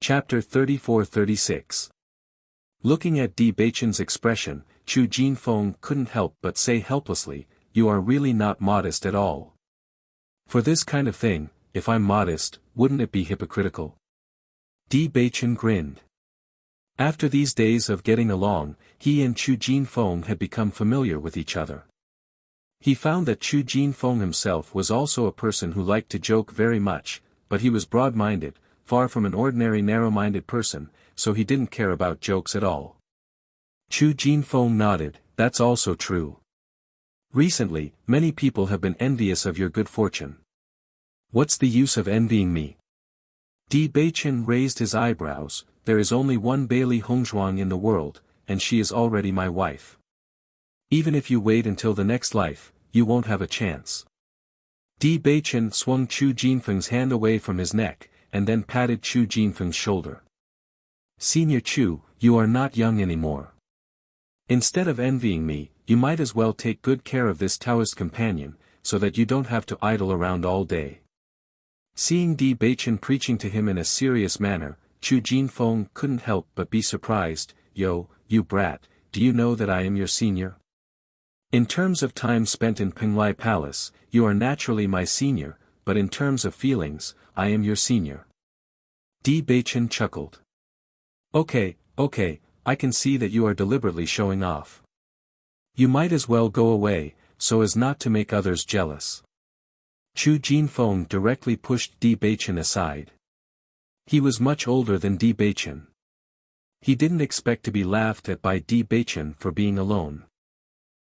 Chapter 34-36. Looking at Di Baichen's expression, Chu Jinfeng couldn't help but say helplessly, "You are really not modest at all. For this kind of thing, if I'm modest, wouldn't it be hypocritical?" Di Baichen grinned. After these days of getting along, he and Chu Jinfeng had become familiar with each other. He found that Chu Jinfeng himself was also a person who liked to joke very much, but he was broad-minded, far from an ordinary narrow-minded person, so he didn't care about jokes at all. Chu Jinfeng nodded, "That's also true. Recently, many people have been envious of your good fortune. What's the use of envying me?" Di Baichen raised his eyebrows. "There is only one Bailey Hongzhuang in the world, and she is already my wife. Even if you wait until the next life, you won't have a chance." Di Baichen swung Chu Jinfeng's hand away from his neck, and then patted Chu Jinfeng's shoulder. "Senior Chu, you are not young anymore. Instead of envying me, you might as well take good care of this Taoist companion, so that you don't have to idle around all day." Seeing Di Baichen preaching to him in a serious manner, Chu Jinfeng couldn't help but be surprised. "Yo, you brat, do you know that I am your senior? In terms of time spent in Penglai Palace, you are naturally my senior, but in terms of feelings, I am your senior." Di Baichen chuckled. Okay, I can see that you are deliberately showing off. You might as well go away, so as not to make others jealous." Chu Jinfeng directly pushed Di Baichen aside. He was much older than Di Baichen. He didn't expect to be laughed at by Di Baichen for being alone.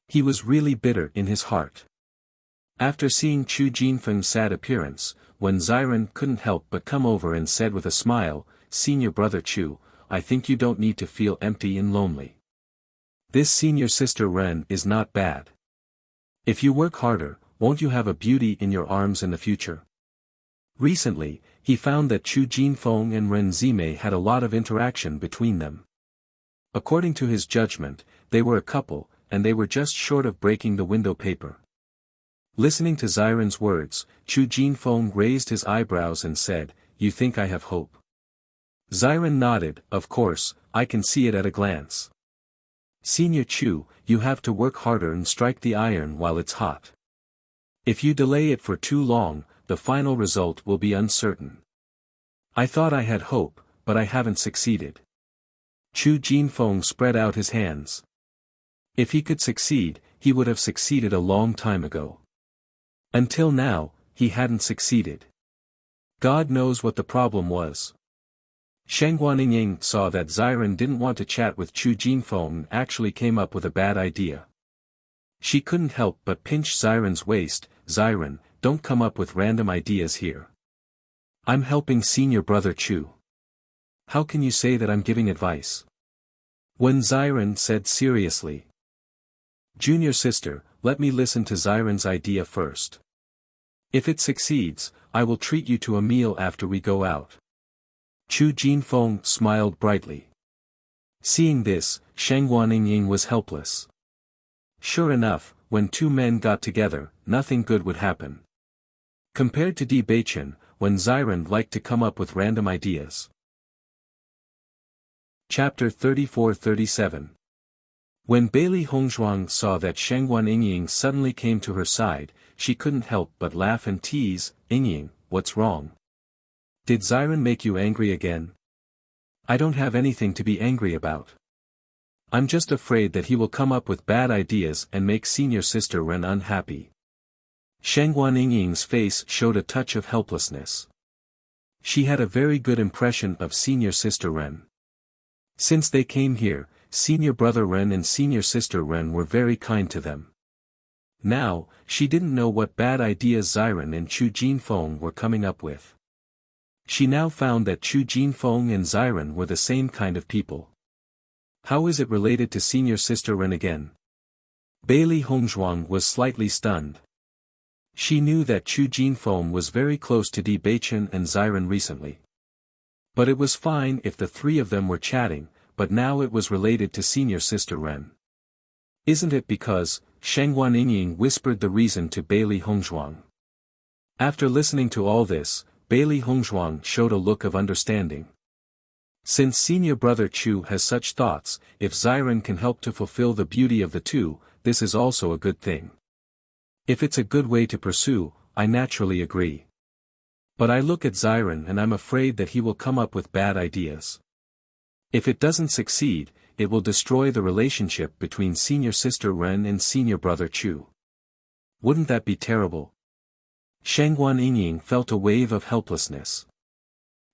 He was really bitter in his heart. After seeing Chu Jinfeng's sad appearance, Wen Ziren couldn't help but come over and said with a smile, "Senior brother Chu, I think you don't need to feel empty and lonely. This senior sister Ren is not bad. If you work harder, won't you have a beauty in your arms in the future?" Recently, he found that Chu Jinfeng and Ren Zimei had a lot of interaction between them. According to his judgment, they were a couple, and they were just short of breaking the window paper. Listening to Ziren's words, Chu Jinfeng raised his eyebrows and said, "You think I have hope?" Ziren nodded, "Of course, I can see it at a glance. Senior Chu, you have to work harder and strike the iron while it's hot. If you delay it for too long, the final result will be uncertain. I thought I had hope, but I haven't succeeded." Chu Jinfeng spread out his hands. If he could succeed, he would have succeeded a long time ago. Until now, he hadn't succeeded. God knows what the problem was. Sheng Guaniying saw that Ziren didn't want to chat with Chu Jinfeng and actually came up with a bad idea. She couldn't help but pinch Ziren's waist. "Ziren, don't come up with random ideas here. I'm helping senior brother Chu. How can you say that I'm giving advice?" Wen Ziren said seriously. "Junior sister, let me listen to Ziren's idea first. If it succeeds, I will treat you to a meal after we go out." Chu Jinfeng smiled brightly. Seeing this, Sheng Guaniying was helpless. Sure enough, when two men got together, nothing good would happen. Compared to Di Baichen, Wen Ziren liked to come up with random ideas. Chapter 34-37. When Bailey Hongzhuang saw that Sheng Guaniying suddenly came to her side, she couldn't help but laugh and tease, "Yingying, what's wrong? Did Ziren make you angry again?" "I don't have anything to be angry about. I'm just afraid that he will come up with bad ideas and make senior sister Ren unhappy." Sheng Guaniying's face showed a touch of helplessness. She had a very good impression of senior sister Ren. Since they came here, senior brother Ren and senior sister Ren were very kind to them. Now, she didn't know what bad ideas Ziren and Chu Jinfeng were coming up with. She now found that Chu Jinfeng and Ziren were the same kind of people. How is it related to senior sister Ren again? Bailey Hongzhuang was slightly stunned. She knew that Chu Jinfeng was very close to Di Baichen and Ziren recently. But it was fine if the three of them were chatting, but now it was related to senior sister Ren. Isn't it because, Sheng Guaniying whispered the reason to Bailey Hongzhuang. After listening to all this, Bailey Hongzhuang showed a look of understanding. Since senior brother Chu has such thoughts, if Xiren can help to fulfill the beauty of the two, this is also a good thing. If it's a good way to pursue, I naturally agree. But I look at Xiren and I'm afraid that he will come up with bad ideas. If it doesn't succeed, it will destroy the relationship between senior sister Ren and senior brother Chu. Wouldn't that be terrible? Shangguan Yingying felt a wave of helplessness.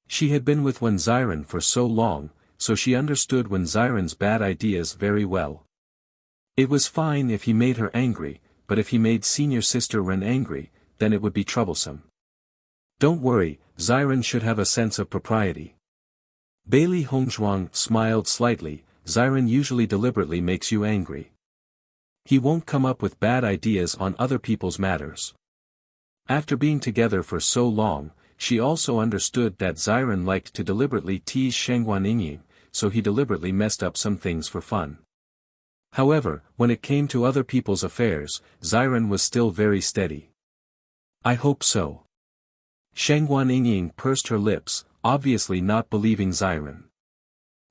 She had been with Wen Xiren for so long, so she understood Wen Xiren's bad ideas very well. It was fine if he made her angry, but if he made senior sister Ren angry, then it would be troublesome. Don't worry, Xiren should have a sense of propriety. Bailey Hongzhuang smiled slightly. Xiren usually deliberately makes you angry. He won't come up with bad ideas on other people's matters. After being together for so long, she also understood that Xiren liked to deliberately tease Shangguan Yingying, so he deliberately messed up some things for fun. However, when it came to other people's affairs, Xiren was still very steady. I hope so. Shangguan Yingying pursed her lips, obviously not believing Xiren.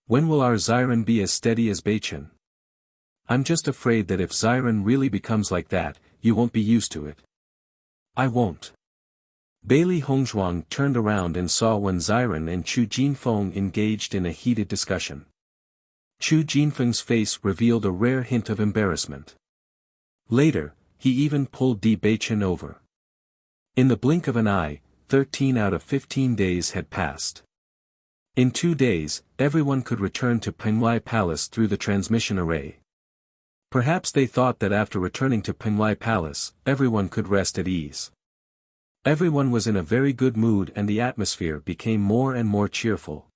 When will our Xiren be as steady as Beichen? I'm just afraid that if Xiren really becomes like that, you won't be used to it. I won't. Bailey Hongzhuang turned around and saw Wen Xiren and Chu Jinfeng engaged in a heated discussion. Chu Jinfeng's face revealed a rare hint of embarrassment. Later, he even pulled Di Beichen over. In the blink of an eye, 13 out of 15 days had passed. In 2 days, everyone could return to Penglai Palace through the transmission array. Perhaps they thought that after returning to Penglai Palace, everyone could rest at ease. Everyone was in a very good mood and the atmosphere became more and more cheerful.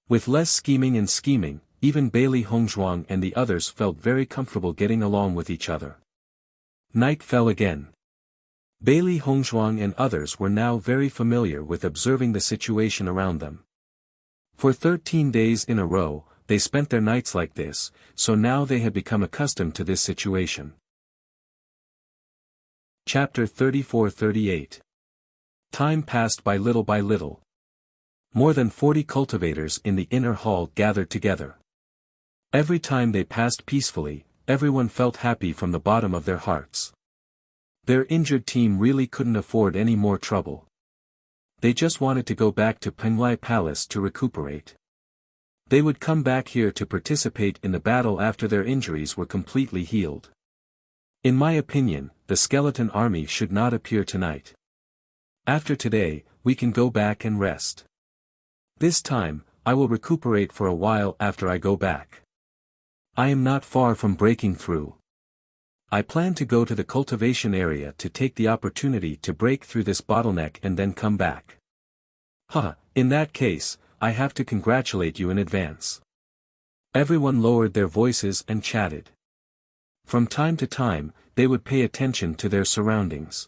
With less scheming, even Bailey Hongzhuang and the others felt very comfortable getting along with each other. Night fell again. Bailey Hongzhuang and others were now very familiar with observing the situation around them. For 13 days in a row, they spent their nights like this, so now they had become accustomed to this situation. Chapter 34-38. Time passed by little by little. More than 40 cultivators in the inner hall gathered together. Every time they passed peacefully, everyone felt happy from the bottom of their hearts. Their injured team really couldn't afford any more trouble. They just wanted to go back to Penglai Palace to recuperate. They would come back here to participate in the battle after their injuries were completely healed. In my opinion, the skeleton army should not appear tonight. After today, we can go back and rest. This time, I will recuperate for a while after I go back. I am not far from breaking through. I plan to go to the cultivation area to take the opportunity to break through this bottleneck and then come back. In that case, I have to congratulate you in advance. Everyone lowered their voices and chatted. From time to time, they would pay attention to their surroundings.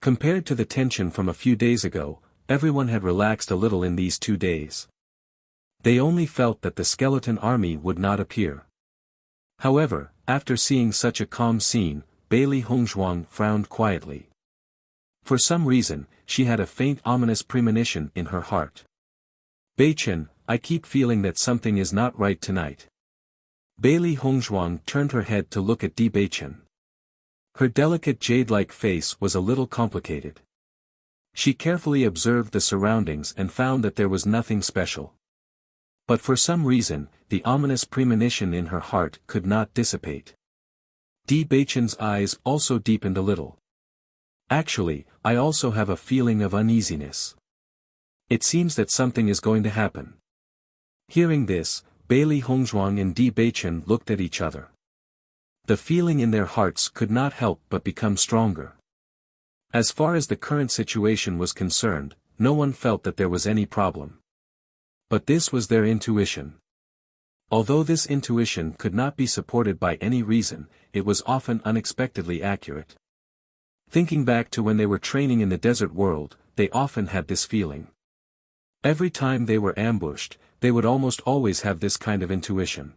Compared to the tension from a few days ago, everyone had relaxed a little in these 2 days. They only felt that the skeleton army would not appear. However, after seeing such a calm scene, Bailey Hongzhuang frowned quietly. For some reason, she had a faint ominous premonition in her heart. Beichen, I keep feeling that something is not right tonight. Bailey Hongzhuang turned her head to look at Di Beichen. Her delicate jade-like face was a little complicated. She carefully observed the surroundings and found that there was nothing special. But for some reason, the ominous premonition in her heart could not dissipate. Di Beichen's eyes also deepened a little. Actually, I also have a feeling of uneasiness. It seems that something is going to happen. Hearing this, Bailey Hongzhuang and Di Beichen looked at each other. The feeling in their hearts could not help but become stronger. As far as the current situation was concerned, no one felt that there was any problem. But this was their intuition. Although this intuition could not be supported by any reason, it was often unexpectedly accurate. Thinking back to when they were training in the desert world, they often had this feeling. Every time they were ambushed, they would almost always have this kind of intuition.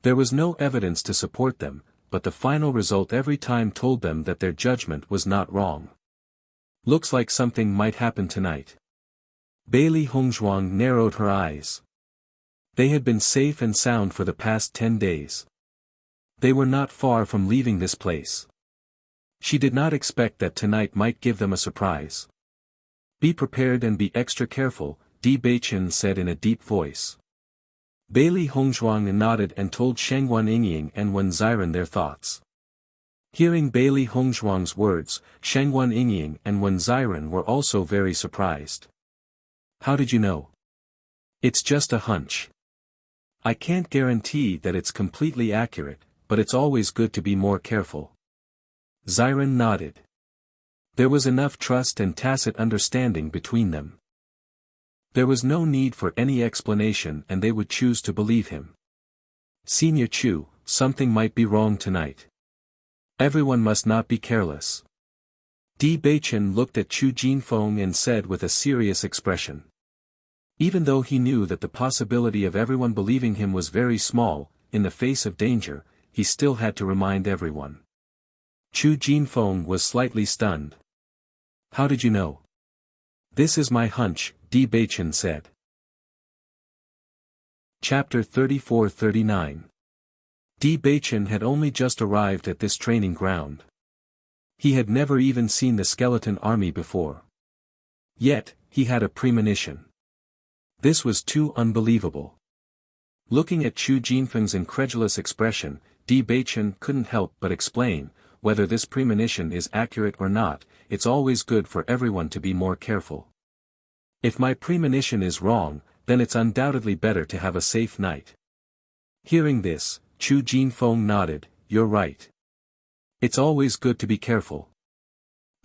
There was no evidence to support them, but the final result every time told them that their judgment was not wrong. Looks like something might happen tonight. Bailey Hongzhuang narrowed her eyes. They had been safe and sound for the past 10 days. They were not far from leaving this place. She did not expect that tonight might give them a surprise. Be prepared and be extra careful, Di Beichen said in a deep voice. Bailey Hongzhuang nodded and told Shengwan Yingying and Wen Ziren their thoughts. Hearing Bailey Hongzhuang's words, Shengwan Yingying and Wen Ziren were also very surprised. How did you know? It's just a hunch. I can't guarantee that it's completely accurate, but it's always good to be more careful. Ziren nodded. There was enough trust and tacit understanding between them. There was no need for any explanation and they would choose to believe him. Senior Chu, something might be wrong tonight. Everyone must not be careless. Di Beichen looked at Chu Jinfeng and said with a serious expression. Even though he knew that the possibility of everyone believing him was very small, in the face of danger, he still had to remind everyone. Chu Jinfeng was slightly stunned. How did you know? This is my hunch, Di Beichen said. Chapter 34-39. Di Beichen had only just arrived at this training ground. He had never even seen the skeleton army before. Yet, he had a premonition. This was too unbelievable. Looking at Chu Jinfeng's incredulous expression, Di Beichen couldn't help but explain, whether this premonition is accurate or not, it's always good for everyone to be more careful. If my premonition is wrong, then it's undoubtedly better to have a safe night. Hearing this, Chu Jinfeng nodded, you're right. It's always good to be careful.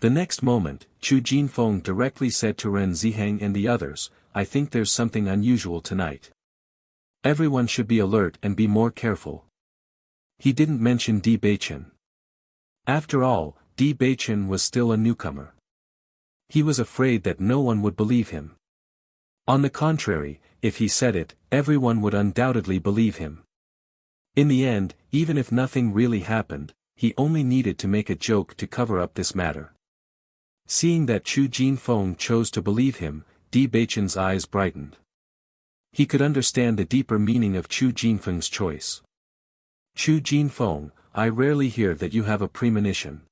The next moment, Chu Jinfeng directly said to Ren Ziheng and the others, I think there's something unusual tonight. Everyone should be alert and be more careful. He didn't mention Di Beichen. After all, Di Beichen was still a newcomer. He was afraid that no one would believe him. On the contrary, if he said it, everyone would undoubtedly believe him. In the end, even if nothing really happened, he only needed to make a joke to cover up this matter. Seeing that Chu Jinfeng chose to believe him, Di Beichen's eyes brightened. He could understand the deeper meaning of Chu Jinfeng's choice. Chu Jinfeng, I rarely hear that you have a premonition.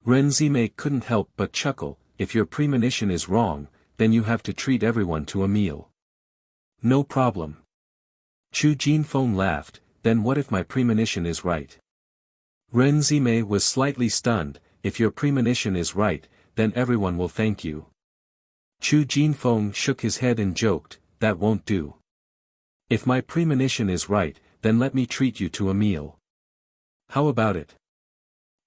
Ren Zimei couldn't help but chuckle, if your premonition is wrong, then you have to treat everyone to a meal. No problem. Chu Jinfeng laughed, then what if my premonition is right? Ren Zimei was slightly stunned, if your premonition is right, then everyone will thank you. Chu Jinfeng shook his head and joked, that won't do. If my premonition is right, then let me treat you to a meal. How about it?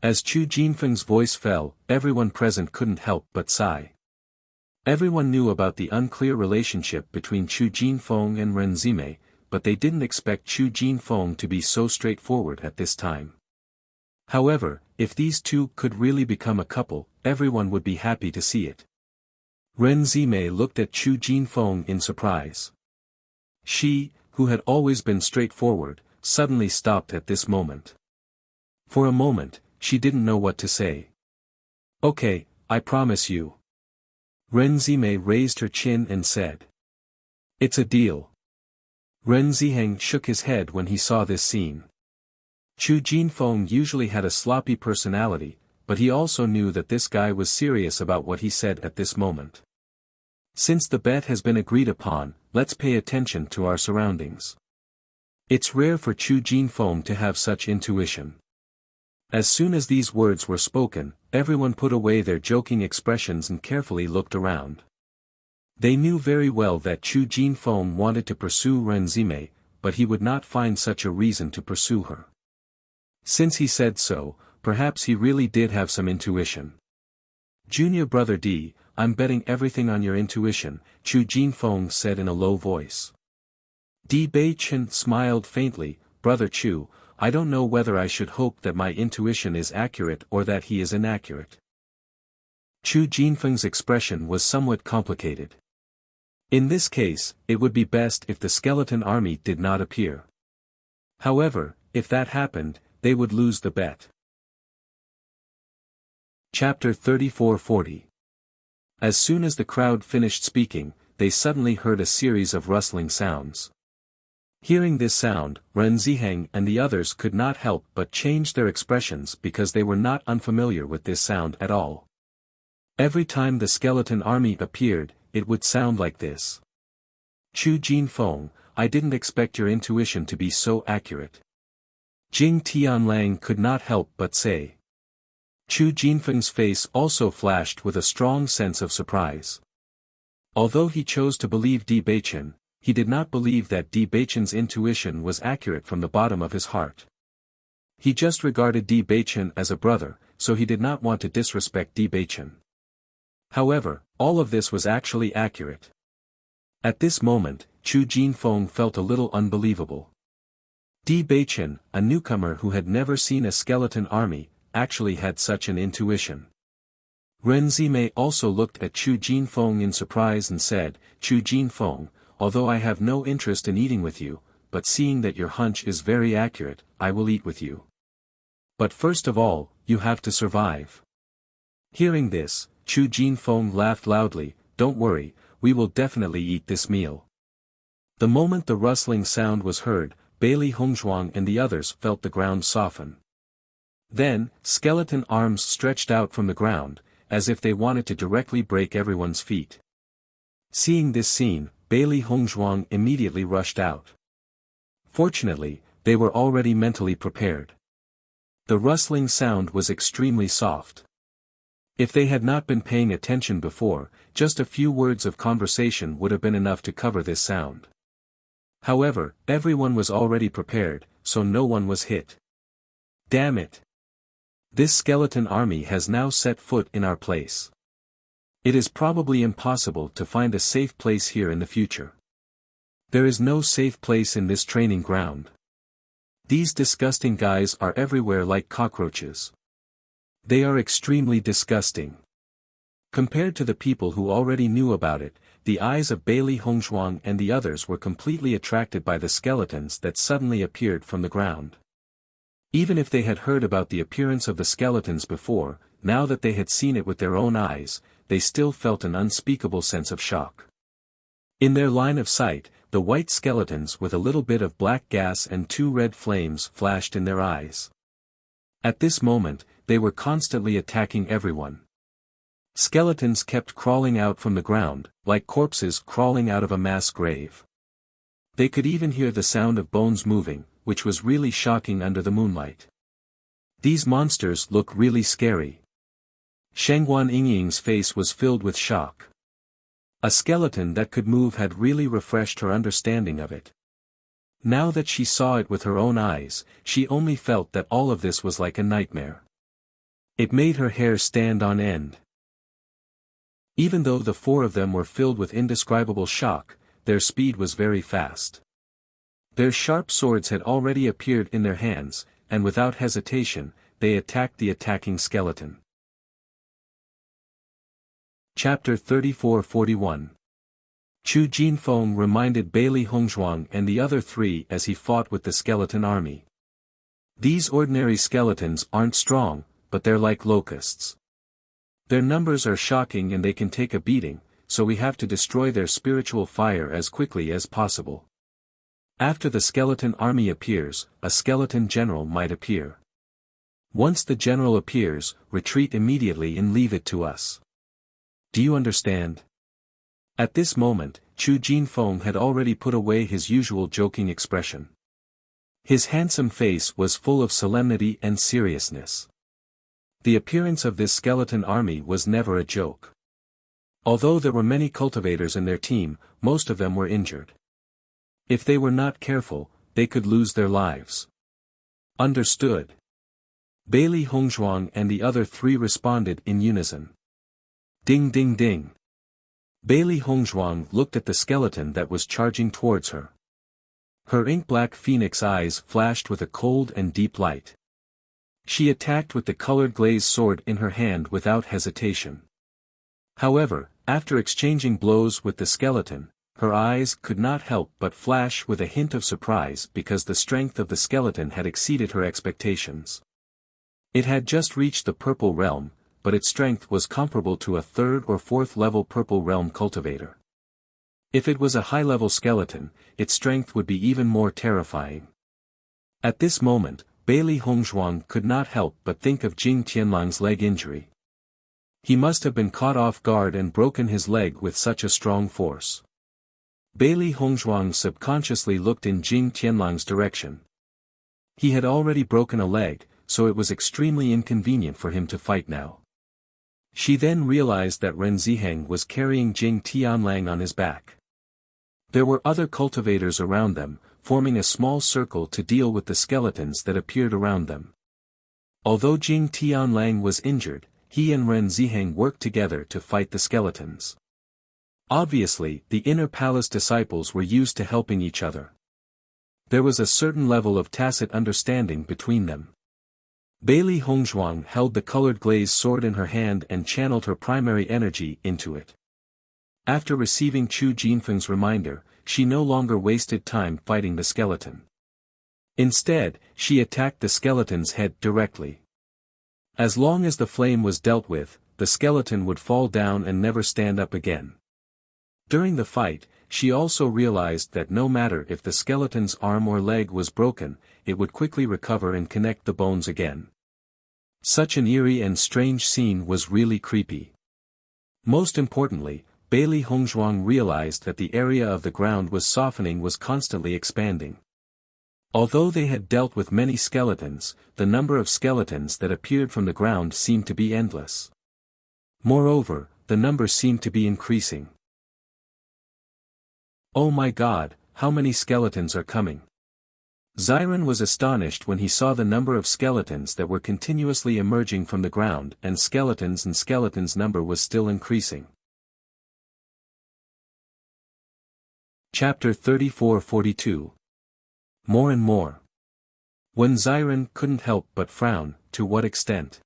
As Chu Jinfeng's voice fell, everyone present couldn't help but sigh. Everyone knew about the unclear relationship between Chu Jinfeng and Ren Zimei, but they didn't expect Chu Jinfeng to be so straightforward at this time. However, if these two could really become a couple, everyone would be happy to see it. Ren Zimei looked at Chu Jinfeng in surprise. She, who had always been straightforward, suddenly stopped at this moment. For a moment, she didn't know what to say. Okay, I promise you. Ren Zimei raised her chin and said. It's a deal. Ren Ziheng shook his head when he saw this scene. Chu Jinfeng usually had a sloppy personality, but he also knew that this guy was serious about what he said at this moment. Since the bet has been agreed upon, let's pay attention to our surroundings. It's rare for Chu Jinfeng to have such intuition. As soon as these words were spoken, everyone put away their joking expressions and carefully looked around. They knew very well that Chu Jinfeng wanted to pursue Ren Zimei, but he would not find such a reason to pursue her. Since he said so, perhaps he really did have some intuition. Junior brother D, I'm betting everything on your intuition, Chu Jinfeng said in a low voice. Di Beichen smiled faintly, Brother Chu, I don't know whether I should hope that my intuition is accurate or that he is inaccurate. Chu Jinfeng's expression was somewhat complicated. In this case, it would be best if the skeleton army did not appear. However, if that happened, they would lose the bet. Chapter 34-40. As soon as the crowd finished speaking, they suddenly heard a series of rustling sounds. Hearing this sound, Ren Ziheng and the others could not help but change their expressions because they were not unfamiliar with this sound at all. Every time the skeleton army appeared, it would sound like this. Chu Jinfeng, I didn't expect your intuition to be so accurate. Jing Tianlang could not help but say. Chu Jinfeng's face also flashed with a strong sense of surprise. Although he chose to believe Di Beichen, he did not believe that Di Beichen's intuition was accurate from the bottom of his heart. He just regarded Di Beichen as a brother, so he did not want to disrespect Di Beichen. However, all of this was actually accurate. At this moment, Chu Jinfeng felt a little unbelievable. Di Beichen, a newcomer who had never seen a skeleton army, actually had such an intuition. Ren Zimei also looked at Chu Jinfeng in surprise and said, Chu Jinfeng, although I have no interest in eating with you, but seeing that your hunch is very accurate, I will eat with you. But first of all, you have to survive. Hearing this, Chu Jinfeng laughed loudly, don't worry, we will definitely eat this meal. The moment the rustling sound was heard, Bailey Hongzhuang and the others felt the ground soften. Then, skeleton arms stretched out from the ground, as if they wanted to directly break everyone's feet. Seeing this scene, Bailey Hongzhuang immediately rushed out. Fortunately, they were already mentally prepared. The rustling sound was extremely soft. If they had not been paying attention before, just a few words of conversation would have been enough to cover this sound. However, everyone was already prepared, so no one was hit. Damn it! This skeleton army has now set foot in our place. It is probably impossible to find a safe place here in the future. There is no safe place in this training ground. These disgusting guys are everywhere like cockroaches. They are extremely disgusting. Compared to the people who already knew about it, the eyes of Bailey Hongzhuang and the others were completely attracted by the skeletons that suddenly appeared from the ground. Even if they had heard about the appearance of the skeletons before, now that they had seen it with their own eyes, they still felt an unspeakable sense of shock. In their line of sight, the white skeletons with a little bit of black gas and 2 red flames flashed in their eyes. At this moment, they were constantly attacking everyone. Skeletons kept crawling out from the ground, like corpses crawling out of a mass grave. They could even hear the sound of bones moving, which was really shocking under the moonlight. These monsters look really scary. Shengguan Yingying's face was filled with shock. A skeleton that could move had really refreshed her understanding of it. Now that she saw it with her own eyes, she only felt that all of this was like a nightmare. It made her hair stand on end. Even though the 4 of them were filled with indescribable shock, their speed was very fast. Their sharp swords had already appeared in their hands, and without hesitation, they attacked the attacking skeleton. Chapter 34-41. Chu Jinfeng reminded Bailey Hongzhuang and the other 3 as he fought with the skeleton army. These ordinary skeletons aren't strong, but they're like locusts. Their numbers are shocking and they can take a beating, so we have to destroy their spiritual fire as quickly as possible. After the skeleton army appears, a skeleton general might appear. Once the general appears, retreat immediately and leave it to us. Do you understand? At this moment, Chu Jinfeng had already put away his usual joking expression. His handsome face was full of solemnity and seriousness. The appearance of this skeleton army was never a joke. Although there were many cultivators in their team, most of them were injured. If they were not careful, they could lose their lives. Understood. Bailey Hongzhuang and the other 3 responded in unison. Ding ding ding. Bailey Hongzhuang looked at the skeleton that was charging towards her. Her ink-black phoenix eyes flashed with a cold and deep light. She attacked with the colored glazed sword in her hand without hesitation. However, after exchanging blows with the skeleton, her eyes could not help but flash with a hint of surprise because the strength of the skeleton had exceeded her expectations. It had just reached the purple realm, but its strength was comparable to a 3rd or 4th level purple realm cultivator. If it was a high-level skeleton, its strength would be even more terrifying. At this moment, Bailey Hongzhuang could not help but think of Jing Tianlang's leg injury. He must have been caught off guard and broken his leg with such a strong force. Bailey Hongzhuang subconsciously looked in Jing Tianlang's direction. He had already broken a leg, so it was extremely inconvenient for him to fight now. She then realized that Ren Ziheng was carrying Jing Tianlang on his back. There were other cultivators around them, forming a small circle to deal with the skeletons that appeared around them. Although Jing Tianlang was injured, he and Ren Ziheng worked together to fight the skeletons. Obviously, the inner palace disciples were used to helping each other. There was a certain level of tacit understanding between them. Bailey Hongzhuang held the colored glazed sword in her hand and channeled her primary energy into it. After receiving Chu Jinfeng's reminder, she no longer wasted time fighting the skeleton. Instead, she attacked the skeleton's head directly. As long as the flame was dealt with, the skeleton would fall down and never stand up again. During the fight, she also realized that no matter if the skeleton's arm or leg was broken, it would quickly recover and connect the bones again. Such an eerie and strange scene was really creepy. Most importantly, Bailey Hongzhuang realized that the area of the ground was softening was constantly expanding. Although they had dealt with many skeletons, the number of skeletons that appeared from the ground seemed to be endless. Moreover, the number seemed to be increasing. Oh my God, how many skeletons are coming? Xiren was astonished when he saw the number of skeletons that were continuously emerging from the ground, and skeletons' number was still increasing. Chapter 34-42. More and more. When Xiren couldn't help but frown, to what extent?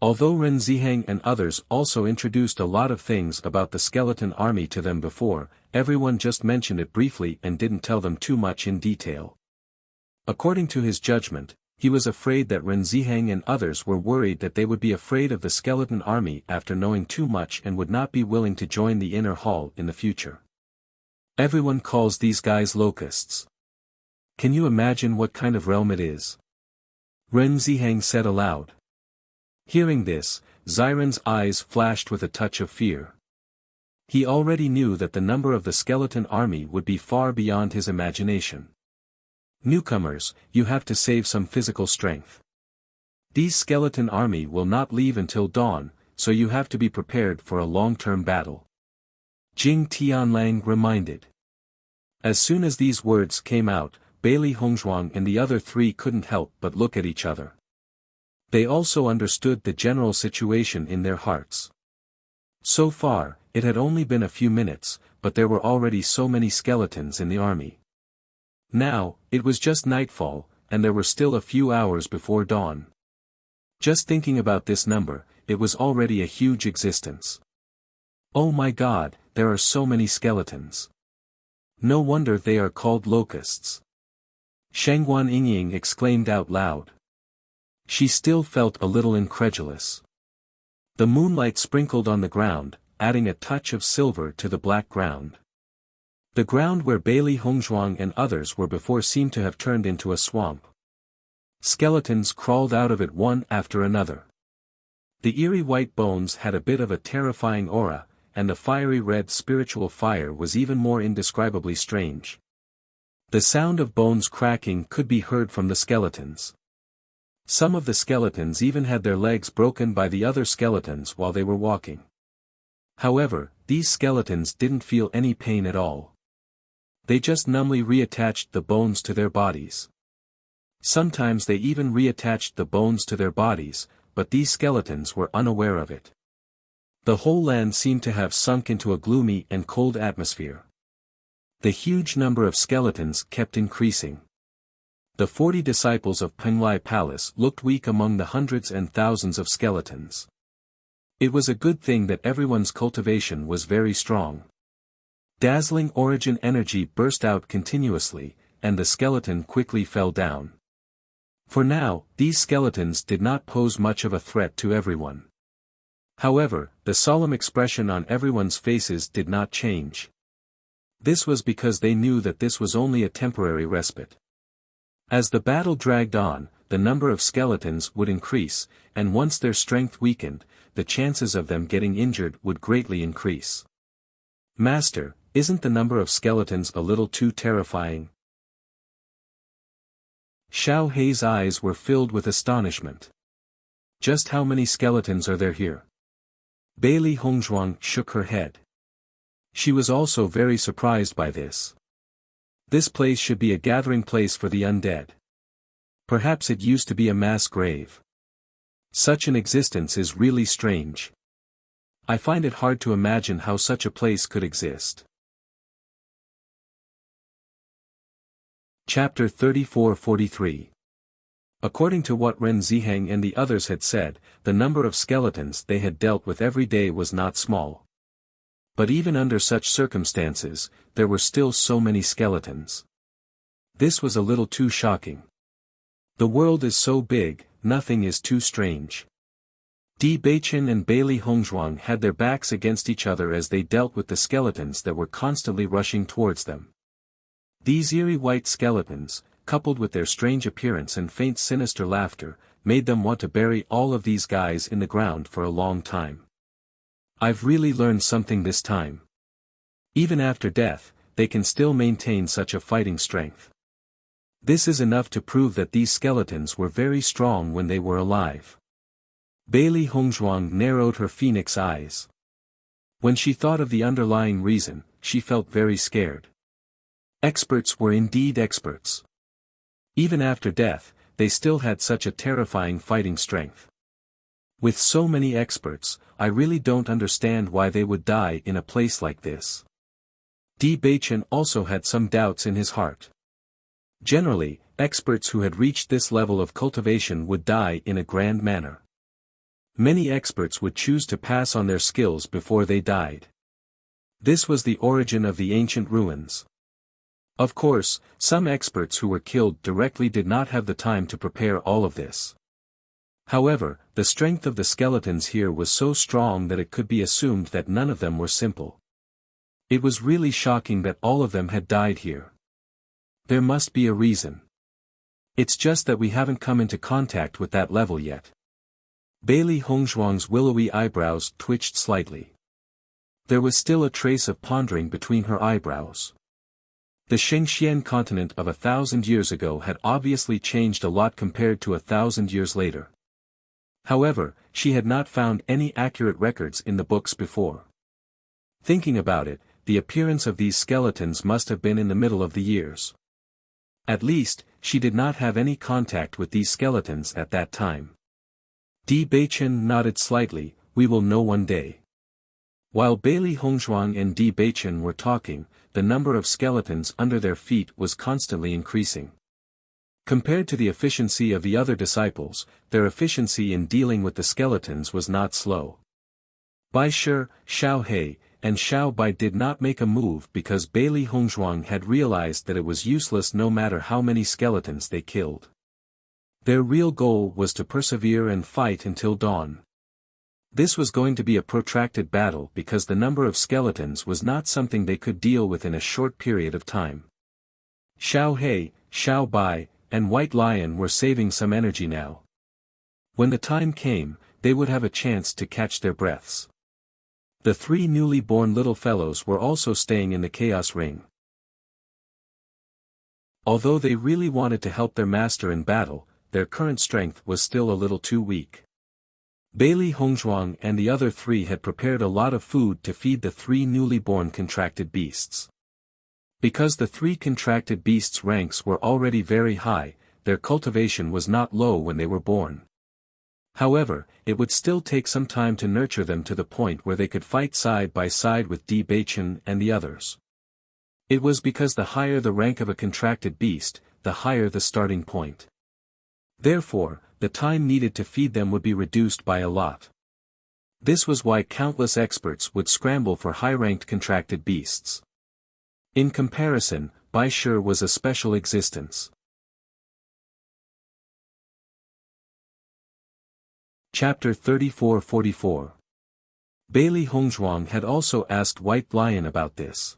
Although Ren Ziheng and others also introduced a lot of things about the skeleton army to them before, everyone just mentioned it briefly and didn't tell them too much in detail. According to his judgment, he was afraid that Ren Ziheng and others were worried that they would be afraid of the skeleton army after knowing too much and would not be willing to join the inner hall in the future. Everyone calls these guys locusts. Can you imagine what kind of realm it is? Ren Ziheng said aloud. Hearing this, Xiren's eyes flashed with a touch of fear. He already knew that the number of the skeleton army would be far beyond his imagination. Newcomers, you have to save some physical strength. These skeleton army will not leave until dawn, so you have to be prepared for a long-term battle. Jing Tianlang reminded. As soon as these words came out, Bailey Hongzhuang and the other three couldn't help but look at each other. They also understood the general situation in their hearts. So far, it had only been a few minutes, but there were already so many skeletons in the army. Now, it was just nightfall, and there were still a few hours before dawn. Just thinking about this number, it was already a huge existence. Oh my God, there are so many skeletons. No wonder they are called locusts. Shangguan Yingying exclaimed out loud. She still felt a little incredulous. The moonlight sprinkled on the ground, adding a touch of silver to the black ground. The ground where Bailey Hongzhuang and others were before seemed to have turned into a swamp. Skeletons crawled out of it one after another. The eerie white bones had a bit of a terrifying aura, and the fiery red spiritual fire was even more indescribably strange. The sound of bones cracking could be heard from the skeletons. Some of the skeletons even had their legs broken by the other skeletons while they were walking. However, these skeletons didn't feel any pain at all. They just numbly reattached the bones to their bodies. Sometimes they even reattached the bones to their bodies, but these skeletons were unaware of it. The whole land seemed to have sunk into a gloomy and cold atmosphere. The huge number of skeletons kept increasing. The 40 disciples of Penglai Palace looked weak among the hundreds and thousands of skeletons. It was a good thing that everyone's cultivation was very strong. Dazzling origin energy burst out continuously, and the skeleton quickly fell down. For now, these skeletons did not pose much of a threat to everyone. However, the solemn expression on everyone's faces did not change. This was because they knew that this was only a temporary respite. As the battle dragged on, the number of skeletons would increase, and once their strength weakened, the chances of them getting injured would greatly increase. Master, isn't the number of skeletons a little too terrifying? Xiao Hei's eyes were filled with astonishment. Just how many skeletons are there here? Bailey Hongzhuang shook her head. She was also very surprised by this. This place should be a gathering place for the undead. Perhaps it used to be a mass grave. Such an existence is really strange. I find it hard to imagine how such a place could exist. Chapter 34-43. According to what Ren Ziheng and the others had said, the number of skeletons they had dealt with every day was not small. But even under such circumstances, there were still so many skeletons. This was a little too shocking. The world is so big, nothing is too strange. Di Beichen and Bailey Hongzhuang had their backs against each other as they dealt with the skeletons that were constantly rushing towards them. These eerie white skeletons, coupled with their strange appearance and faint sinister laughter, made them want to bury all of these guys in the ground for a long time. I've really learned something this time. Even after death, they can still maintain such a fighting strength. This is enough to prove that these skeletons were very strong when they were alive. Bailey Hongzhuang narrowed her phoenix eyes. When she thought of the underlying reason, she felt very scared. Experts were indeed experts. Even after death, they still had such a terrifying fighting strength. With so many experts, I really don't understand why they would die in a place like this. Di Beichen also had some doubts in his heart. Generally, experts who had reached this level of cultivation would die in a grand manner. Many experts would choose to pass on their skills before they died. This was the origin of the ancient ruins. Of course, some experts who were killed directly did not have the time to prepare all of this. However, the strength of the skeletons here was so strong that it could be assumed that none of them were simple. It was really shocking that all of them had died here. There must be a reason. It's just that we haven't come into contact with that level yet. Bailey Hongzhuang's willowy eyebrows twitched slightly. There was still a trace of pondering between her eyebrows. The Shengxian continent of 1,000 years ago had obviously changed a lot compared to 1,000 years later. However, she had not found any accurate records in the books before. Thinking about it, the appearance of these skeletons must have been in the middle of the years. At least, she did not have any contact with these skeletons at that time. Di Beichen nodded slightly, we will know one day. While Bailey Hongzhuang and Di Beichen were talking, the number of skeletons under their feet was constantly increasing. Compared to the efficiency of the other disciples, their efficiency in dealing with the skeletons was not slow. Bai Shi, Xiao Hei, and Xiao Bai did not make a move because Bailey Hongzhuang had realized that it was useless no matter how many skeletons they killed. Their real goal was to persevere and fight until dawn. This was going to be a protracted battle because the number of skeletons was not something they could deal with in a short period of time. Xiao Hei, Xiao Bai, and White Lion were saving some energy now. When the time came, they would have a chance to catch their breaths. The three newly born little fellows were also staying in the Chaos Ring. Although they really wanted to help their master in battle, their current strength was still a little too weak. Bailey Hongzhuang and the other three had prepared a lot of food to feed the three newly born contracted beasts. Because the three contracted beasts' ranks were already very high, their cultivation was not low when they were born. However, it would still take some time to nurture them to the point where they could fight side by side with Di Beichen and the others. It was because the higher the rank of a contracted beast, the higher the starting point. Therefore, the time needed to feed them would be reduced by a lot. This was why countless experts would scramble for high-ranked contracted beasts. In comparison, Bai Shi was a special existence. Chapter 34-44. Bailey Hongzhuang had also asked White Lion about this.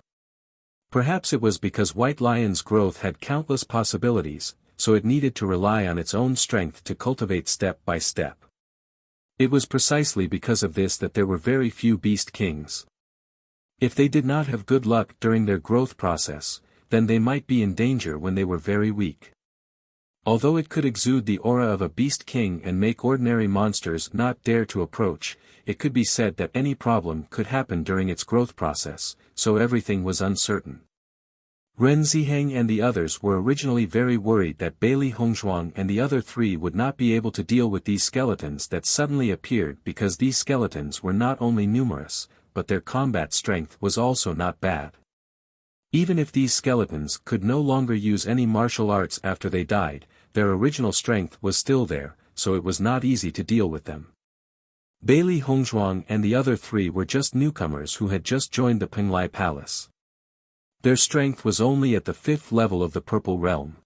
Perhaps it was because White Lion's growth had countless possibilities, so it needed to rely on its own strength to cultivate step by step. It was precisely because of this that there were very few beast kings. If they did not have good luck during their growth process, then they might be in danger when they were very weak. Although it could exude the aura of a beast king and make ordinary monsters not dare to approach, it could be said that any problem could happen during its growth process, so everything was uncertain. Ren Ziheng and the others were originally very worried that Bailey Hongzhuang and the other three would not be able to deal with these skeletons that suddenly appeared because these skeletons were not only numerous, but their combat strength was also not bad. Even if these skeletons could no longer use any martial arts after they died, their original strength was still there, so it was not easy to deal with them. Bailey Hongzhuang and the other three were just newcomers who had just joined the Penglai Palace. Their strength was only at the 5th level of the Purple Realm.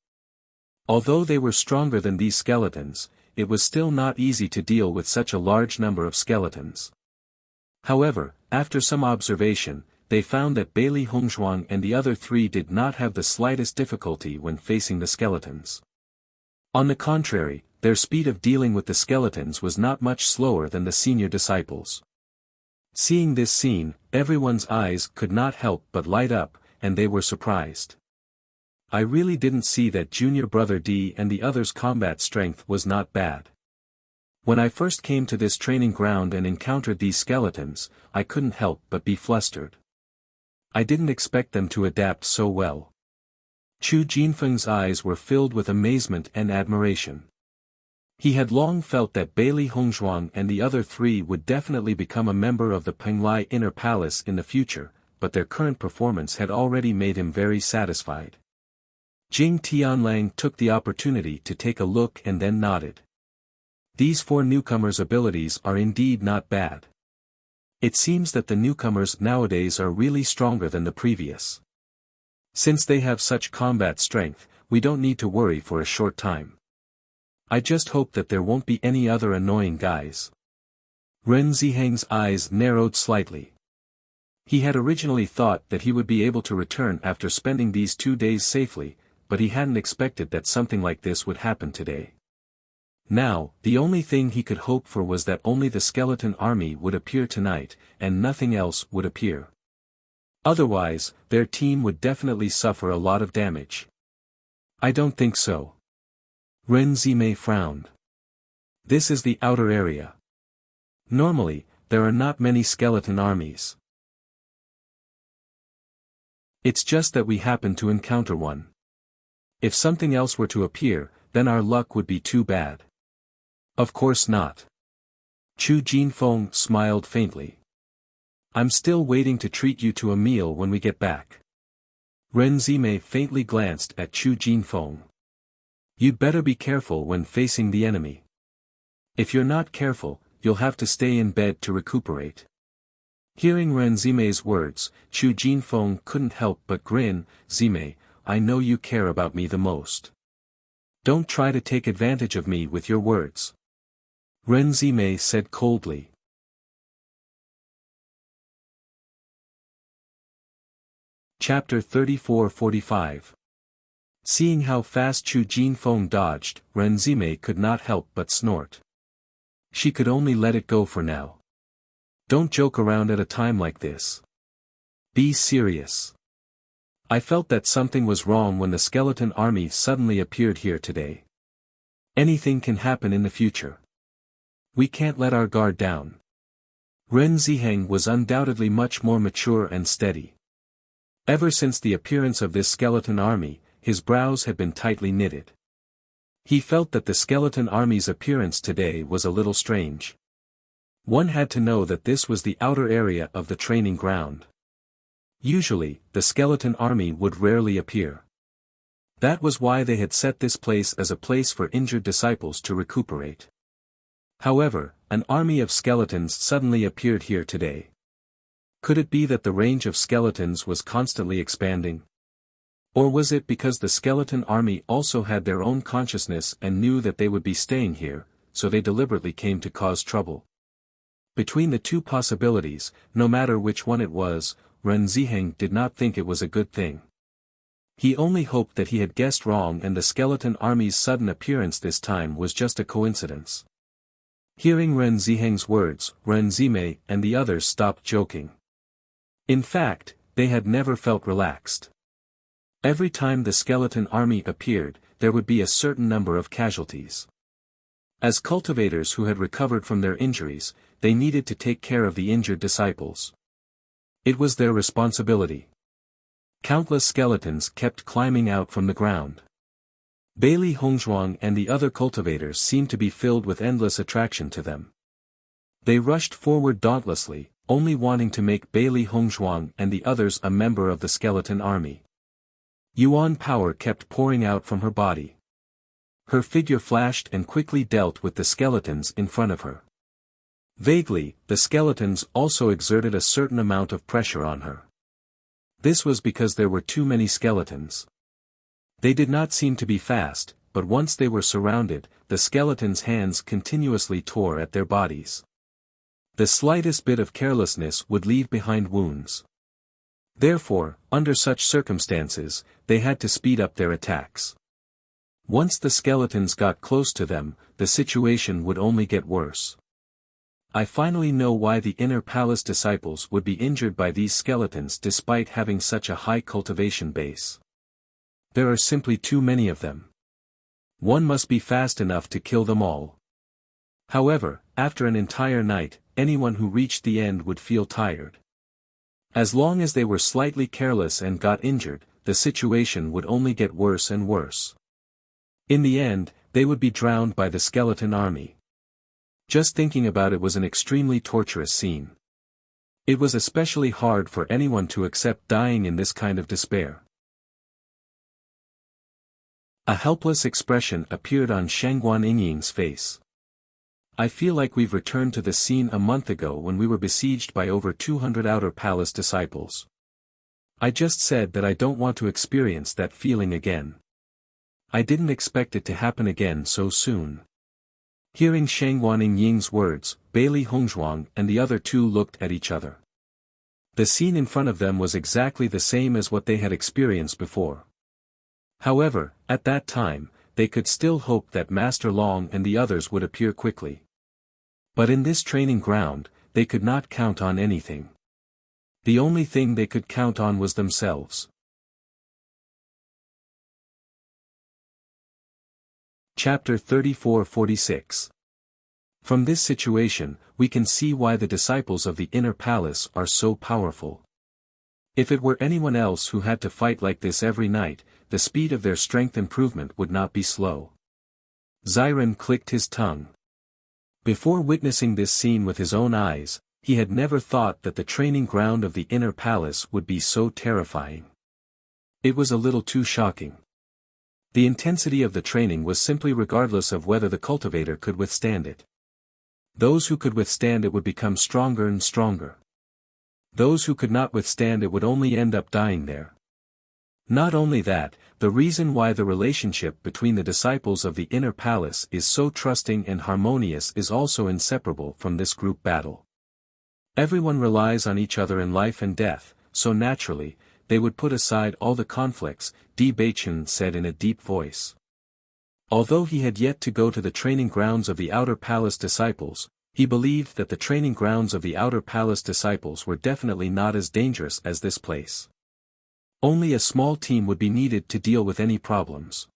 Although they were stronger than these skeletons, it was still not easy to deal with such a large number of skeletons. However, after some observation, they found that Bailey Hongzhuang and the other three did not have the slightest difficulty when facing the skeletons. On the contrary, their speed of dealing with the skeletons was not much slower than the senior disciples. Seeing this scene, everyone's eyes could not help but light up, and they were surprised. I really didn't see that junior brother D and the others' combat strength was not bad. When I first came to this training ground and encountered these skeletons, I couldn't help but be flustered. I didn't expect them to adapt so well. Chu Jinfeng's eyes were filled with amazement and admiration. He had long felt that Bailey Hongzhuang and the other three would definitely become a member of the Penglai Inner Palace in the future, but their current performance had already made him very satisfied. Jing Tianlang took the opportunity to take a look and then nodded. These four newcomers' abilities are indeed not bad. It seems that the newcomers nowadays are really stronger than the previous. Since they have such combat strength, we don't need to worry for a short time. I just hope that there won't be any other annoying guys. Ren Ziheng's eyes narrowed slightly. He had originally thought that he would be able to return after spending these 2 days safely, but he hadn't expected that something like this would happen today. Now, the only thing he could hope for was that only the skeleton army would appear tonight, and nothing else would appear. Otherwise, their team would definitely suffer a lot of damage. I don't think so. Ren Zimei frowned. This is the outer area. Normally, there are not many skeleton armies. It's just that we happen to encounter one. If something else were to appear, then our luck would be too bad. Of course not. Chu Jinfeng smiled faintly. I'm still waiting to treat you to a meal when we get back. Ren Zimei faintly glanced at Chu Jinfeng. You'd better be careful when facing the enemy. If you're not careful, you'll have to stay in bed to recuperate. Hearing Ren Zimei's words, Chu Jinfeng couldn't help but grin. Zimei, I know you care about me the most. Don't try to take advantage of me with your words. Ren Zimei said coldly. Chapter 34-45. Seeing how fast Chu Jinfeng dodged, Ren Zimei could not help but snort. She could only let it go for now. Don't joke around at a time like this. Be serious. I felt that something was wrong when the skeleton army suddenly appeared here today. Anything can happen in the future. We can't let our guard down. Ren Ziheng was undoubtedly much more mature and steady. Ever since the appearance of this skeleton army, his brows had been tightly knitted. He felt that the skeleton army's appearance today was a little strange. One had to know that this was the outer area of the training ground. Usually, the skeleton army would rarely appear. That was why they had set this place as a place for injured disciples to recuperate. However, an army of skeletons suddenly appeared here today. Could it be that the range of skeletons was constantly expanding? Or was it because the skeleton army also had their own consciousness and knew that they would be staying here, so they deliberately came to cause trouble? Between the two possibilities, no matter which one it was, Ren Ziheng did not think it was a good thing. He only hoped that he had guessed wrong and the skeleton army's sudden appearance this time was just a coincidence. Hearing Ren Ziheng's words, Ren Zimei and the others stopped joking. In fact, they had never felt relaxed. Every time the skeleton army appeared, there would be a certain number of casualties. As cultivators who had recovered from their injuries, they needed to take care of the injured disciples. It was their responsibility. Countless skeletons kept climbing out from the ground. Bailey Hongzhuang and the other cultivators seemed to be filled with endless attraction to them. They rushed forward dauntlessly, only wanting to make Bailey Hongzhuang and the others a member of the skeleton army. Yuan power kept pouring out from her body. Her figure flashed and quickly dealt with the skeletons in front of her. Vaguely, the skeletons also exerted a certain amount of pressure on her. This was because there were too many skeletons. They did not seem to be fast, but once they were surrounded, the skeletons' hands continuously tore at their bodies. The slightest bit of carelessness would leave behind wounds. Therefore, under such circumstances, they had to speed up their attacks. Once the skeletons got close to them, the situation would only get worse. I finally know why the inner palace disciples would be injured by these skeletons despite having such a high cultivation base. There are simply too many of them. One must be fast enough to kill them all. However, after an entire night, anyone who reached the end would feel tired. As long as they were slightly careless and got injured, the situation would only get worse and worse. In the end, they would be drowned by the skeleton army. Just thinking about it was an extremely torturous scene. It was especially hard for anyone to accept dying in this kind of despair. A helpless expression appeared on Shangguan Yingying's face. I feel like we've returned to the scene a month ago when we were besieged by over 200 outer palace disciples. I just said that I don't want to experience that feeling again. I didn't expect it to happen again so soon. Hearing Shangguan Yingying's words, Bailey Hongzhuang and the other two looked at each other. The scene in front of them was exactly the same as what they had experienced before. However, at that time, they could still hope that Master Long and the others would appear quickly. But in this training ground, they could not count on anything. The only thing they could count on was themselves. Chapter 34-46. From this situation, we can see why the disciples of the inner palace are so powerful. If it were anyone else who had to fight like this every night, the speed of their strength improvement would not be slow. Xiren clicked his tongue. Before witnessing this scene with his own eyes, he had never thought that the training ground of the inner palace would be so terrifying. It was a little too shocking. The intensity of the training was simply regardless of whether the cultivator could withstand it. Those who could withstand it would become stronger and stronger. Those who could not withstand it would only end up dying there. Not only that, the reason why the relationship between the disciples of the inner palace is so trusting and harmonious is also inseparable from this group battle. Everyone relies on each other in life and death, so naturally, they would put aside all the conflicts, Di Beichen said in a deep voice. Although he had yet to go to the training grounds of the outer palace disciples, he believed that the training grounds of the outer palace disciples were definitely not as dangerous as this place. Only a small team would be needed to deal with any problems.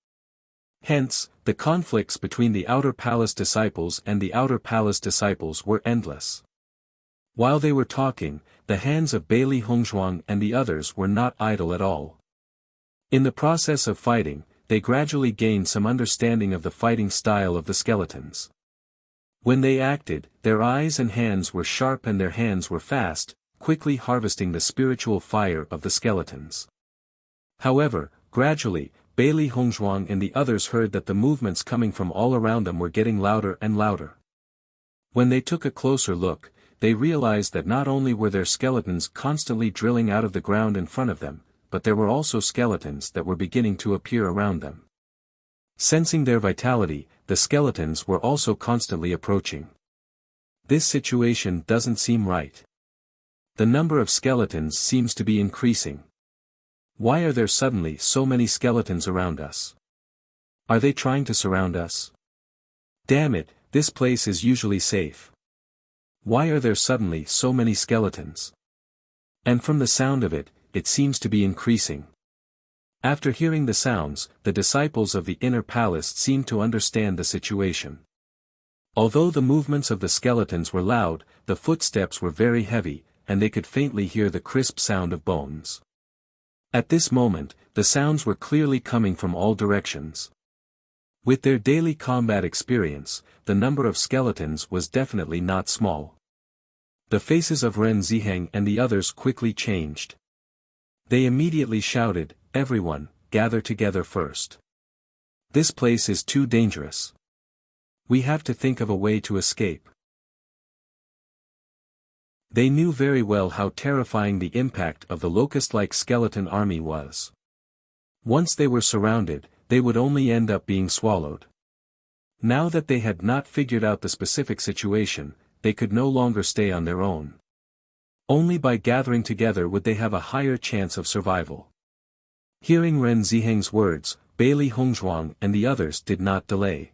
Hence, the conflicts between the outer palace disciples and the outer palace disciples were endless. While they were talking, the hands of Bailey Hongzhuang and the others were not idle at all. In the process of fighting, they gradually gained some understanding of the fighting style of the skeletons. When they acted, their eyes and hands were sharp and their hands were fast, quickly harvesting the spiritual fire of the skeletons. However, gradually, Bailey Hongzhuang and the others heard that the movements coming from all around them were getting louder and louder. When they took a closer look, they realized that not only were there skeletons constantly drilling out of the ground in front of them, but there were also skeletons that were beginning to appear around them. Sensing their vitality, the skeletons were also constantly approaching. This situation doesn't seem right. The number of skeletons seems to be increasing. Why are there suddenly so many skeletons around us? Are they trying to surround us? Damn it, this place is usually safe. Why are there suddenly so many skeletons? And from the sound of it, it seems to be increasing. After hearing the sounds, the disciples of the inner palace seemed to understand the situation. Although the movements of the skeletons were loud, the footsteps were very heavy, and they could faintly hear the crisp sound of bones. At this moment, the sounds were clearly coming from all directions. With their daily combat experience, the number of skeletons was definitely not small. The faces of Ren Ziheng and the others quickly changed. They immediately shouted, "Everyone, gather together first. This place is too dangerous. We have to think of a way to escape." They knew very well how terrifying the impact of the locust-like skeleton army was. Once they were surrounded, they would only end up being swallowed. Now that they had not figured out the specific situation, they could no longer stay on their own. Only by gathering together would they have a higher chance of survival. Hearing Ren Ziheng's words, Bailey Hongzhuang and the others did not delay.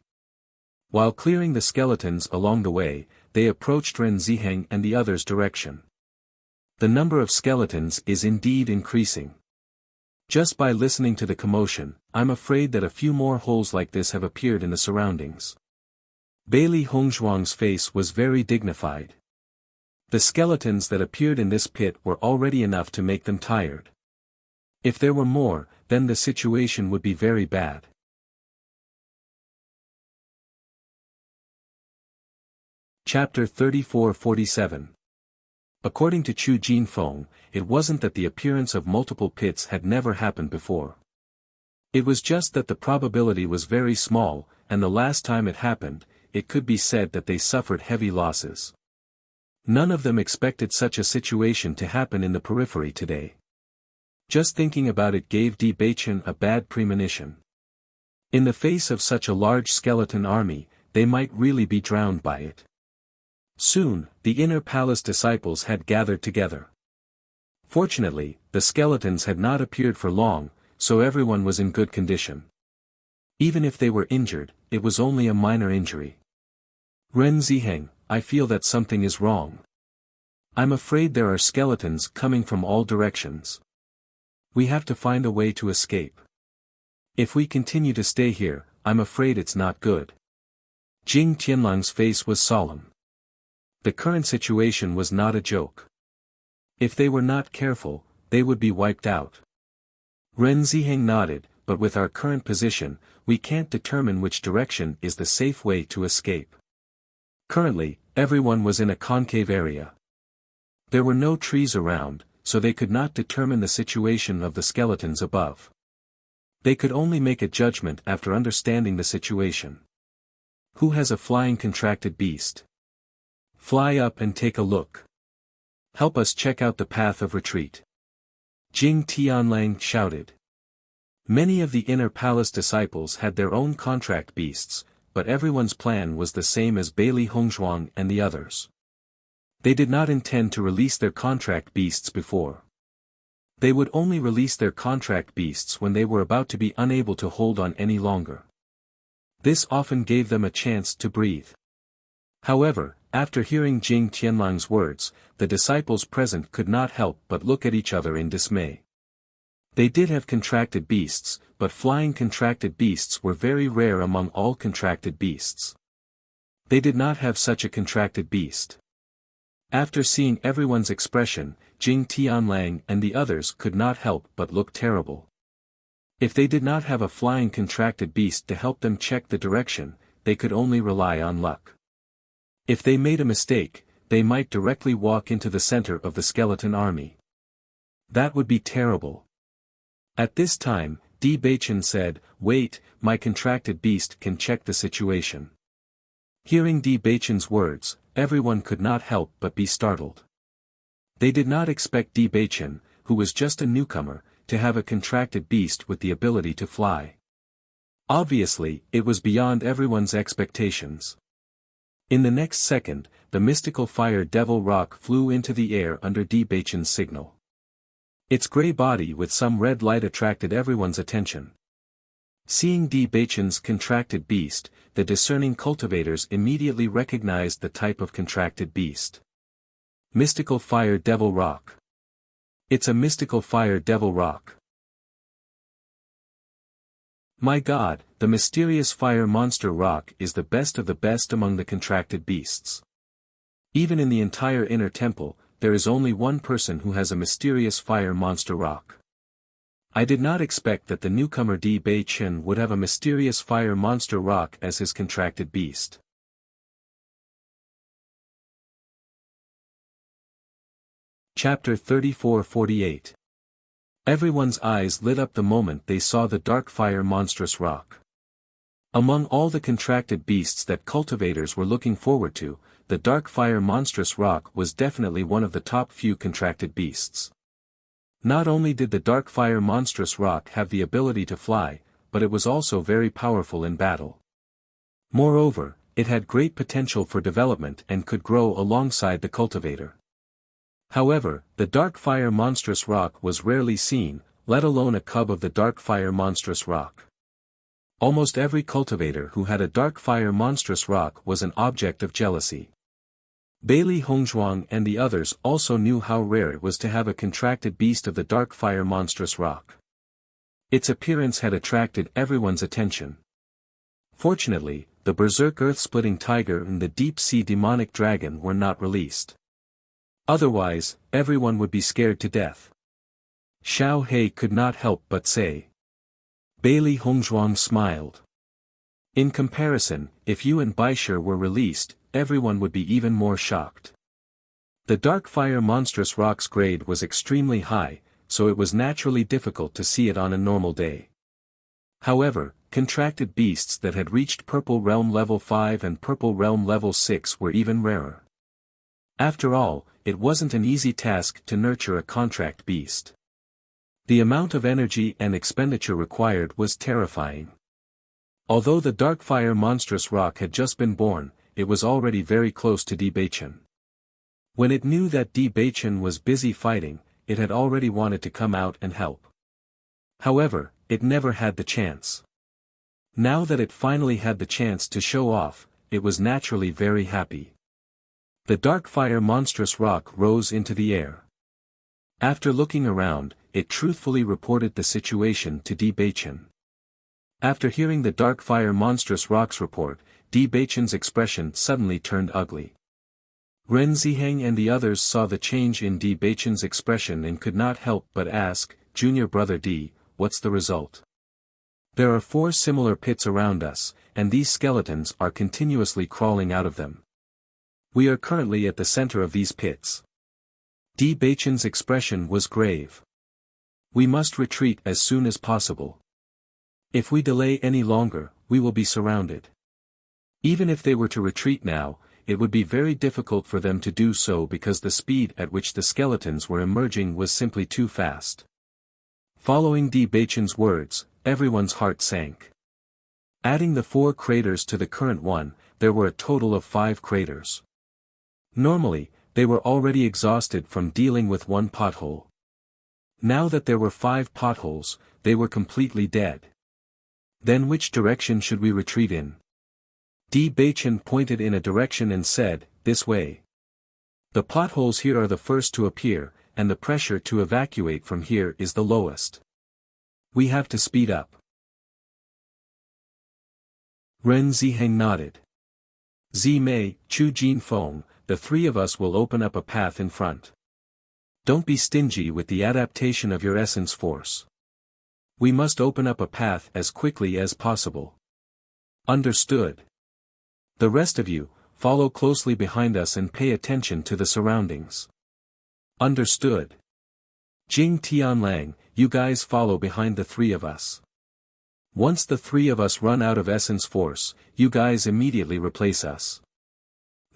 While clearing the skeletons along the way, they approached Ren Ziheng and the others' direction. The number of skeletons is indeed increasing. Just by listening to the commotion, I'm afraid that a few more holes like this have appeared in the surroundings. Bailey Hongzhuang's face was very dignified. The skeletons that appeared in this pit were already enough to make them tired. If there were more, then the situation would be very bad. Chapter 34-47. According to Chu Jinfeng, it wasn't that the appearance of multiple pits had never happened before. It was just that the probability was very small, and the last time it happened, it could be said that they suffered heavy losses. None of them expected such a situation to happen in the periphery today. Just thinking about it gave Di Baichen a bad premonition. In the face of such a large skeleton army, they might really be drowned by it. Soon, the inner palace disciples had gathered together. Fortunately, the skeletons had not appeared for long, so everyone was in good condition. Even if they were injured, it was only a minor injury. Ren Ziheng, I feel that something is wrong. I'm afraid there are skeletons coming from all directions. We have to find a way to escape. If we continue to stay here, I'm afraid it's not good. Jing Tianlang's face was solemn. The current situation was not a joke. If they were not careful, they would be wiped out. Ren Ziheng nodded, but with our current position, we can't determine which direction is the safe way to escape. Currently, everyone was in a concave area. There were no trees around, so they could not determine the situation of the skeletons above. They could only make a judgment after understanding the situation. Who has a flying contracted beast? Fly up and take a look. Help us check out the path of retreat. Jing Tianlang shouted. Many of the inner palace disciples had their own contract beasts, but everyone's plan was the same as Bailey Hongzhuang and the others. They did not intend to release their contract beasts before. They would only release their contract beasts when they were about to be unable to hold on any longer. This often gave them a chance to breathe. However, after hearing Jing Tianlang's words, the disciples present could not help but look at each other in dismay. They did have contracted beasts, but flying contracted beasts were very rare among all contracted beasts. They did not have such a contracted beast. After seeing everyone's expression, Jing Tianlang and the others could not help but look terrible. If they did not have a flying contracted beast to help them check the direction, they could only rely on luck. If they made a mistake, they might directly walk into the center of the skeleton army. That would be terrible. At this time, Di Baichen said, "Wait, my contracted beast can check the situation." Hearing Di Baichen's words, everyone could not help but be startled. They did not expect Di Baichen, who was just a newcomer, to have a contracted beast with the ability to fly. Obviously, it was beyond everyone's expectations. In the next second, the mystical fire devil rock flew into the air under D. Baichen's signal. Its grey body with some red light attracted everyone's attention. Seeing D. Baichen's contracted beast, the discerning cultivators immediately recognized the type of contracted beast. Mystical fire devil rock. It's a mystical fire devil rock. My God, the mysterious fire monster rock is the best of the best among the contracted beasts. Even in the entire inner temple, there is only one person who has a mysterious fire monster rock. I did not expect that the newcomer D. Baichen would have a mysterious fire monster rock as his contracted beast. Chapter 34-48. Everyone's eyes lit up the moment they saw the dark fire monstrous rock. Among all the contracted beasts that cultivators were looking forward to, the dark fire monstrous rock was definitely one of the top few contracted beasts. Not only did the dark fire monstrous rock have the ability to fly, but it was also very powerful in battle. Moreover, it had great potential for development and could grow alongside the cultivator. However, the dark fire monstrous rock was rarely seen, let alone a cub of the dark fire monstrous rock. Almost every cultivator who had a dark fire monstrous rock was an object of jealousy. Bailey Hongzhuang and the others also knew how rare it was to have a contracted beast of the dark fire monstrous rock. Its appearance had attracted everyone's attention. Fortunately, the berserk earth-splitting tiger and the deep-sea demonic dragon were not released. Otherwise, everyone would be scared to death. Xiao He could not help but say. Bailey Hongzhuang smiled. In comparison, if you and Baisher were released, everyone would be even more shocked. The dark fire monstrous rock's grade was extremely high, so it was naturally difficult to see it on a normal day. However, contracted beasts that had reached Purple Realm Level 5 and Purple Realm Level 6 were even rarer. After all, it wasn't an easy task to nurture a contract beast. The amount of energy and expenditure required was terrifying. Although the dark fire monstrous rock had just been born, it was already very close to D. Baichen. When it knew that D. Baichen was busy fighting, it had already wanted to come out and help. However, it never had the chance. Now that it finally had the chance to show off, it was naturally very happy. The dark fire monstrous rock rose into the air. After looking around, it truthfully reported the situation to D. Baichen. After hearing the dark fire monstrous rock's report, D. Baichen's expression suddenly turned ugly. Ren Ziheng and the others saw the change in D. Baichen's expression and could not help but ask, "Junior brother D, what's the result? There are 4 similar pits around us, and these skeletons are continuously crawling out of them. We are currently at the center of these pits." D. Baichen's expression was grave. "We must retreat as soon as possible. If we delay any longer, we will be surrounded." Even if they were to retreat now, it would be very difficult for them to do so because the speed at which the skeletons were emerging was simply too fast. Following D. Baichen's words, everyone's heart sank. Adding the 4 craters to the current one, there were a total of 5 craters. Normally, they were already exhausted from dealing with one pothole. Now that there were 5 potholes, they were completely dead. Then which direction should we retreat in? D. Baichen pointed in a direction and said, "This way. The potholes here are the first to appear, and the pressure to evacuate from here is the lowest. We have to speed up." Ren Ziheng nodded. "Zimei, Chu Jinfeng, the 3 of us will open up a path in front. Don't be stingy with the adaptation of your essence force. We must open up a path as quickly as possible." "Understood. The rest of you, follow closely behind us and pay attention to the surroundings." "Understood. Jing Tianlang, you guys follow behind the 3 of us. Once the 3 of us run out of essence force, you guys immediately replace us."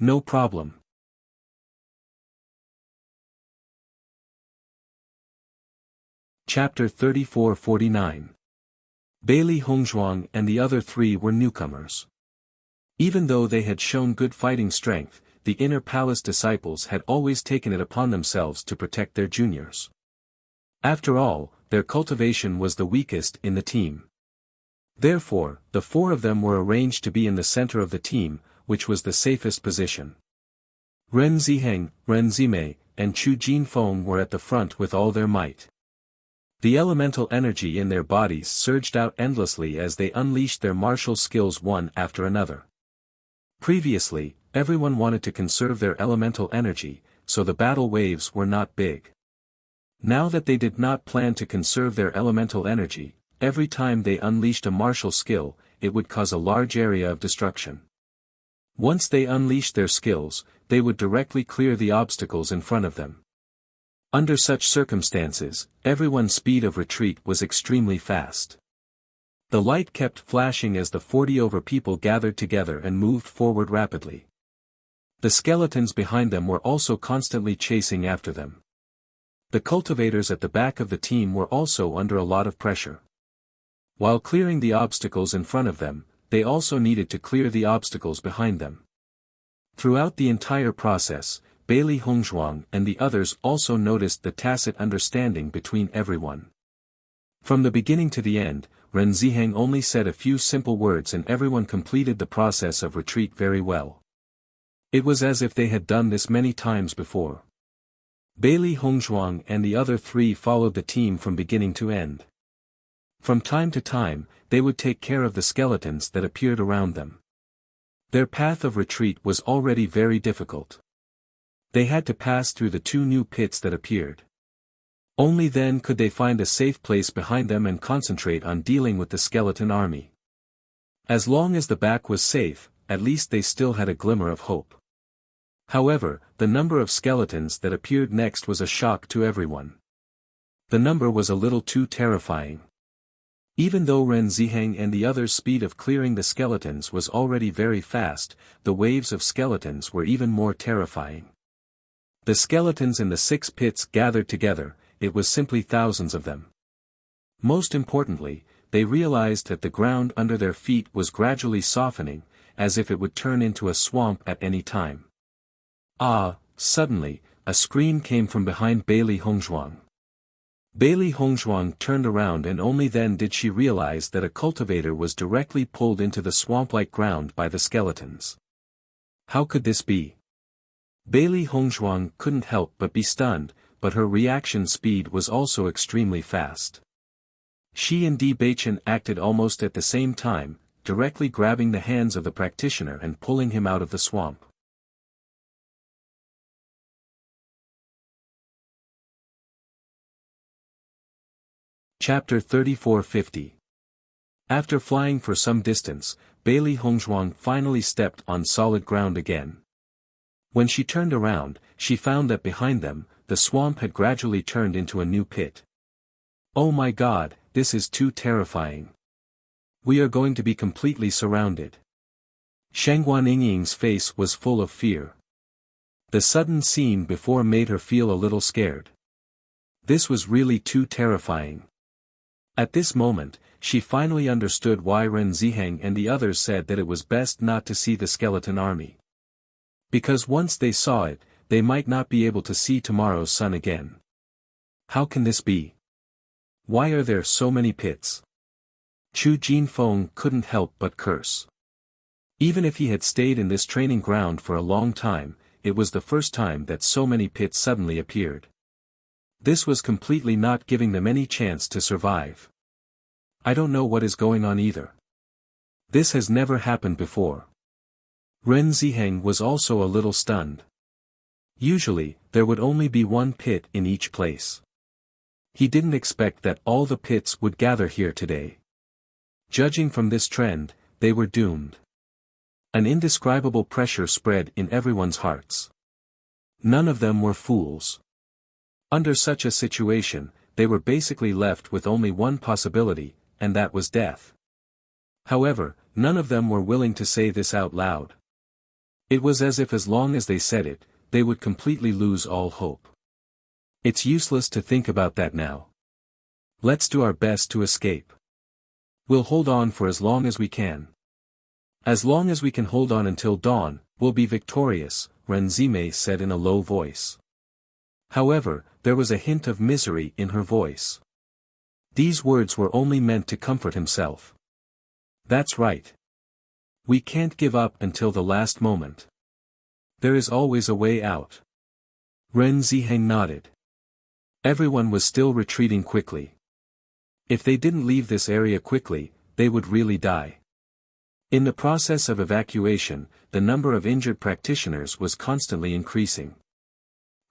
"No problem." Chapter 34-49. Bailey Hongzhuang and the other 3 were newcomers. Even though they had shown good fighting strength, the inner palace disciples had always taken it upon themselves to protect their juniors. After all, their cultivation was the weakest in the team. Therefore, the four of them were arranged to be in the center of the team, which was the safest position. Ren Ziheng, Ren Zimei, and Chu Jinfeng were at the front with all their might. The elemental energy in their bodies surged out endlessly as they unleashed their martial skills one after another. Previously, everyone wanted to conserve their elemental energy, so the battle waves were not big. Now that they did not plan to conserve their elemental energy, every time they unleashed a martial skill, it would cause a large area of destruction. Once they unleashed their skills, they would directly clear the obstacles in front of them. Under such circumstances, everyone's speed of retreat was extremely fast. The light kept flashing as the 40 over people gathered together and moved forward rapidly. The skeletons behind them were also constantly chasing after them. The cultivators at the back of the team were also under a lot of pressure. While clearing the obstacles in front of them, they also needed to clear the obstacles behind them. Throughout the entire process, Bailey Hongzhuang and the others also noticed the tacit understanding between everyone. From the beginning to the end, Ren Ziheng only said a few simple words and everyone completed the process of retreat very well. It was as if they had done this many times before. Bailey Hongzhuang and the other three followed the team from beginning to end. From time to time, they would take care of the skeletons that appeared around them. Their path of retreat was already very difficult. They had to pass through the two new pits that appeared. Only then could they find a safe place behind them and concentrate on dealing with the skeleton army. As long as the back was safe, at least they still had a glimmer of hope. However, the number of skeletons that appeared next was a shock to everyone. The number was a little too terrifying. Even though Ren Ziheng and the others' speed of clearing the skeletons was already very fast, the waves of skeletons were even more terrifying. The skeletons in the 6 pits gathered together, it was simply thousands of them. Most importantly, they realized that the ground under their feet was gradually softening, as if it would turn into a swamp at any time. Suddenly, a scream came from behind Bailey Hongzhuang. Bailey Hongzhuang turned around and only then did she realize that a cultivator was directly pulled into the swamp-like ground by the skeletons. How could this be? Bailey Hongzhuang couldn't help but be stunned, but her reaction speed was also extremely fast. She and Di Baichen acted almost at the same time, directly grabbing the hands of the practitioner and pulling him out of the swamp. Chapter 3450. After flying for some distance, Bailey Hongzhuang finally stepped on solid ground again. When she turned around, she found that behind them, the swamp had gradually turned into a new pit. Oh my God, this is too terrifying. We are going to be completely surrounded. Shangguan Yingying's face was full of fear. The sudden scene before made her feel a little scared. This was really too terrifying. At this moment, she finally understood why Ren Ziheng and the others said that it was best not to see the skeleton army. Because once they saw it, they might not be able to see tomorrow's sun again. How can this be? Why are there so many pits? Chu Jinfeng couldn't help but curse. Even if he had stayed in this training ground for a long time, it was the first time that so many pits suddenly appeared. This was completely not giving them any chance to survive. I don't know what is going on either. This has never happened before. Ren Ziheng was also a little stunned. Usually, there would only be one pit in each place. He didn't expect that all the pits would gather here today. Judging from this trend, they were doomed. An indescribable pressure spread in everyone's hearts. None of them were fools. Under such a situation, they were basically left with only one possibility, and that was death. However, none of them were willing to say this out loud. It was as if as long as they said it, they would completely lose all hope. It's useless to think about that now. Let's do our best to escape. We'll hold on for as long as we can. As long as we can hold on until dawn, we'll be victorious, Ren Zimei said in a low voice. However, there was a hint of misery in her voice. These words were only meant to comfort himself. That's right. We can't give up until the last moment. There is always a way out. Ren Ziheng nodded. Everyone was still retreating quickly. If they didn't leave this area quickly, they would really die. In the process of evacuation, the number of injured practitioners was constantly increasing.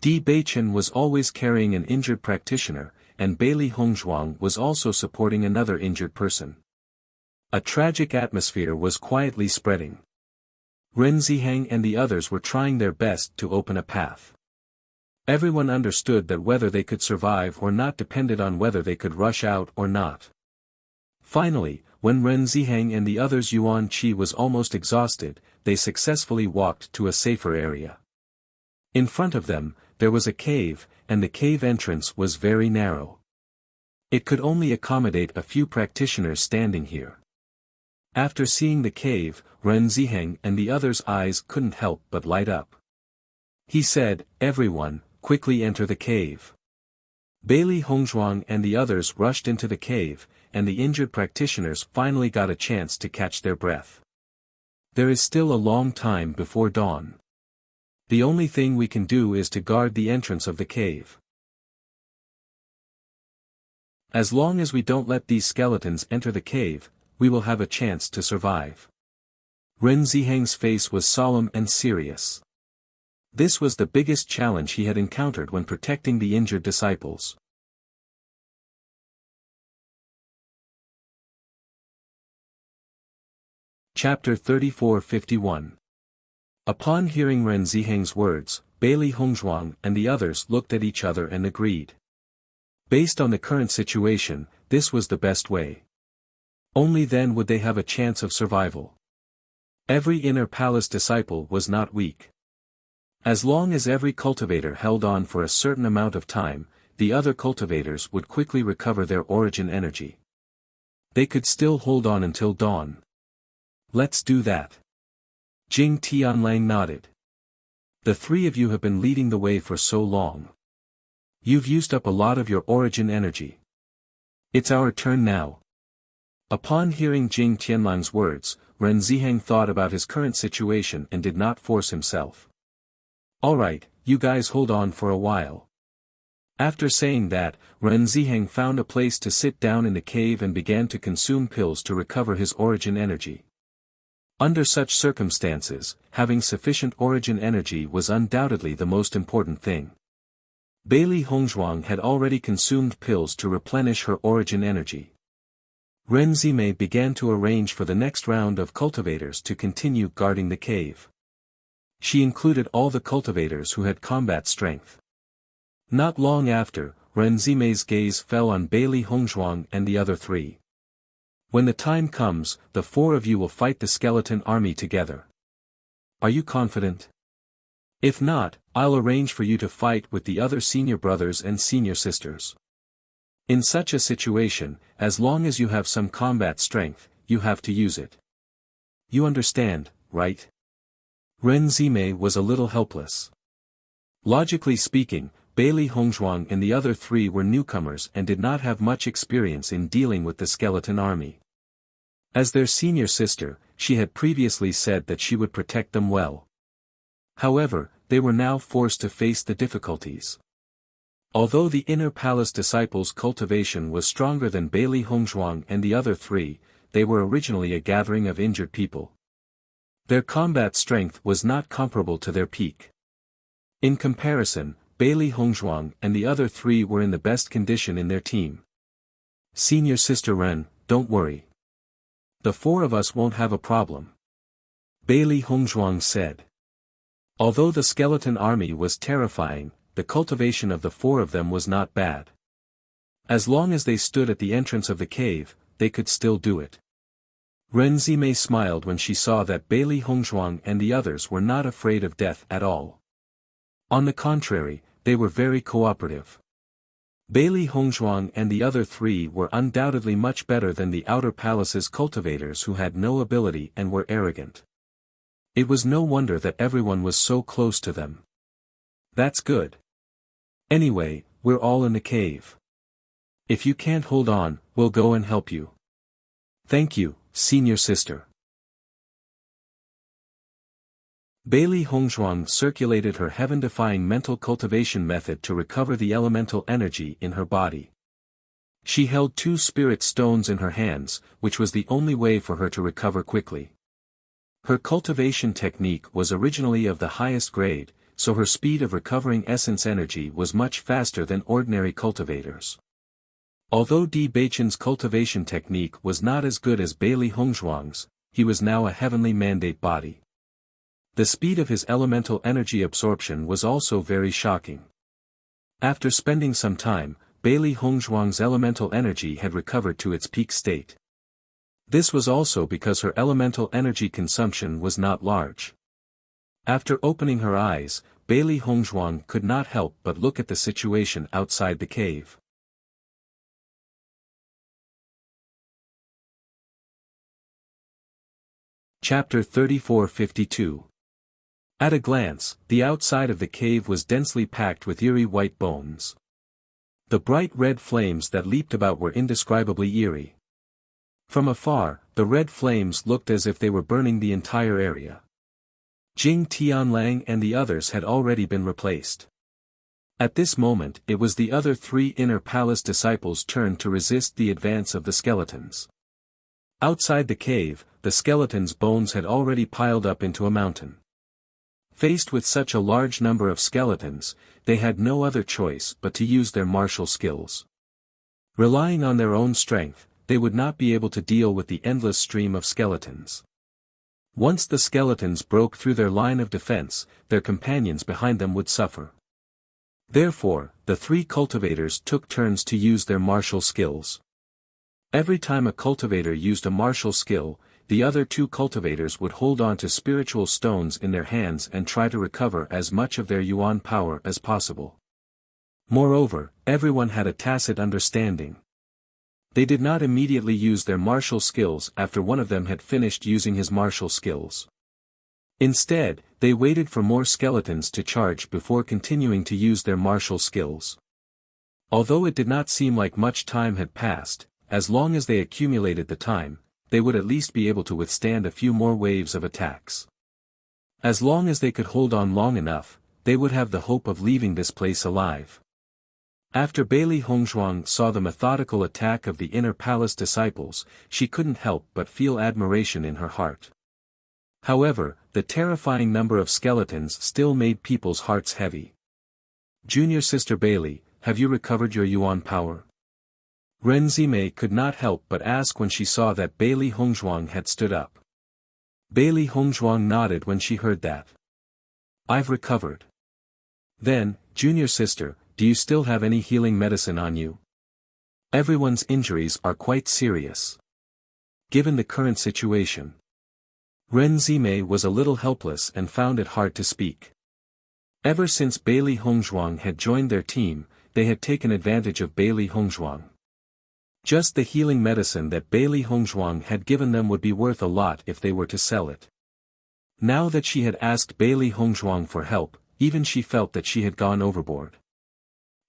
Di Beichen was always carrying an injured practitioner, and Bailey Hongzhuang was also supporting another injured person. A tragic atmosphere was quietly spreading. Ren Ziheng and the others were trying their best to open a path. Everyone understood that whether they could survive or not depended on whether they could rush out or not. Finally, when Ren Ziheng and the others Yuan Qi was almost exhausted, they successfully walked to a safer area. In front of them, there was a cave, and the cave entrance was very narrow. It could only accommodate a few practitioners standing here. After seeing the cave, Ren Ziheng and the others' eyes couldn't help but light up. He said, "Everyone, quickly enter the cave." Bailey Hongzhuang and the others rushed into the cave, and the injured practitioners finally got a chance to catch their breath. There is still a long time before dawn. The only thing we can do is to guard the entrance of the cave. As long as we don't let these skeletons enter the cave, we will have a chance to survive. Ren Ziheng's face was solemn and serious. This was the biggest challenge he had encountered when protecting the injured disciples. Chapter 34-51. Upon hearing Ren Ziheng's words, Bailey Hongzhuang and the others looked at each other and agreed. Based on the current situation, this was the best way. Only then would they have a chance of survival. Every inner palace disciple was not weak. As long as every cultivator held on for a certain amount of time, the other cultivators would quickly recover their origin energy. They could still hold on until dawn. Let's do that. Jing Tianlang nodded. The three of you have been leading the way for so long. You've used up a lot of your origin energy. It's our turn now. Upon hearing Jing Tianlang's words, Ren Ziheng thought about his current situation and did not force himself. Alright, you guys hold on for a while. After saying that, Ren Ziheng found a place to sit down in the cave and began to consume pills to recover his origin energy. Under such circumstances, having sufficient origin energy was undoubtedly the most important thing. Bailey Hongzhuang had already consumed pills to replenish her origin energy. Ren Zimei began to arrange for the next round of cultivators to continue guarding the cave. She included all the cultivators who had combat strength. Not long after, Ren Zimei's gaze fell on Bailey Hongzhuang and the other three. When the time comes, the four of you will fight the skeleton army together. Are you confident? If not, I'll arrange for you to fight with the other senior brothers and senior sisters. In such a situation, as long as you have some combat strength, you have to use it. You understand, right? Ren Zimei was a little helpless. Logically speaking, Bailey Hongzhuang and the other three were newcomers and did not have much experience in dealing with the skeleton army. As their senior sister, she had previously said that she would protect them well. However, they were now forced to face the difficulties. Although the inner palace disciples' cultivation was stronger than Bailey Hongzhuang and the other three, they were originally a gathering of injured people. Their combat strength was not comparable to their peak. In comparison, Bailey Hongzhuang and the other three were in the best condition in their team. Senior Sister Ren, don't worry. The four of us won't have a problem. Bailey Hongzhuang said. Although the skeleton army was terrifying, the cultivation of the four of them was not bad. As long as they stood at the entrance of the cave, they could still do it. Ren Zimei smiled when she saw that Bailey Hongzhuang and the others were not afraid of death at all. On the contrary, they were very cooperative. Bailey Hongzhuang and the other three were undoubtedly much better than the Outer Palace's cultivators who had no ability and were arrogant. It was no wonder that everyone was so close to them. That's good. Anyway, we're all in the cave. If you can't hold on, we'll go and help you. Thank you, senior sister. Bailey Hongzhuang circulated her heaven-defying mental cultivation method to recover the elemental energy in her body. She held 2 spirit stones in her hands, which was the only way for her to recover quickly. Her cultivation technique was originally of the highest grade, so her speed of recovering essence energy was much faster than ordinary cultivators. Although Di Baichen's cultivation technique was not as good as Bailey Hongzhuang's, he was now a heavenly mandate body. The speed of his elemental energy absorption was also very shocking. After spending some time, Bailey Hongzhuang's elemental energy had recovered to its peak state. This was also because her elemental energy consumption was not large. After opening her eyes, Bailey Hongzhuang could not help but look at the situation outside the cave. Chapter 34-52. At a glance, the outside of the cave was densely packed with eerie white bones. The bright red flames that leaped about were indescribably eerie. From afar, the red flames looked as if they were burning the entire area. Jing Tianlang and the others had already been replaced. At this moment it was the other 3 inner palace disciples' turn to resist the advance of the skeletons. Outside the cave, the skeletons' bones had already piled up into a mountain. Faced with such a large number of skeletons, they had no other choice but to use their martial skills. Relying on their own strength, they would not be able to deal with the endless stream of skeletons. Once the skeletons broke through their line of defense, their companions behind them would suffer. Therefore, the 3 cultivators took turns to use their martial skills. Every time a cultivator used a martial skill, the other 2 cultivators would hold on to spiritual stones in their hands and try to recover as much of their yuan power as possible. Moreover, everyone had a tacit understanding. They did not immediately use their martial skills after one of them had finished using his martial skills. Instead, they waited for more skeletons to charge before continuing to use their martial skills. Although it did not seem like much time had passed, as long as they accumulated the time, they would at least be able to withstand a few more waves of attacks. As long as they could hold on long enough, they would have the hope of leaving this place alive. After Bailey Hongzhuang saw the methodical attack of the inner palace disciples, she couldn't help but feel admiration in her heart. However, the terrifying number of skeletons still made people's hearts heavy. Junior Sister Bailey, have you recovered your yuan power? Ren Zimei could not help but ask when she saw that Bailey Hongzhuang had stood up. Bailey Hongzhuang nodded when she heard that. I've recovered. Then, Junior Sister, do you still have any healing medicine on you? Everyone's injuries are quite serious. Given the current situation. Ren Zimei was a little helpless and found it hard to speak. Ever since Bailey Hongzhuang had joined their team, they had taken advantage of Bailey Hongzhuang. Just the healing medicine that Bailey Hongzhuang had given them would be worth a lot if they were to sell it. Now that she had asked Bailey Hongzhuang for help, even she felt that she had gone overboard.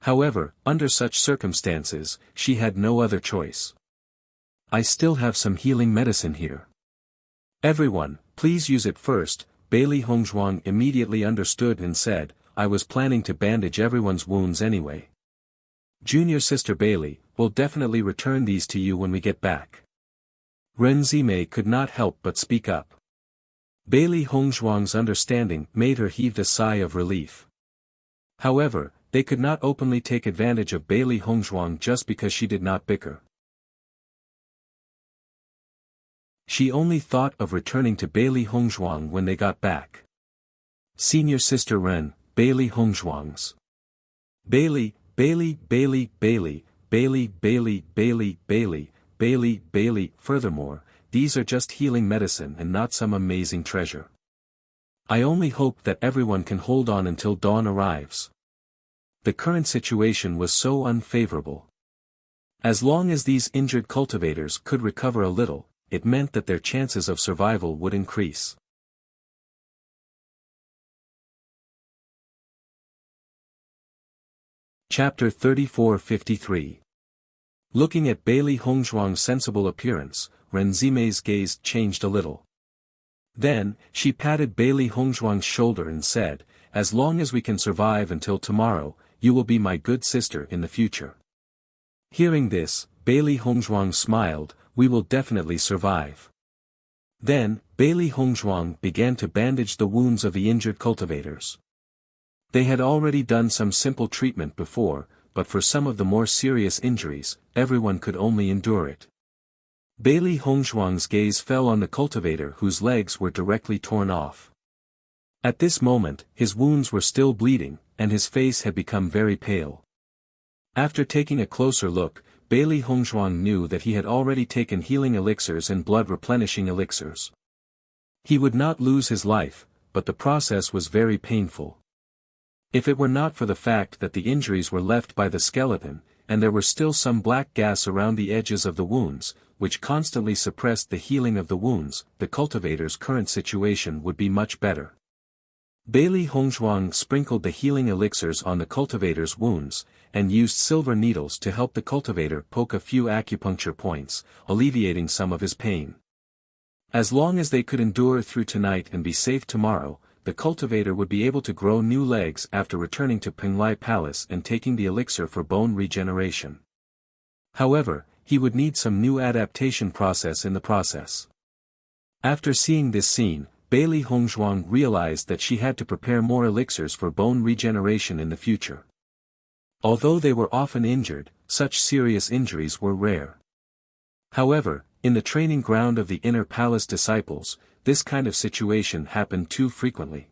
However, under such circumstances, she had no other choice. I still have some healing medicine here. Everyone, please use it first. Bailey Hongzhuang immediately understood and said, I was planning to bandage everyone's wounds anyway. Junior Sister Bailey, we'll definitely return these to you when we get back. Ren Zimei could not help but speak up. Bailey Hongzhuang's understanding made her heave a sigh of relief. However, they could not openly take advantage of Bailey Hongzhuang just because she did not bicker. She only thought of returning to Bailey Hongzhuang when they got back. Senior Sister Ren, Bailey Hongzhuang's. Bailey, Bailey, Bailey, Bailey, Bailey, Bailey, Bailey, Bailey, Bailey, Bailey. Furthermore, these are just healing medicine and not some amazing treasure. I only hope that everyone can hold on until dawn arrives. the current situation was so unfavorable. As long as these injured cultivators could recover a little, it meant that their chances of survival would increase. Chapter 34-53. Looking at Bailey Hongzhuang's sensible appearance, Ren Zime's gaze changed a little. Then, she patted Bailey Hongzhuang's shoulder and said, "As long as we can survive until tomorrow, you will be my good sister in the future." Hearing this, Bailey Hongzhuang smiled, "We will definitely survive." Then, Bailey Hongzhuang began to bandage the wounds of the injured cultivators. They had already done some simple treatment before, but for some of the more serious injuries, everyone could only endure it. Bailey Hongzhuang's gaze fell on the cultivator whose legs were directly torn off. At this moment, his wounds were still bleeding, and his face had become very pale. After taking a closer look, Bailey Hongzhuang knew that he had already taken healing elixirs and blood-replenishing elixirs. He would not lose his life, but the process was very painful. If it were not for the fact that the injuries were left by the skeleton, and there were still some black gas around the edges of the wounds, which constantly suppressed the healing of the wounds, the cultivator's current situation would be much better. Bailey Hongzhuang sprinkled the healing elixirs on the cultivator's wounds, and used silver needles to help the cultivator poke a few acupuncture points, alleviating some of his pain. As long as they could endure through tonight and be safe tomorrow, the cultivator would be able to grow new legs after returning to Penglai Palace and taking the elixir for bone regeneration. However, he would need some new adaptation process in the process. After seeing this scene, Bailey Hongzhuang realized that she had to prepare more elixirs for bone regeneration in the future. Although they were often injured, such serious injuries were rare. However, in the training ground of the Inner Palace disciples, this kind of situation happened too frequently.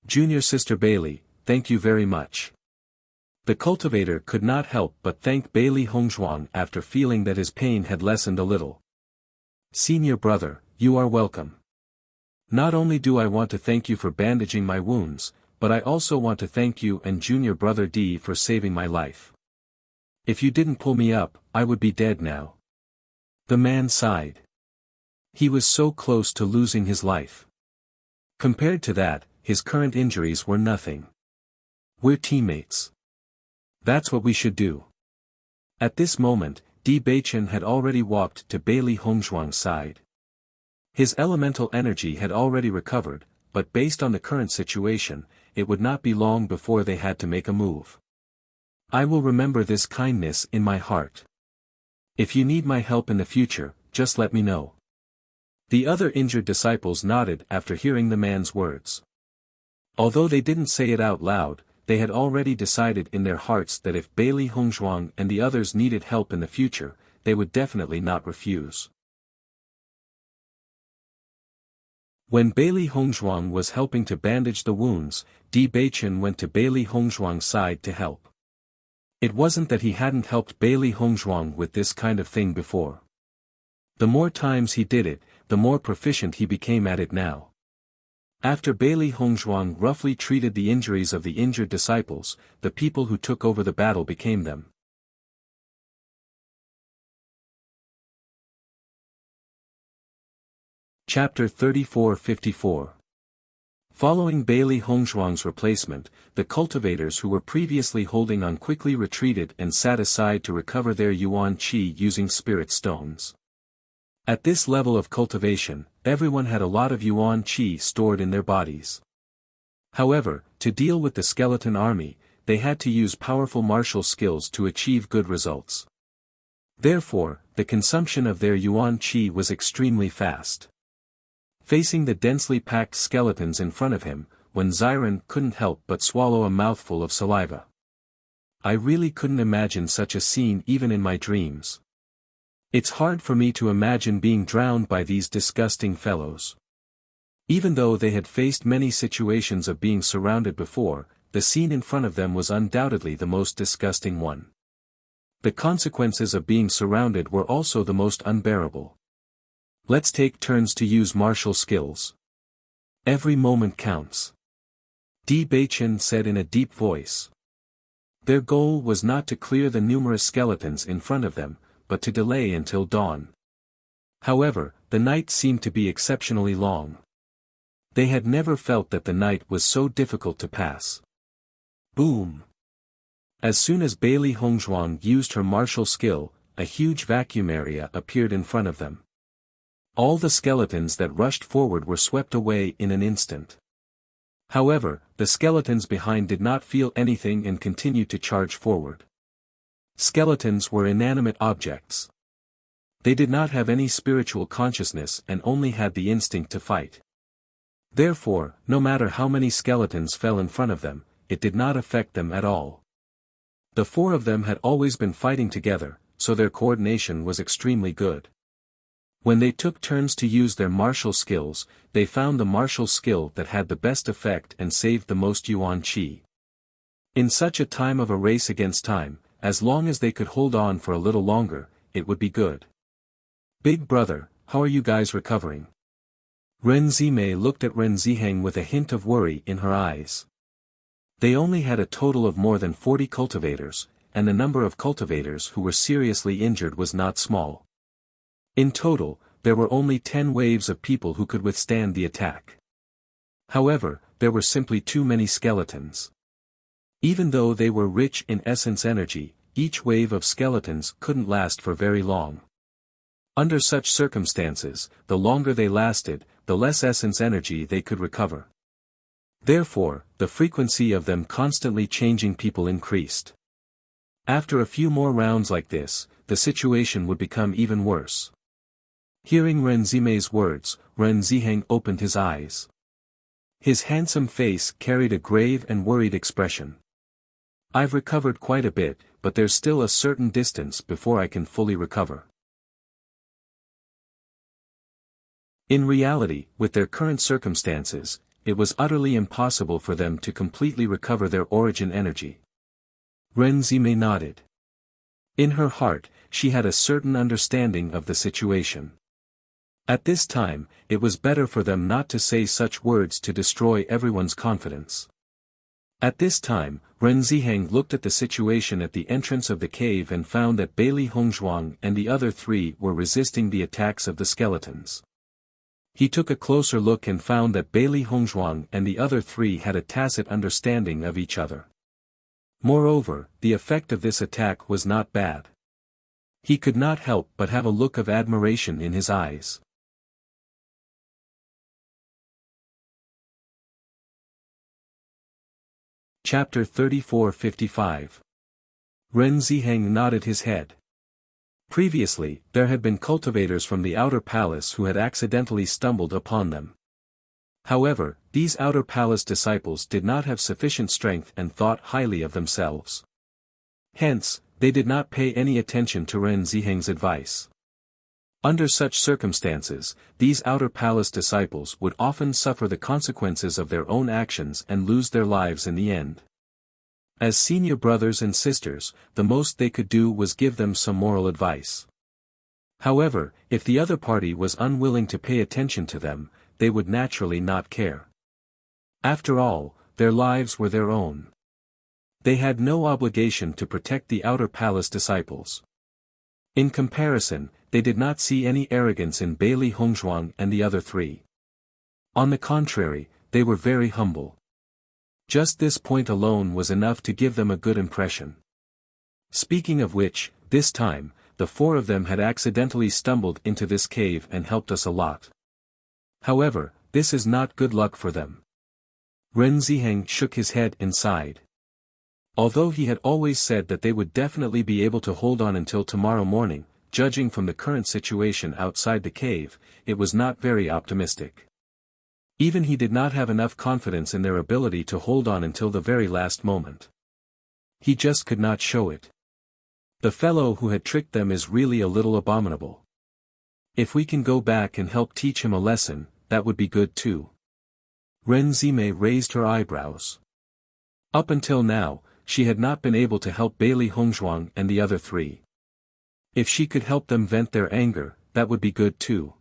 "Junior Sister Bailey, thank you very much." The cultivator could not help but thank Bailey Hongzhuang after feeling that his pain had lessened a little. "Senior brother, you are welcome. Not only do I want to thank you for bandaging my wounds, but I also want to thank you and junior brother D for saving my life. If you didn't pull me up, I would be dead now." The man sighed. He was so close to losing his life. Compared to that, his current injuries were nothing. "We're teammates. That's what we should do." At this moment, Di Beichen had already walked to Bailey Hongzhuang's side. His elemental energy had already recovered, but based on the current situation, it would not be long before they had to make a move. "I will remember this kindness in my heart. If you need my help in the future, just let me know." The other injured disciples nodded after hearing the man's words. Although they didn't say it out loud, they had already decided in their hearts that if Bailey Hongzhuang and the others needed help in the future, they would definitely not refuse. When Bailey Hongzhuang was helping to bandage the wounds, Di Beichen went to Bailey Hongzhuang's side to help. It wasn't that he hadn't helped Bailey Hongzhuang with this kind of thing before. The more times he did it, the more proficient he became at it now. After Bailey Hongzhuang roughly treated the injuries of the injured disciples, the people who took over the battle became them. Chapter 34-54. Following Bailey Hongzhuang's replacement, the cultivators who were previously holding on quickly retreated and sat aside to recover their yuan qi using spirit stones. At this level of cultivation, everyone had a lot of yuan qi stored in their bodies. However, to deal with the skeleton army, they had to use powerful martial skills to achieve good results. Therefore, the consumption of their yuan qi was extremely fast. Facing the densely packed skeletons in front of him, Wen Ziren couldn't help but swallow a mouthful of saliva. I really couldn't imagine such a scene even in my dreams. It's hard for me to imagine being drowned by these disgusting fellows. Even though they had faced many situations of being surrounded before, the scene in front of them was undoubtedly the most disgusting one. The consequences of being surrounded were also the most unbearable. Let's take turns to use martial skills. Every moment counts. Di Beichen said in a deep voice. Their goal was not to clear the numerous skeletons in front of them, but to delay until dawn. However, the night seemed to be exceptionally long. They had never felt that the night was so difficult to pass. Boom! As soon as Bailey Hongzhuang used her martial skill, a huge vacuum area appeared in front of them. All the skeletons that rushed forward were swept away in an instant. However, the skeletons behind did not feel anything and continued to charge forward. Skeletons were inanimate objects. They did not have any spiritual consciousness and only had the instinct to fight. Therefore, no matter how many skeletons fell in front of them, it did not affect them at all. The four of them had always been fighting together, so their coordination was extremely good. When they took turns to use their martial skills, they found the martial skill that had the best effect and saved the most yuan qi. In such a time of a race against time, as long as they could hold on for a little longer, it would be good. Big brother, how are you guys recovering? Ren Zimei looked at Ren Ziheng with a hint of worry in her eyes. They only had a total of more than 40 cultivators, and the number of cultivators who were seriously injured was not small. In total, there were only 10 waves of people who could withstand the attack. However, there were simply too many skeletons. Even though they were rich in essence energy, each wave of skeletons couldn't last for very long. Under such circumstances, the longer they lasted, the less essence energy they could recover. Therefore, the frequency of them constantly changing people increased. After a few more rounds like this, the situation would become even worse. Hearing Ren Zimei's words, Ren Ziheng opened his eyes. His handsome face carried a grave and worried expression. I've recovered quite a bit, but there's still a certain distance before I can fully recover. In reality, with their current circumstances, it was utterly impossible for them to completely recover their origin energy. Ren Zimei nodded. In her heart, she had a certain understanding of the situation. At this time, it was better for them not to say such words to destroy everyone's confidence. At this time, Ren Ziheng looked at the situation at the entrance of the cave and found that Bailey Hongzhuang and the other three were resisting the attacks of the skeletons. He took a closer look and found that Bailey Hongzhuang and the other three had a tacit understanding of each other. Moreover, the effect of this attack was not bad. He could not help but have a look of admiration in his eyes. Chapter 34-55. Ren Ziheng nodded his head. Previously, there had been cultivators from the outer palace who had accidentally stumbled upon them. However, these outer palace disciples did not have sufficient strength and thought highly of themselves. Hence, they did not pay any attention to Ren Ziheng's advice. Under such circumstances, these outer palace disciples would often suffer the consequences of their own actions and lose their lives in the end. As senior brothers and sisters, the most they could do was give them some moral advice. However, if the other party was unwilling to pay attention to them, they would naturally not care. After all, their lives were their own. They had no obligation to protect the outer palace disciples. In comparison, they did not see any arrogance in Bailey Hongzhuang and the other three. On the contrary, they were very humble. Just this point alone was enough to give them a good impression. Speaking of which, this time, the four of them had accidentally stumbled into this cave and helped us a lot. However, this is not good luck for them. Ren Ziheng shook his head and sighed. Although he had always said that they would definitely be able to hold on until tomorrow morning, judging from the current situation outside the cave, it was not very optimistic. Even he did not have enough confidence in their ability to hold on until the very last moment. He just could not show it. The fellow who had tricked them is really a little abominable. If we can go back and help teach him a lesson, that would be good too. Ren Zimei raised her eyebrows. Up until now, she had not been able to help Bailey Hongzhuang and the other three. If she could help them vent their anger, that would be good too.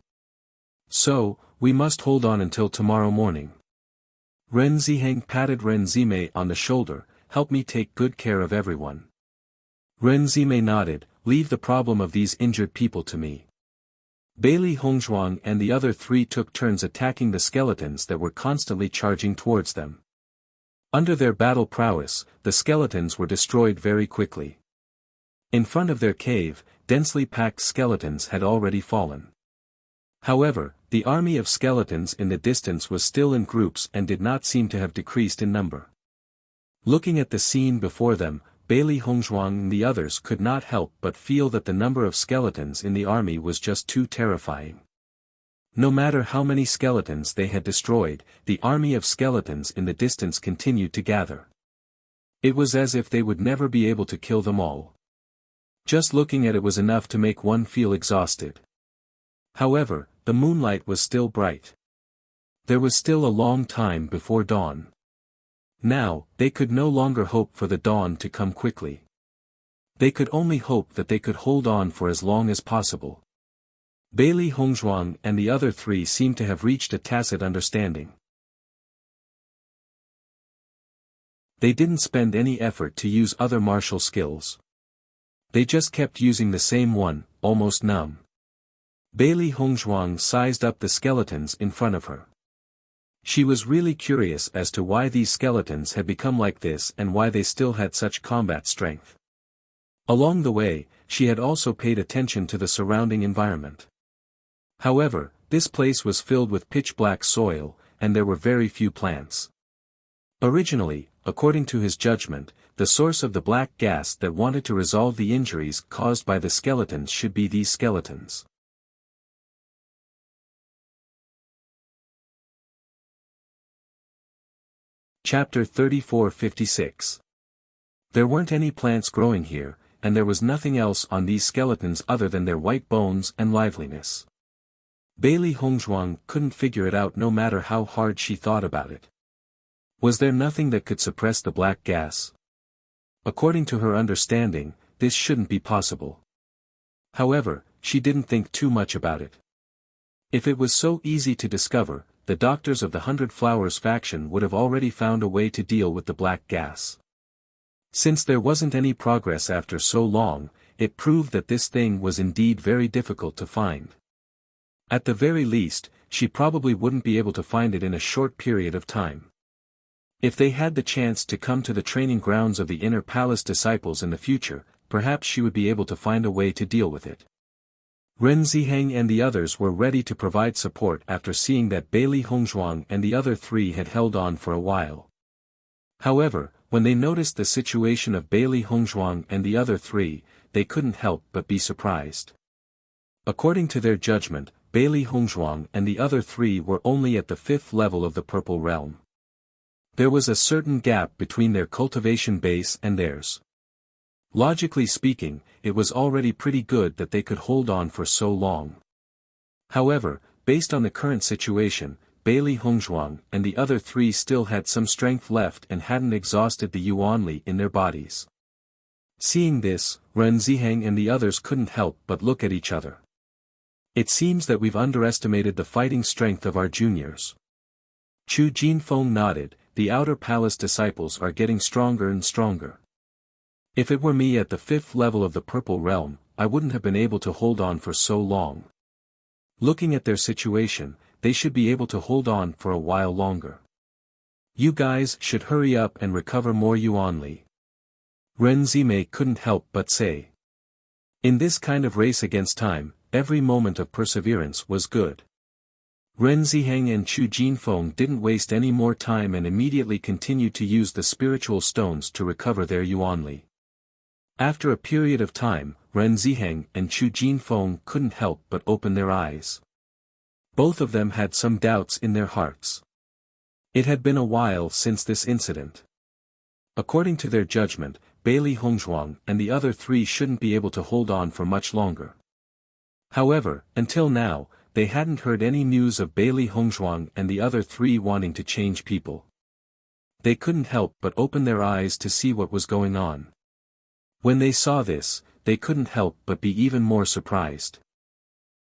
So, we must hold on until tomorrow morning. Ren Ziheng patted Ren Zimei on the shoulder, help me take good care of everyone. Ren Zimei nodded, leave the problem of these injured people to me. Bailey Hongzhuang and the other three took turns attacking the skeletons that were constantly charging towards them. Under their battle prowess, the skeletons were destroyed very quickly. In front of their cave, densely packed skeletons had already fallen. However, the army of skeletons in the distance was still in groups and did not seem to have decreased in number. Looking at the scene before them, Bailey Hongzhuang and the others could not help but feel that the number of skeletons in the army was just too terrifying. No matter how many skeletons they had destroyed, the army of skeletons in the distance continued to gather. It was as if they would never be able to kill them all. Just looking at it was enough to make one feel exhausted. However, the moonlight was still bright. There was still a long time before dawn. Now, they could no longer hope for the dawn to come quickly. They could only hope that they could hold on for as long as possible. Bailey Hongzhuang and the other three seemed to have reached a tacit understanding. They didn't spend any effort to use other martial skills. They just kept using the same one, almost numb. Bailey Hongzhuang sized up the skeletons in front of her. She was really curious as to why these skeletons had become like this and why they still had such combat strength. Along the way, she had also paid attention to the surrounding environment. However, this place was filled with pitch-black soil, and there were very few plants. Originally, according to his judgment, the source of the black gas that wanted to resolve the injuries caused by the skeletons should be these skeletons. Chapter 34-56. There weren't any plants growing here, and there was nothing else on these skeletons other than their white bones and liveliness. Bailey Hongzhuang couldn't figure it out no matter how hard she thought about it. Was there nothing that could suppress the black gas? According to her understanding, this shouldn't be possible. However, she didn't think too much about it. If it was so easy to discover, the doctors of the 100 Flowers faction would have already found a way to deal with the black gas. Since there wasn't any progress after so long, it proved that this thing was indeed very difficult to find. At the very least, she probably wouldn't be able to find it in a short period of time. If they had the chance to come to the training grounds of the Inner Palace disciples in the future, perhaps she would be able to find a way to deal with it. Ren Ziheng and the others were ready to provide support after seeing that Bailey Hongzhuang and the other three had held on for a while. However, when they noticed the situation of Bailey Hongzhuang and the other three, they couldn't help but be surprised. According to their judgment, Bailey Hongzhuang and the other three were only at the 5th level of the Purple Realm. There was a certain gap between their cultivation base and theirs. Logically speaking, it was already pretty good that they could hold on for so long. However, based on the current situation, Bailey Hongzhuang and the other three still had some strength left and hadn't exhausted the Yuanli in their bodies. Seeing this, Ren Ziheng and the others couldn't help but look at each other. It seems that we've underestimated the fighting strength of our juniors. Chu Jinfeng nodded, the Outer Palace disciples are getting stronger and stronger. If it were me at the 5th level of the Purple Realm, I wouldn't have been able to hold on for so long. Looking at their situation, they should be able to hold on for a while longer. You guys should hurry up and recover more Yuanli. Ren Zimei couldn't help but say. In this kind of race against time, every moment of perseverance was good. Ren Ziheng and Chu Jinfeng didn't waste any more time and immediately continued to use the spiritual stones to recover their Yuanli. After a period of time, Ren Ziheng and Chu Jinfeng couldn't help but open their eyes. Both of them had some doubts in their hearts. It had been a while since this incident. According to their judgment, Bailey Hongzhuang and the other three shouldn't be able to hold on for much longer. However, until now, they hadn't heard any news of Bailey Hongzhuang and the other three wanting to change people. They couldn't help but open their eyes to see what was going on. When they saw this, they couldn't help but be even more surprised.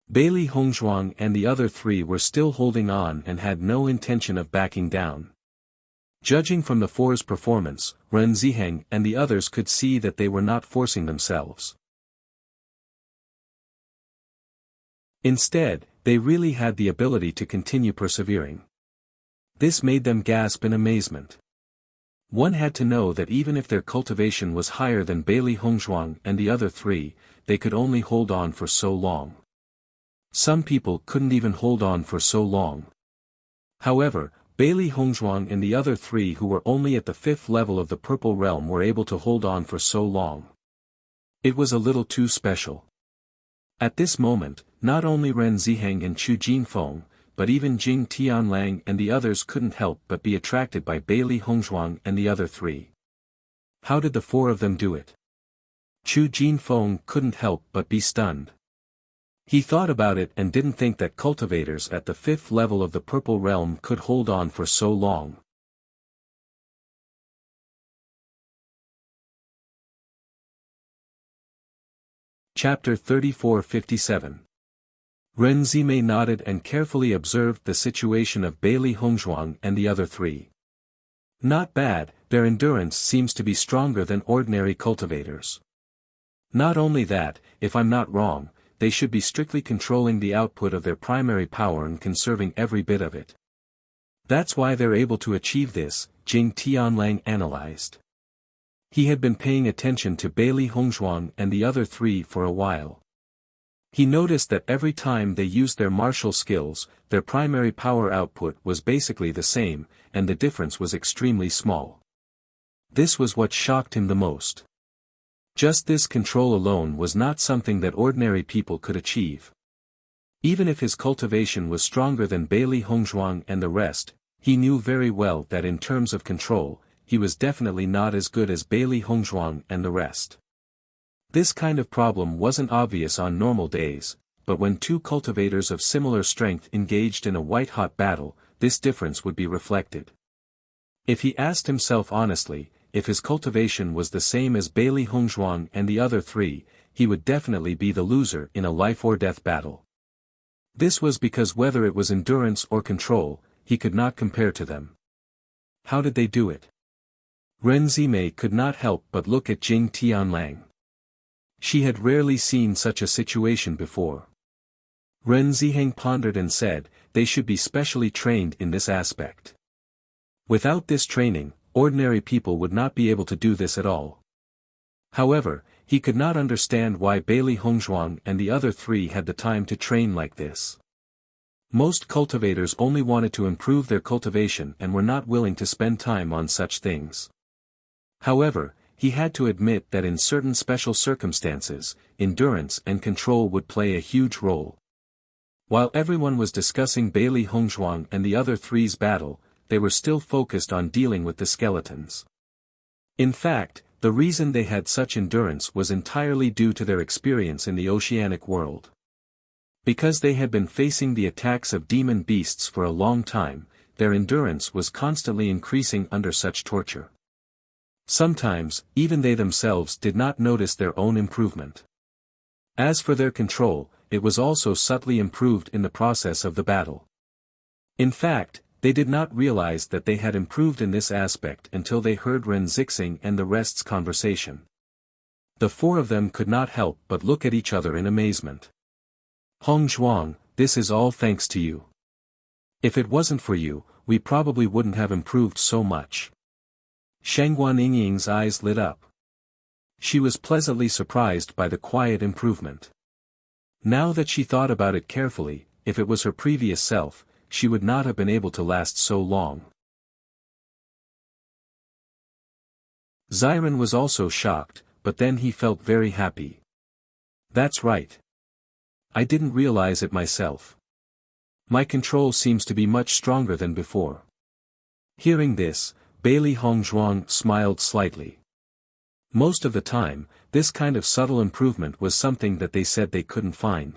Bailey Hongzhuang and the other three were still holding on and had no intention of backing down. Judging from the four's performance, Ren Ziheng and the others could see that they were not forcing themselves. Instead, they really had the ability to continue persevering. This made them gasp in amazement. One had to know that even if their cultivation was higher than Bailey Hongzhuang and the other three, they could only hold on for so long. Some people couldn't even hold on for so long. However, Bailey Hongzhuang and the other three who were only at the 5th level of the Purple Realm were able to hold on for so long. It was a little too special. At this moment, not only Ren Ziheng and Chu Jinfeng, but even Jing Tianlang and the others couldn't help but be attracted by Bailey Hongzhuang and the other three. How did the four of them do it? Chu Jinfeng couldn't help but be stunned. He thought about it and didn't think that cultivators at the 5th level of the Purple Realm could hold on for so long. Chapter 34-57. Ren Zimei nodded and carefully observed the situation of Bailey Hongzhuang and the other three. Not bad, their endurance seems to be stronger than ordinary cultivators. Not only that, if I'm not wrong, they should be strictly controlling the output of their primary power and conserving every bit of it. That's why they're able to achieve this, Jing Tianlang analyzed. He had been paying attention to Bailey Hongzhuang and the other three for a while. He noticed that every time they used their martial skills, their primary power output was basically the same, and the difference was extremely small. This was what shocked him the most. Just this control alone was not something that ordinary people could achieve. Even if his cultivation was stronger than Bailey Hongzhuang and the rest, he knew very well that in terms of control, he was definitely not as good as Bailey Hongzhuang and the rest. This kind of problem wasn't obvious on normal days, but when two cultivators of similar strength engaged in a white-hot battle, this difference would be reflected. If he asked himself honestly, if his cultivation was the same as Bailey Hongzhuang and the other three, he would definitely be the loser in a life-or-death battle. This was because whether it was endurance or control, he could not compare to them. How did they do it? Ren Zimei could not help but look at Jing Tianlang. She had rarely seen such a situation before. Ren Ziheng pondered and said, they should be specially trained in this aspect. Without this training, ordinary people would not be able to do this at all. However, he could not understand why Bailey Hongzhuang and the other three had the time to train like this. Most cultivators only wanted to improve their cultivation and were not willing to spend time on such things. However, he had to admit that in certain special circumstances, endurance and control would play a huge role. While everyone was discussing Bailey Hongzhuang and the other three's battle, they were still focused on dealing with the skeletons. In fact, the reason they had such endurance was entirely due to their experience in the oceanic world. Because they had been facing the attacks of demon beasts for a long time, their endurance was constantly increasing under such torture. Sometimes, even they themselves did not notice their own improvement. As for their control, it was also subtly improved in the process of the battle. In fact, they did not realize that they had improved in this aspect until they heard Ren Zixing and the rest's conversation. The four of them could not help but look at each other in amazement. Hongzhuang, this is all thanks to you. If it wasn't for you, we probably wouldn't have improved so much. Shangguan Yingying's eyes lit up. She was pleasantly surprised by the quiet improvement. Now that she thought about it carefully, if it was her previous self, she would not have been able to last so long. Xiren was also shocked, but then he felt very happy. That's right. I didn't realize it myself. My control seems to be much stronger than before. Hearing this, Bailey Hongzhuang smiled slightly. Most of the time, this kind of subtle improvement was something that they said they couldn't find.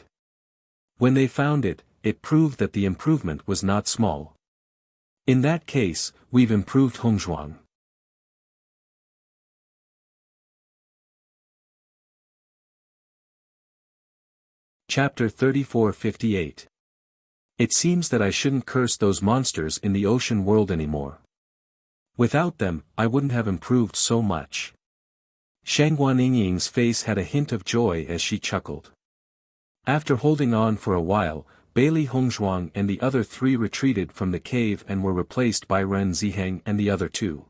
When they found it, it proved that the improvement was not small. In that case, we've improved Hongzhuang. Chapter 34-58. It seems that I shouldn't curse those monsters in the ocean world anymore. Without them, I wouldn't have improved so much. Shangguan Yingying's face had a hint of joy as she chuckled. After holding on for a while, Bailey Hongzhuang and the other three retreated from the cave and were replaced by Ren Ziheng and the other two.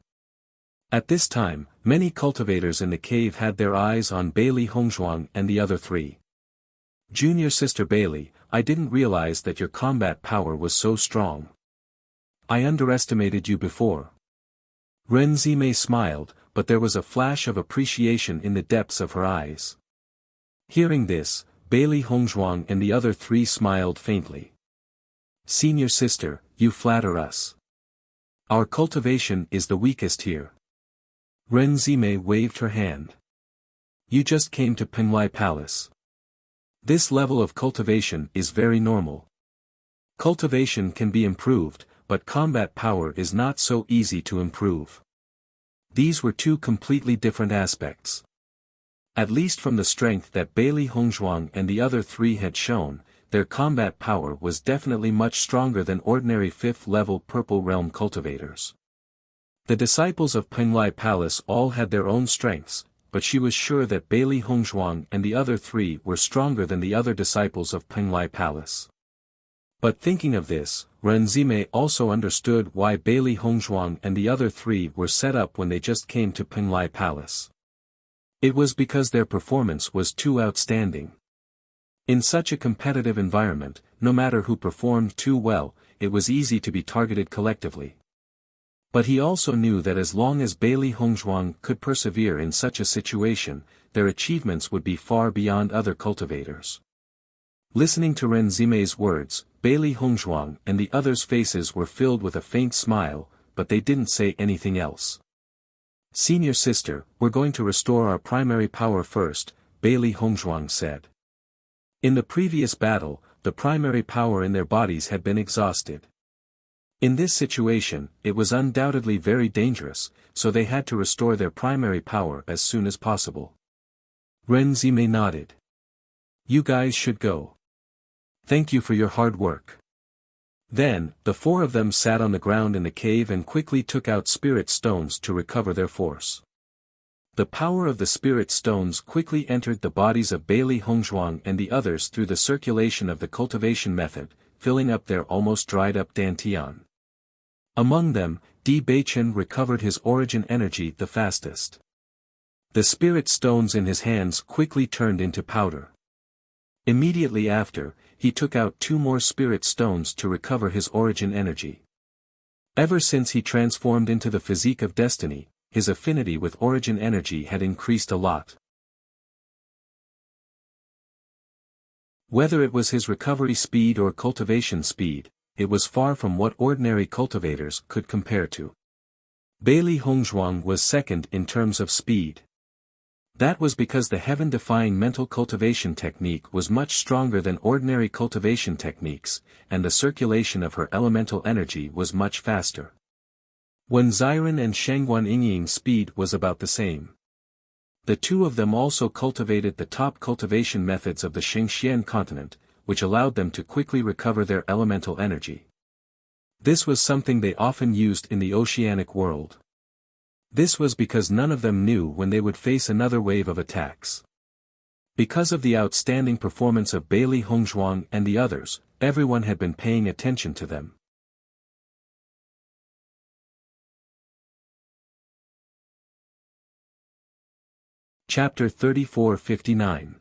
At this time, many cultivators in the cave had their eyes on Bailey Hongzhuang and the other three. Junior Sister Bailey, I didn't realize that your combat power was so strong. I underestimated you before. Ren Zimei smiled, but there was a flash of appreciation in the depths of her eyes. Hearing this, Bailey Hongzhuang and the other three smiled faintly. Senior sister, you flatter us. Our cultivation is the weakest here. Ren Zimei waved her hand. You just came to Penglai Palace. This level of cultivation is very normal. Cultivation can be improved, but combat power is not so easy to improve. These were two completely different aspects. At least from the strength that Bailey Hongzhuang and the other three had shown, their combat power was definitely much stronger than ordinary 5th-level Purple Realm cultivators. The disciples of Penglai Palace all had their own strengths, but she was sure that Bailey Hongzhuang and the other three were stronger than the other disciples of Penglai Palace. But thinking of this, Ren Zimei also understood why Bailey Hongzhuang and the other three were set up when they just came to Penglai Palace. It was because their performance was too outstanding. In such a competitive environment, no matter who performed too well, it was easy to be targeted collectively. But he also knew that as long as Bailey Hongzhuang could persevere in such a situation, their achievements would be far beyond other cultivators. Listening to Ren Zimei's words, Bailey Hongzhuang and the others' faces were filled with a faint smile, but they didn't say anything else. Senior sister, we're going to restore our primary power first, Bailey Hongzhuang said. In the previous battle, the primary power in their bodies had been exhausted. In this situation, it was undoubtedly very dangerous, so they had to restore their primary power as soon as possible. Ren Zimei nodded. You guys should go. Thank you for your hard work. Then, the four of them sat on the ground in the cave and quickly took out spirit stones to recover their force. The power of the spirit stones quickly entered the bodies of Bailey Hongzhuang and the others through the circulation of the cultivation method, filling up their almost dried-up dantian. Among them, Di Beichen recovered his origin energy the fastest. The spirit stones in his hands quickly turned into powder. Immediately after, he took out 2 more spirit stones to recover his origin energy. Ever since he transformed into the physique of destiny, his affinity with origin energy had increased a lot. Whether it was his recovery speed or cultivation speed, it was far from what ordinary cultivators could compare to. Bailey Hongzhuang was second in terms of speed. That was because the heaven-defying mental cultivation technique was much stronger than ordinary cultivation techniques, and the circulation of her elemental energy was much faster. When Xiren and Shangguan Yingying's speed was about the same. The two of them also cultivated the top cultivation methods of the Xingxian continent, which allowed them to quickly recover their elemental energy. This was something they often used in the oceanic world. This was because none of them knew when they would face another wave of attacks. Because of the outstanding performance of Bailey Hongzhuang and the others, everyone had been paying attention to them. Chapter 34-59.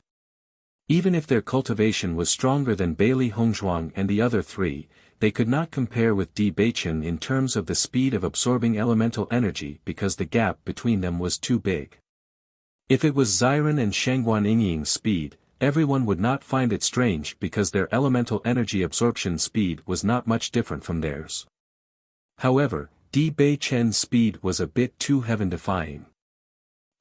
Even if their cultivation was stronger than Bailey Hongzhuang and the other three, they could not compare with Di Beichen in terms of the speed of absorbing elemental energy because the gap between them was too big. If it was Xiren and Shangguan Yingying's speed, everyone would not find it strange because their elemental energy absorption speed was not much different from theirs. However, Di Beichen's speed was a bit too heaven-defying.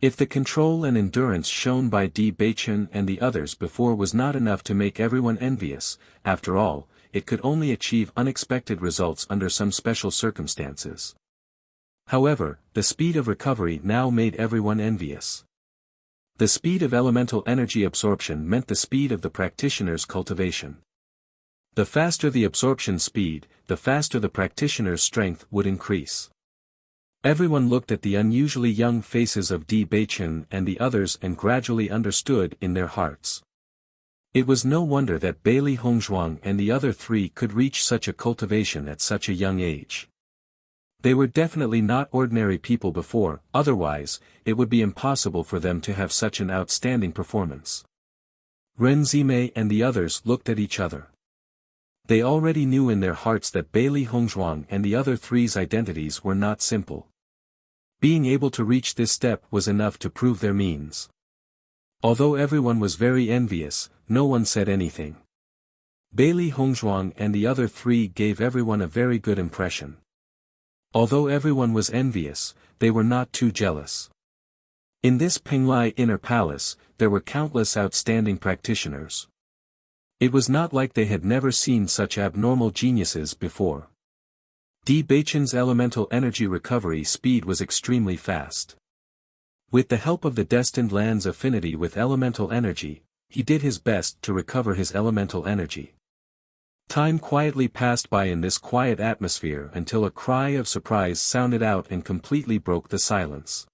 If the control and endurance shown by Di Beichen and the others before was not enough to make everyone envious, after all, it could only achieve unexpected results under some special circumstances. However, the speed of recovery now made everyone envious. The speed of elemental energy absorption meant the speed of the practitioner's cultivation. The faster the absorption speed, the faster the practitioner's strength would increase. Everyone looked at the unusually young faces of Di Beichen and the others and gradually understood in their hearts. It was no wonder that Bailey Hongzhuang and the other three could reach such a cultivation at such a young age. They were definitely not ordinary people before, otherwise, it would be impossible for them to have such an outstanding performance. Ren Zimei and the others looked at each other. They already knew in their hearts that Bailey Hongzhuang and the other three's identities were not simple. Being able to reach this step was enough to prove their means. Although everyone was very envious, no one said anything. Bailey Hongzhuang and the other three gave everyone a very good impression. Although everyone was envious, they were not too jealous. In this Penglai inner palace, there were countless outstanding practitioners. It was not like they had never seen such abnormal geniuses before. Di Beichen's elemental energy recovery speed was extremely fast. With the help of the destined land's affinity with elemental energy, he did his best to recover his elemental energy. Time quietly passed by in this quiet atmosphere until a cry of surprise sounded out and completely broke the silence.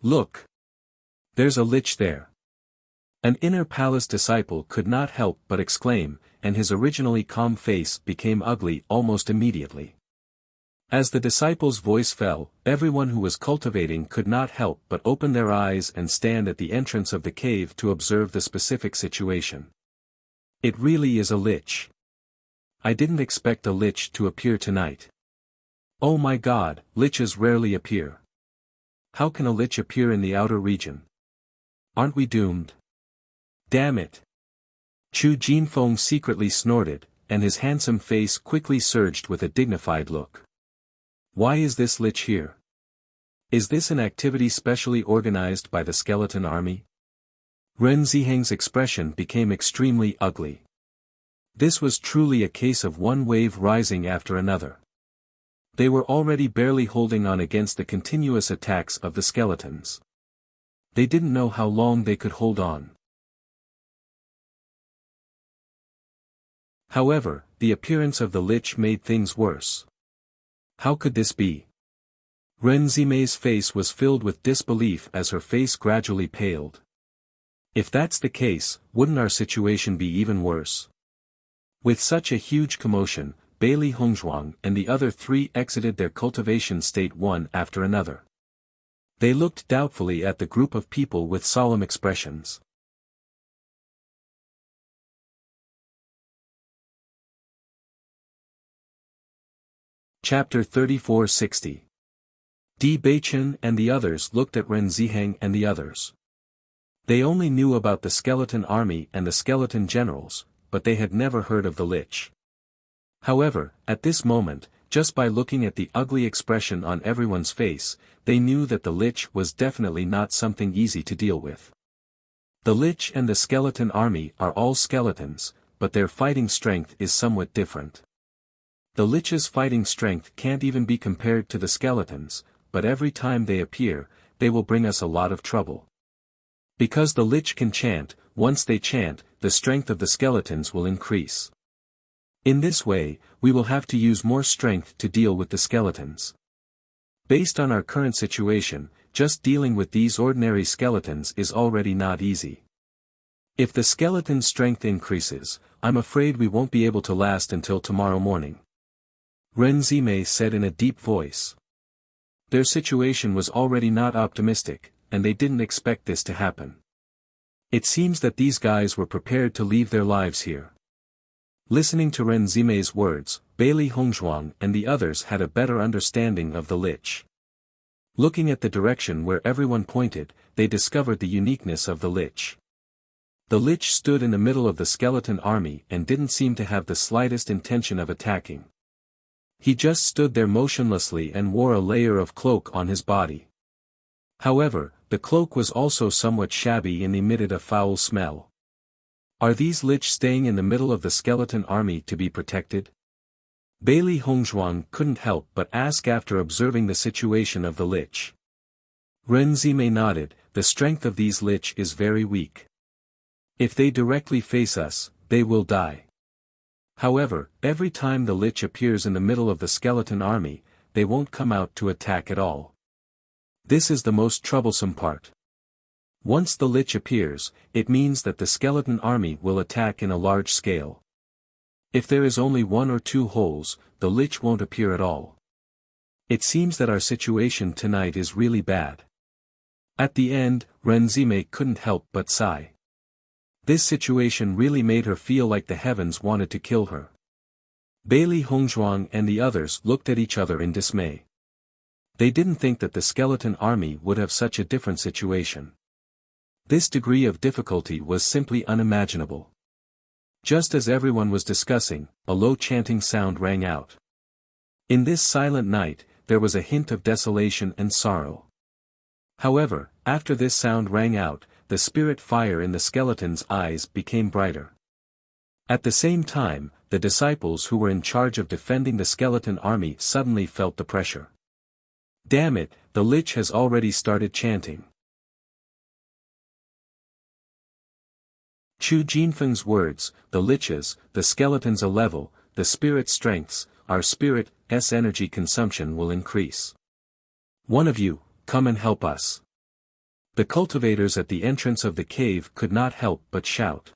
Look! There's a lich there. An inner palace disciple could not help but exclaim, and his originally calm face became ugly almost immediately. As the disciple's voice fell, everyone who was cultivating could not help but open their eyes and stand at the entrance of the cave to observe the specific situation. It really is a lich. I didn't expect a lich to appear tonight. Oh my god, liches rarely appear. How can a lich appear in the outer region? Aren't we doomed? Damn it! Chu Jinfeng secretly snorted, and his handsome face quickly surged with a dignified look. Why is this lich here? Is this an activity specially organized by the skeleton army? Ren Ziheng's expression became extremely ugly. This was truly a case of one wave rising after another. They were already barely holding on against the continuous attacks of the skeletons. They didn't know how long they could hold on. However, the appearance of the lich made things worse. How could this be? Ren Zimei's face was filled with disbelief as her face gradually paled. If that's the case, wouldn't our situation be even worse? With such a huge commotion, Bailey Hongzhuang and the other three exited their cultivation state one after another. They looked doubtfully at the group of people with solemn expressions. Chapter 3460. Di Beichen and the others looked at Ren Ziheng and the others. They only knew about the skeleton army and the skeleton generals, but they had never heard of the lich. However, at this moment, just by looking at the ugly expression on everyone's face, they knew that the lich was definitely not something easy to deal with. The lich and the skeleton army are all skeletons, but their fighting strength is somewhat different. The lich's fighting strength can't even be compared to the skeletons, but every time they appear, they will bring us a lot of trouble. Because the lich can chant, once they chant, the strength of the skeletons will increase. In this way, we will have to use more strength to deal with the skeletons. Based on our current situation, just dealing with these ordinary skeletons is already not easy. If the skeleton strength increases, I'm afraid we won't be able to last until tomorrow morning. Ren Zimei said in a deep voice. Their situation was already not optimistic, and they didn't expect this to happen. It seems that these guys were prepared to leave their lives here. Listening to Ren Zimei's words, Bailey Hongzhuang and the others had a better understanding of the lich. Looking at the direction where everyone pointed, they discovered the uniqueness of the lich. The lich stood in the middle of the skeleton army and didn't seem to have the slightest intention of attacking. He just stood there motionlessly and wore a layer of cloak on his body. However, the cloak was also somewhat shabby and emitted a foul smell. Are these lich staying in the middle of the skeleton army to be protected? Bailey Hongzhuang couldn't help but ask after observing the situation of the lich. Ren Zimei nodded, the strength of these lich is very weak. If they directly face us, they will die. However, every time the lich appears in the middle of the skeleton army, they won't come out to attack at all. This is the most troublesome part. Once the lich appears, it means that the skeleton army will attack in a large scale. If there is only 1 or 2 holes, the lich won't appear at all. It seems that our situation tonight is really bad. At the end, Renzime couldn't help but sigh. This situation really made her feel like the heavens wanted to kill her. Bailey Hongzhuang and the others looked at each other in dismay. They didn't think that the skeleton army would have such a different situation. This degree of difficulty was simply unimaginable. Just as everyone was discussing, a low chanting sound rang out. In this silent night, there was a hint of desolation and sorrow. However, after this sound rang out, the spirit fire in the skeleton's eyes became brighter. At the same time, the disciples who were in charge of defending the skeleton army suddenly felt the pressure. Damn it, the lich has already started chanting. Chu Jinfeng's words, the liches, the skeletons a level, the spirit's strengths, our spirit's energy consumption will increase. One of you, come and help us. The cultivators at the entrance of the cave could not help but shout.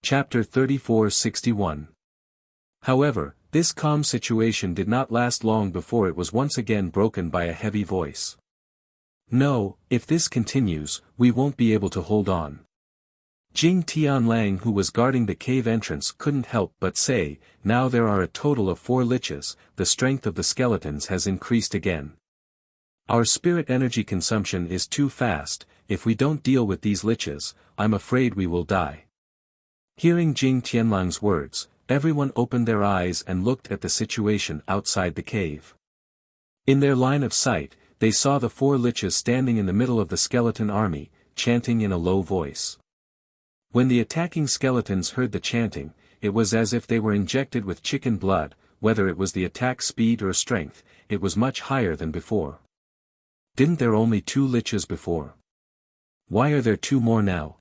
Chapter 34-61. However, this calm situation did not last long before it was once again broken by a heavy voice. No, if this continues, we won't be able to hold on. Jing Tianlang, who was guarding the cave entrance, couldn't help but say, now there are a total of 4 liches, the strength of the skeletons has increased again. Our spirit energy consumption is too fast, if we don't deal with these liches, I'm afraid we will die. Hearing Jing Tianlang's words, everyone opened their eyes and looked at the situation outside the cave. In their line of sight, they saw the 4 liches standing in the middle of the skeleton army, chanting in a low voice. When the attacking skeletons heard the chanting, it was as if they were injected with chicken blood, whether it was the attack speed or strength, it was much higher than before. Didn't there only 2 liches before? Why are there 2 more now?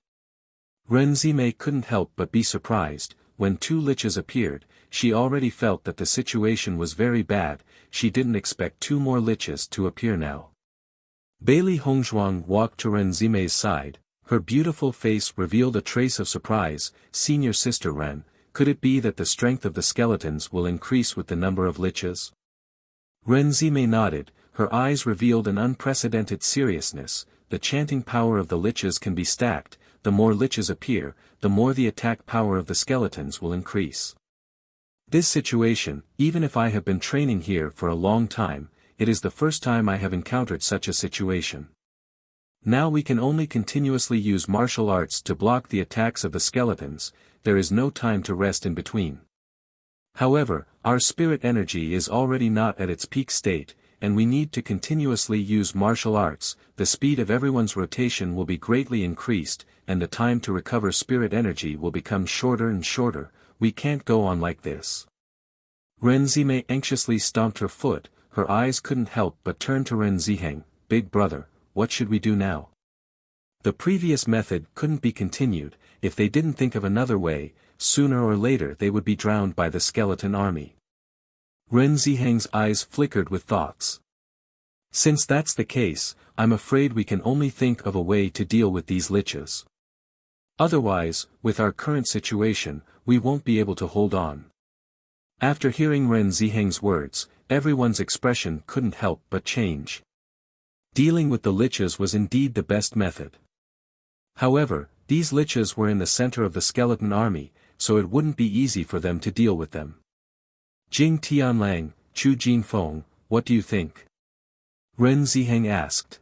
Renzime couldn't help but be surprised. When 2 liches appeared, she already felt that the situation was very bad, she didn't expect 2 more liches to appear now. Bailey Hongzhuang walked to Renzime's side, her beautiful face revealed a trace of surprise. Senior Sister Ren, could it be that the strength of the skeletons will increase with the number of liches? Renzime nodded, her eyes revealed an unprecedented seriousness. The chanting power of the liches can be stacked, the more liches appear, the more the attack power of the skeletons will increase. This situation, even if I have been training here for a long time, it is the first time I have encountered such a situation. Now we can only continuously use martial arts to block the attacks of the skeletons, there is no time to rest in between. However, our spirit energy is already not at its peak state, and we need to continuously use martial arts, the speed of everyone's rotation will be greatly increased, and the time to recover spirit energy will become shorter and shorter, we can't go on like this. Renzime anxiously stomped her foot, her eyes couldn't help but turn to Renziheng, big brother, what should we do now? The previous method couldn't be continued, if they didn't think of another way, sooner or later they would be drowned by the skeleton army. Renziheng's eyes flickered with thoughts. Since that's the case, I'm afraid we can only think of a way to deal with these liches. Otherwise, with our current situation, we won't be able to hold on. After hearing Renziheng's words, everyone's expression couldn't help but change. Dealing with the liches was indeed the best method. However, these liches were in the center of the skeleton army, so it wouldn't be easy for them to deal with them. Jing Tianlang, Chu Jinfeng, what do you think? Ren Ziheng asked.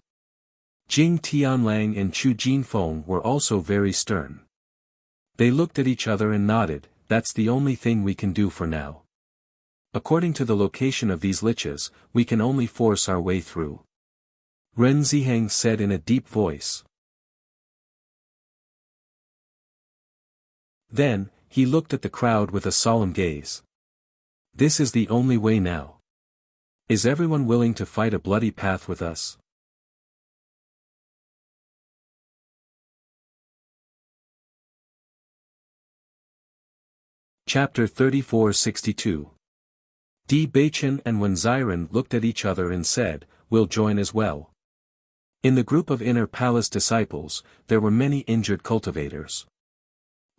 Jing Tianlang and Chu Jinfeng were also very stern. They looked at each other and nodded, that's the only thing we can do for now. According to the location of these liches, we can only force our way through. Ren Ziheng said in a deep voice. Then, he looked at the crowd with a solemn gaze. This is the only way now. Is everyone willing to fight a bloody path with us? Chapter 3462. Di Baichen and Wen Xiren looked at each other and said, "We'll join as well." In the group of inner palace disciples, there were many injured cultivators.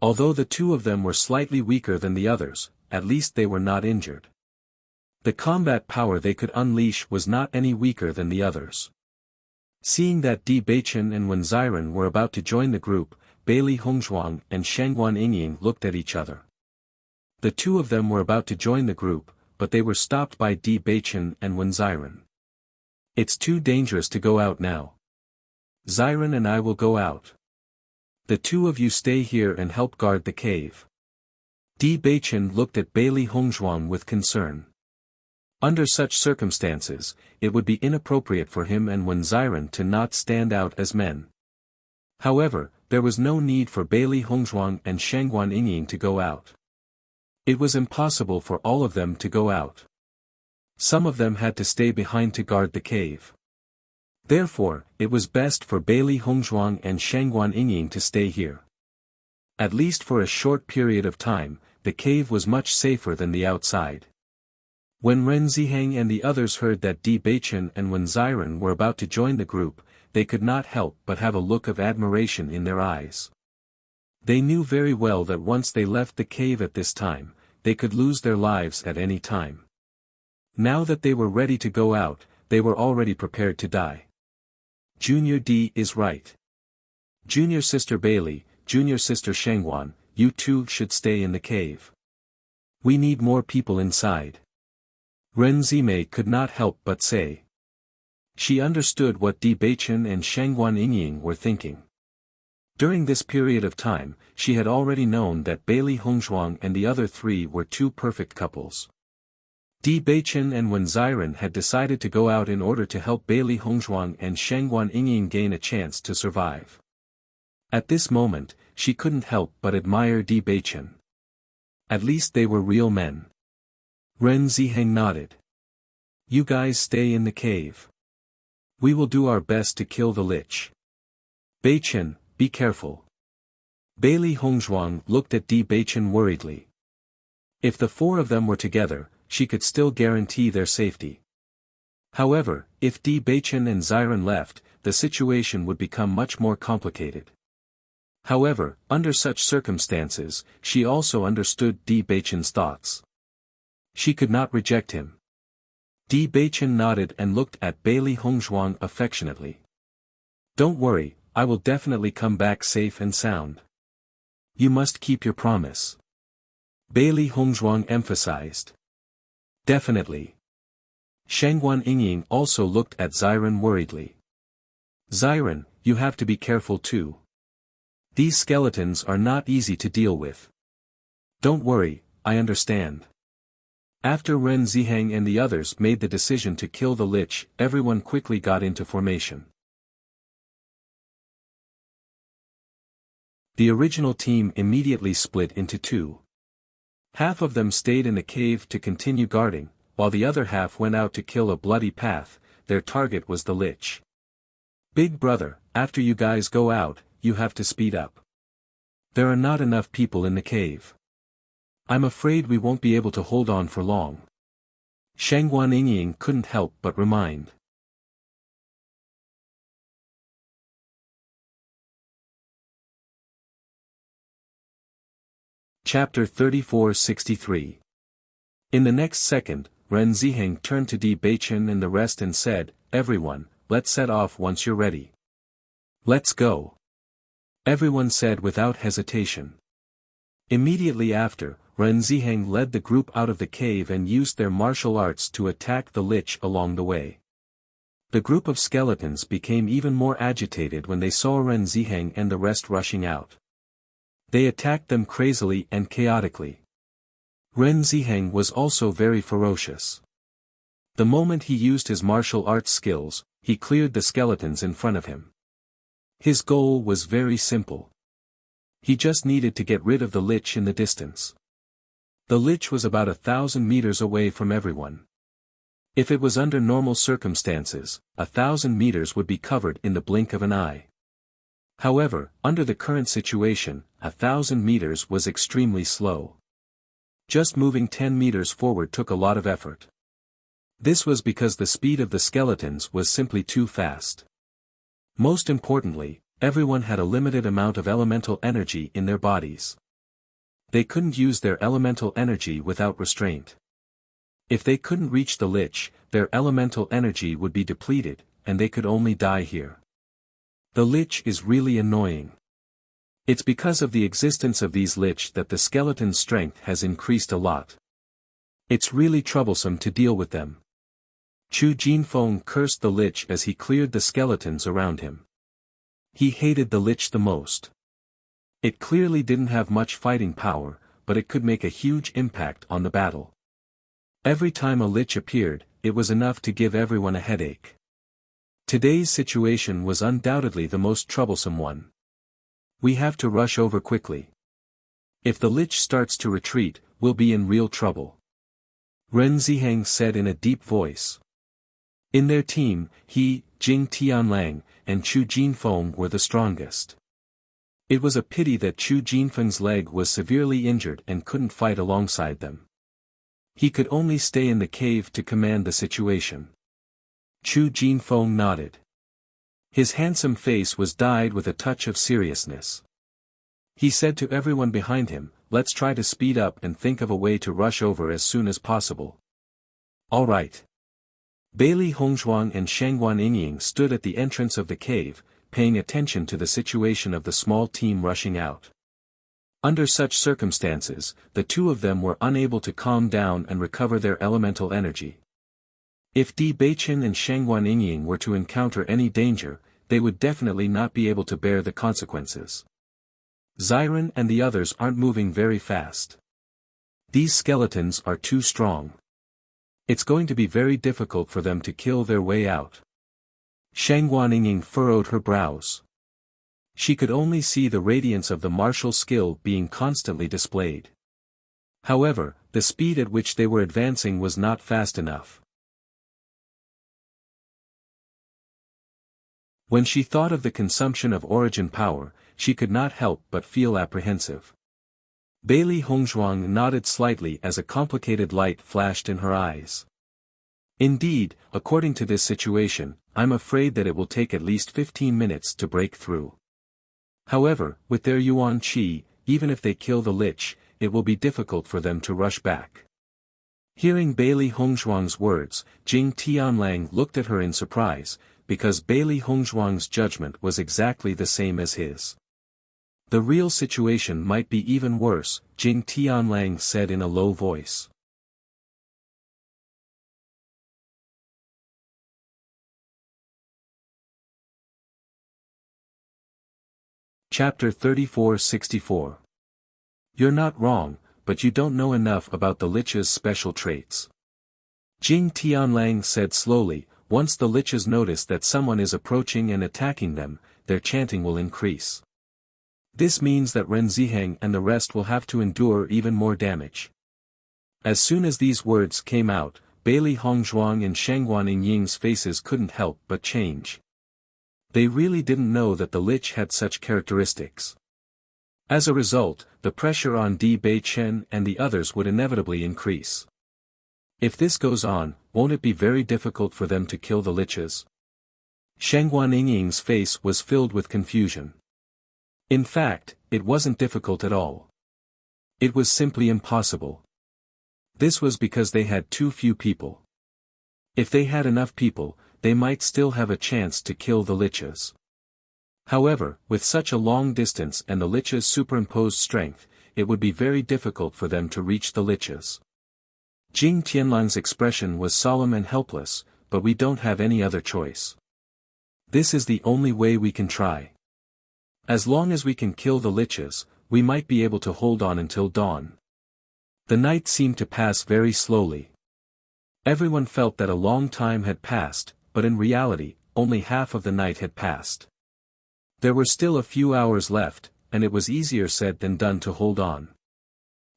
Although the two of them were slightly weaker than the others, at least they were not injured. The combat power they could unleash was not any weaker than the others. Seeing that Di Baichen and Wen Xiren were about to join the group, Bailey Hongzhuang and Shangguan Yingying looked at each other. The two of them were about to join the group, but they were stopped by Di Baichen and Wen Xiren. "It's too dangerous to go out now. Xiren and I will go out. The two of you stay here and help guard the cave." Di Baichen looked at Bailey Hongzhuang with concern. Under such circumstances, it would be inappropriate for him and Wen Xiren to not stand out as men. However, there was no need for Bailey Hongzhuang and Shangguan Yingying to go out. It was impossible for all of them to go out. Some of them had to stay behind to guard the cave. Therefore, it was best for Bailey Hongzhuang and Shangguan Yingying to stay here. At least for a short period of time, the cave was much safer than the outside. When Ren Ziheng and the others heard that Di Baichen and Wen Xiren were about to join the group, they could not help but have a look of admiration in their eyes. They knew very well that once they left the cave at this time, they could lose their lives at any time. Now that they were ready to go out, they were already prepared to die. Junior D is right. Junior Sister Bailey, Junior Sister Shangguan, you two should stay in the cave. We need more people inside. Ren Zimei could not help but say. She understood what Di Baichen and Shangguan Yingying were thinking. During this period of time, she had already known that Bailey Hongzhuang and the other three were two perfect couples. Di Baichen and Wen Xiren had decided to go out in order to help Bailey Hongzhuang and Shangguan Yingying gain a chance to survive. At this moment, she couldn't help but admire Di Baichen. At least they were real men. Ren Ziheng nodded. You guys stay in the cave. We will do our best to kill the lich. Baichen, be careful. Bailey Hongzhuang looked at Di Baichen worriedly. If the four of them were together, she could still guarantee their safety. However, if Di Baichen and Xiren left, the situation would become much more complicated. However, under such circumstances, she also understood Di Baichen's thoughts. She could not reject him. Di Baichen nodded and looked at Bailey Hongzhuang affectionately. Don't worry, I will definitely come back safe and sound. You must keep your promise. Bailey Hongzhuang emphasized. Definitely. Shangguan Yingying also looked at Xiren worriedly. Xiren, you have to be careful too. These skeletons are not easy to deal with. Don't worry, I understand. After Ren Ziheng and the others made the decision to kill the lich, everyone quickly got into formation. The original team immediately split into two. Half of them stayed in the cave to continue guarding, while the other half went out to kill a bloody path. Their target was the lich. Big brother, after you guys go out, you have to speed up. There are not enough people in the cave. I'm afraid we won't be able to hold on for long. Shangguan Yingying couldn't help but remind. Chapter 3463. In the next second, Ren Ziheng turned to Di Baichen and the rest and said, "Everyone, let's set off once you're ready." "Let's go." Everyone said without hesitation. Immediately after, Ren Ziheng led the group out of the cave and used their martial arts to attack the lich along the way. The group of skeletons became even more agitated when they saw Ren Ziheng and the rest rushing out. They attacked them crazily and chaotically. Ren Ziheng was also very ferocious. The moment he used his martial arts skills, he cleared the skeletons in front of him. His goal was very simple. He just needed to get rid of the lich in the distance. The lich was about 1,000 meters away from everyone. If it was under normal circumstances, 1,000 meters would be covered in the blink of an eye. However, under the current situation, 1,000 meters was extremely slow. Just moving 10 meters forward took a lot of effort. This was because the speed of the skeletons was simply too fast. Most importantly, everyone had a limited amount of elemental energy in their bodies. They couldn't use their elemental energy without restraint. If they couldn't reach the lich, their elemental energy would be depleted, and they could only die here. The lich is really annoying. It's because of the existence of these lich that the skeleton's strength has increased a lot. It's really troublesome to deal with them. Chu Jinfeng cursed the lich as he cleared the skeletons around him. He hated the lich the most. It clearly didn't have much fighting power, but it could make a huge impact on the battle. Every time a lich appeared, it was enough to give everyone a headache. Today's situation was undoubtedly the most troublesome one. We have to rush over quickly. If the lich starts to retreat, we'll be in real trouble. Ren Ziheng said in a deep voice. In their team, he, Jing Tianlang, and Chu Jinfeng were the strongest. It was a pity that Chu Jinfeng's leg was severely injured and couldn't fight alongside them. He could only stay in the cave to command the situation. Chu Jinfeng nodded. His handsome face was dyed with a touch of seriousness. He said to everyone behind him, let's try to speed up and think of a way to rush over as soon as possible. All right. Bailey Hongzhuang and Shangguan Yingying stood at the entrance of the cave, paying attention to the situation of the small team rushing out. Under such circumstances, the two of them were unable to calm down and recover their elemental energy. If Di Beichen and Shangguan Yingying were to encounter any danger, they would definitely not be able to bear the consequences. Xiren and the others aren't moving very fast. These skeletons are too strong. It's going to be very difficult for them to kill their way out. Shangguan Yingying furrowed her brows. She could only see the radiance of the martial skill being constantly displayed. However, the speed at which they were advancing was not fast enough. When she thought of the consumption of origin power, she could not help but feel apprehensive. Bailey Hongzhuang nodded slightly as a complicated light flashed in her eyes. Indeed, according to this situation, I'm afraid that it will take at least 15 minutes to break through. However, with their Yuan Qi, even if they kill the lich, it will be difficult for them to rush back. Hearing Bailey Hongzhuang's words, Jing Tianlang looked at her in surprise, because Bailey Hongzhuang's judgment was exactly the same as his. The real situation might be even worse, Jing Tianlang said in a low voice. Chapter 34-64. You're not wrong, but you don't know enough about the lich's special traits. Jing Tianlang said slowly, once the liches notice that someone is approaching and attacking them, their chanting will increase. This means that Ren Ziheng and the rest will have to endure even more damage. As soon as these words came out, Bailey Hongzhuang and Shangguan Yingying's faces couldn't help but change. They really didn't know that the lich had such characteristics. As a result, the pressure on Di Beichen and the others would inevitably increase. If this goes on, won't it be very difficult for them to kill the liches? Shangguan Yingying's face was filled with confusion. In fact, it wasn't difficult at all. It was simply impossible. This was because they had too few people. If they had enough people, they might still have a chance to kill the liches. However, with such a long distance and the liches' superimposed strength, it would be very difficult for them to reach the liches. Jing Tianlang's expression was solemn and helpless, but we don't have any other choice. This is the only way we can try. As long as we can kill the liches, we might be able to hold on until dawn. The night seemed to pass very slowly. Everyone felt that a long time had passed, but in reality, only half of the night had passed. There were still a few hours left, and it was easier said than done to hold on.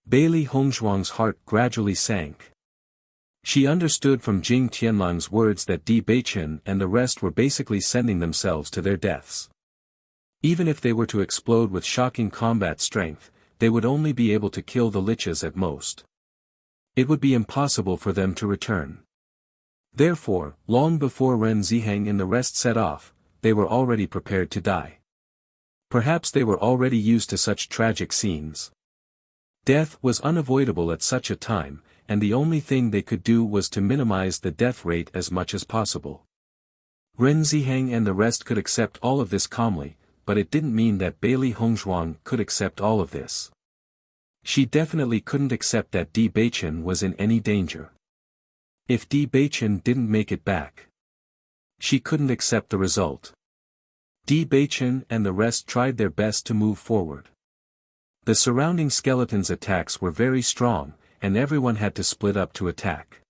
Bailey Hongzhuang's heart gradually sank. She understood from Jing Tianlang's words that Di Beichen and the rest were basically sending themselves to their deaths. Even if they were to explode with shocking combat strength, they would only be able to kill the liches at most. It would be impossible for them to return. Therefore, long before Ren Ziheng and the rest set off, they were already prepared to die. Perhaps they were already used to such tragic scenes. Death was unavoidable at such a time, and the only thing they could do was to minimize the death rate as much as possible. Ren Ziheng and the rest could accept all of this calmly, but it didn't mean that Bailey Hongzhuang could accept all of this. She definitely couldn't accept that Di Beichen was in any danger. If Di Beichen didn't make it back, she couldn't accept the result. Di Beichen and the rest tried their best to move forward. The surrounding skeletons' attacks were very strong, and everyone had to split up to attack.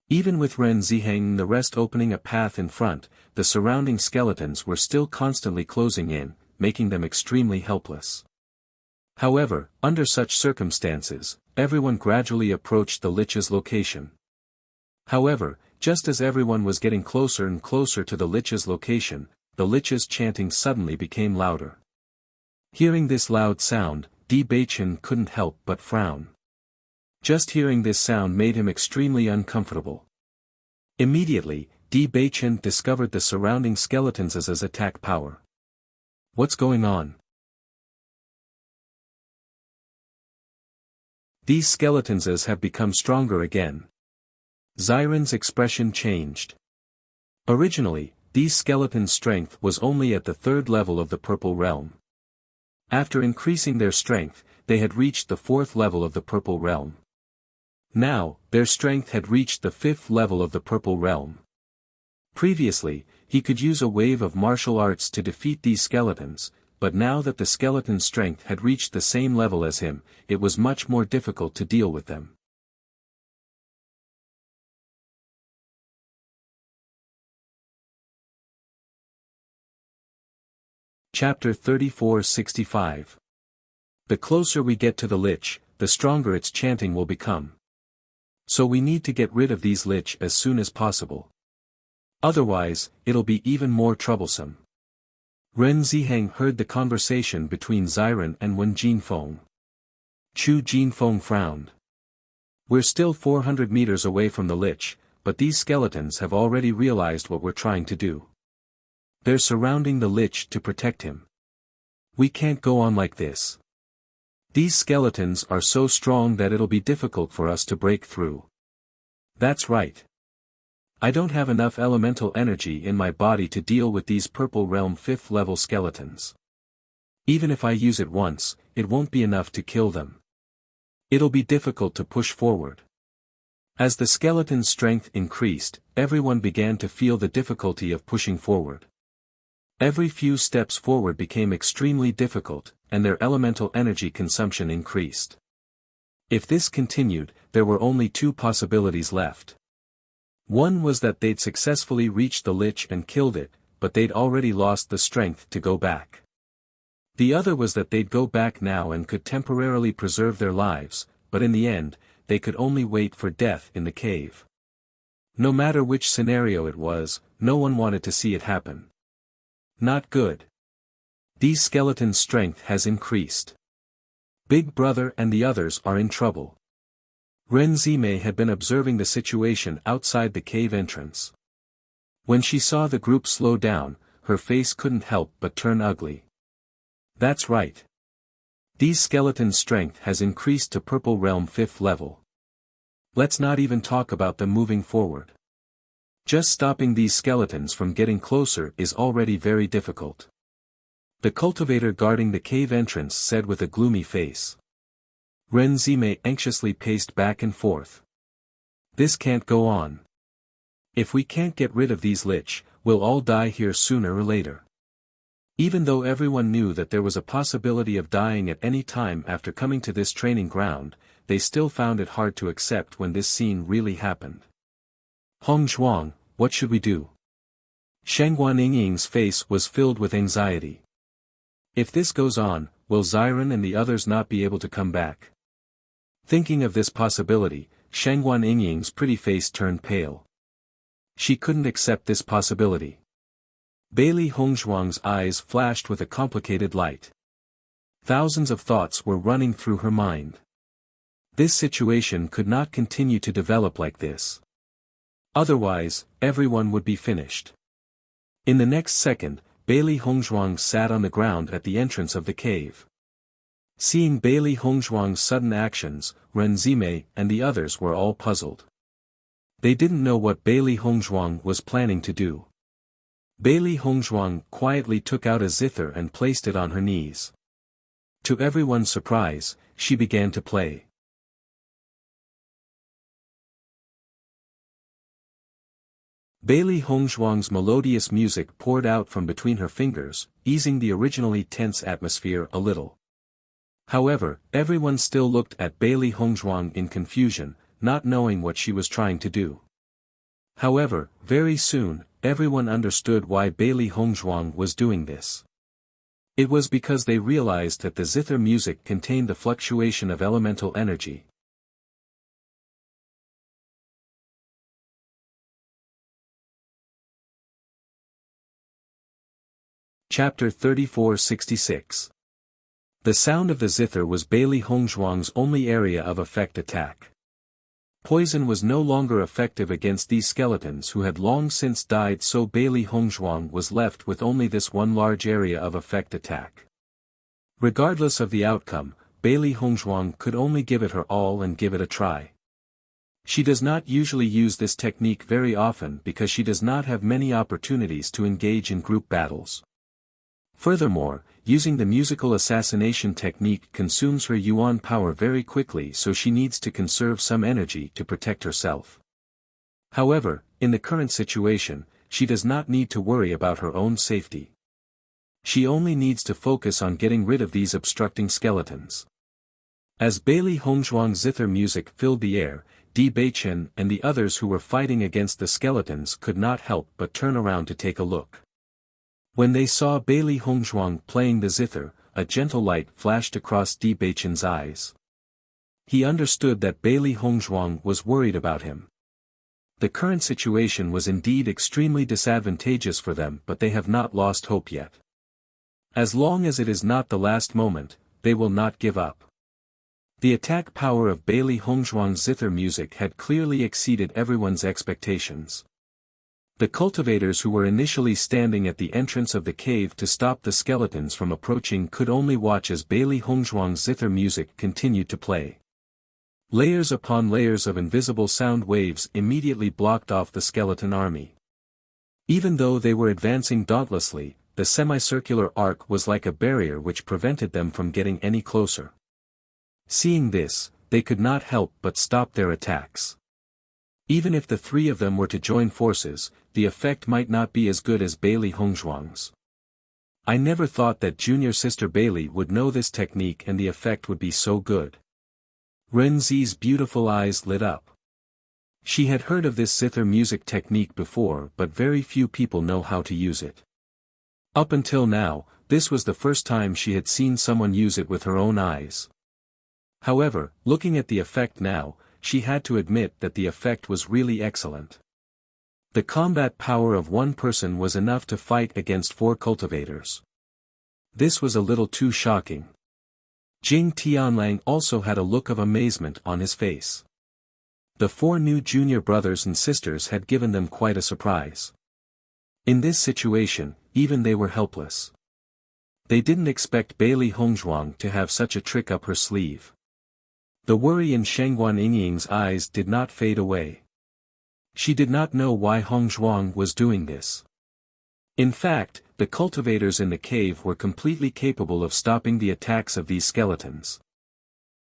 Even with Ren Ziheng and the rest opening a path in front, the surrounding skeletons were still constantly closing in, making them extremely helpless. However, under such circumstances, everyone gradually approached the Lich's location. However, just as everyone was getting closer and closer to the Lich's location, the Lich's chanting suddenly became louder. Hearing this loud sound, Di Beichen couldn't help but frown. Just hearing this sound made him extremely uncomfortable. Immediately, Di Beichen discovered the surrounding skeletons as his attack power. What's going on? These skeletons have become stronger again. Xiren's expression changed. Originally, these skeletons' strength was only at the 3rd level of the Purple Realm. After increasing their strength, they had reached the 4th level of the Purple Realm. Now, their strength had reached the 5th level of the Purple Realm. Previously, he could use a wave of martial arts to defeat these skeletons, but now that the skeleton's strength had reached the same level as him, it was much more difficult to deal with them. Chapter 34-65. The closer we get to the Lich, the stronger its chanting will become. So we need to get rid of these Lich as soon as possible. Otherwise, it'll be even more troublesome. Ren Ziheng heard the conversation between Xiren and Wen Jinfeng. Chu Jinfeng frowned. We're still 400 meters away from the Lich, but these skeletons have already realized what we're trying to do. They're surrounding the Lich to protect him. We can't go on like this. These skeletons are so strong that it'll be difficult for us to break through. That's right. I don't have enough elemental energy in my body to deal with these Purple Realm 5th level skeletons. Even if I use it once, it won't be enough to kill them. It'll be difficult to push forward. As the skeleton's strength increased, everyone began to feel the difficulty of pushing forward. Every few steps forward became extremely difficult, and their elemental energy consumption increased. If this continued, there were only 2 possibilities left. One was that they'd successfully reached the Lich and killed it, but they'd already lost the strength to go back. The other was that they'd go back now and could temporarily preserve their lives, but in the end, they could only wait for death in the cave. No matter which scenario it was, no one wanted to see it happen. Not good. These skeletons' strength has increased. Big Brother and the others are in trouble. Ren Zimei had been observing the situation outside the cave entrance. When she saw the group slow down, her face couldn't help but turn ugly. That's right. These skeletons' strength has increased to Purple Realm 5th level. Let's not even talk about them moving forward. Just stopping these skeletons from getting closer is already very difficult. The cultivator guarding the cave entrance said with a gloomy face. Ren Zimei anxiously paced back and forth. This can't go on. If we can't get rid of these Lich, we'll all die here sooner or later. Even though everyone knew that there was a possibility of dying at any time after coming to this training ground, they still found it hard to accept when this scene really happened. Hongzhuang, what should we do? Shangguan Yingying's face was filled with anxiety. If this goes on, will Xiren and the others not be able to come back? Thinking of this possibility, Shangguan Yingying's pretty face turned pale. She couldn't accept this possibility. Bailey Hongzhuang's eyes flashed with a complicated light. Thousands of thoughts were running through her mind. This situation could not continue to develop like this. Otherwise, everyone would be finished. In the next second, Bailey Hongzhuang sat on the ground at the entrance of the cave. Seeing Bailey Hongzhuang's sudden actions, Ren Zime and the others were all puzzled. They didn't know what Bailey Hongzhuang was planning to do. Bailey Hongzhuang quietly took out a zither and placed it on her knees. To everyone's surprise, she began to play. Bailey Hongzhuang's melodious music poured out from between her fingers, easing the originally tense atmosphere a little. However, everyone still looked at Bailey Hongzhuang in confusion, not knowing what she was trying to do. However, very soon, everyone understood why Bailey Hongzhuang was doing this. It was because they realized that the zither music contained the fluctuation of elemental energy. Chapter 3466. The sound of the zither was Bailey Hongzhuang's only area of effect attack. Poison was no longer effective against these skeletons who had long since died, so Bailey Hongzhuang was left with only this one large area of effect attack. Regardless of the outcome, Bailey Hongzhuang could only give it her all and give it a try. She does not usually use this technique very often because she does not have many opportunities to engage in group battles. Furthermore, using the musical assassination technique consumes her yuan power very quickly, so she needs to conserve some energy to protect herself. However, in the current situation, she does not need to worry about her own safety. She only needs to focus on getting rid of these obstructing skeletons. As Bailey Hongzhuang's zither music filled the air, Di Beichen and the others who were fighting against the skeletons could not help but turn around to take a look. When they saw Bailey Hongzhuang playing the zither, a gentle light flashed across Di Beichen's eyes. He understood that Bailey Hongzhuang was worried about him. The current situation was indeed extremely disadvantageous for them, but they have not lost hope yet. As long as it is not the last moment, they will not give up. The attack power of Bailey Hongzhuang's zither music had clearly exceeded everyone's expectations. The cultivators who were initially standing at the entrance of the cave to stop the skeletons from approaching could only watch as Bailey Hongzhuang's zither music continued to play. Layers upon layers of invisible sound waves immediately blocked off the skeleton army. Even though they were advancing dauntlessly, the semicircular arc was like a barrier which prevented them from getting any closer. Seeing this, they could not help but stop their attacks. Even if the three of them were to join forces, the effect might not be as good as Bailey Hongzhuang's. I never thought that junior sister Bailey would know this technique and the effect would be so good. Ren Zi's beautiful eyes lit up. She had heard of this zither music technique before, but very few people know how to use it. Up until now, this was the first time she had seen someone use it with her own eyes. However, looking at the effect now, she had to admit that the effect was really excellent. The combat power of one person was enough to fight against 4 cultivators. This was a little too shocking. Jing Tianlang also had a look of amazement on his face. The 4 new junior brothers and sisters had given them quite a surprise. In this situation, even they were helpless. They didn't expect Bailey Hongzhuang to have such a trick up her sleeve. The worry in Shangguan Yingying's eyes did not fade away. She did not know why Hongzhuang was doing this. In fact, the cultivators in the cave were completely capable of stopping the attacks of these skeletons.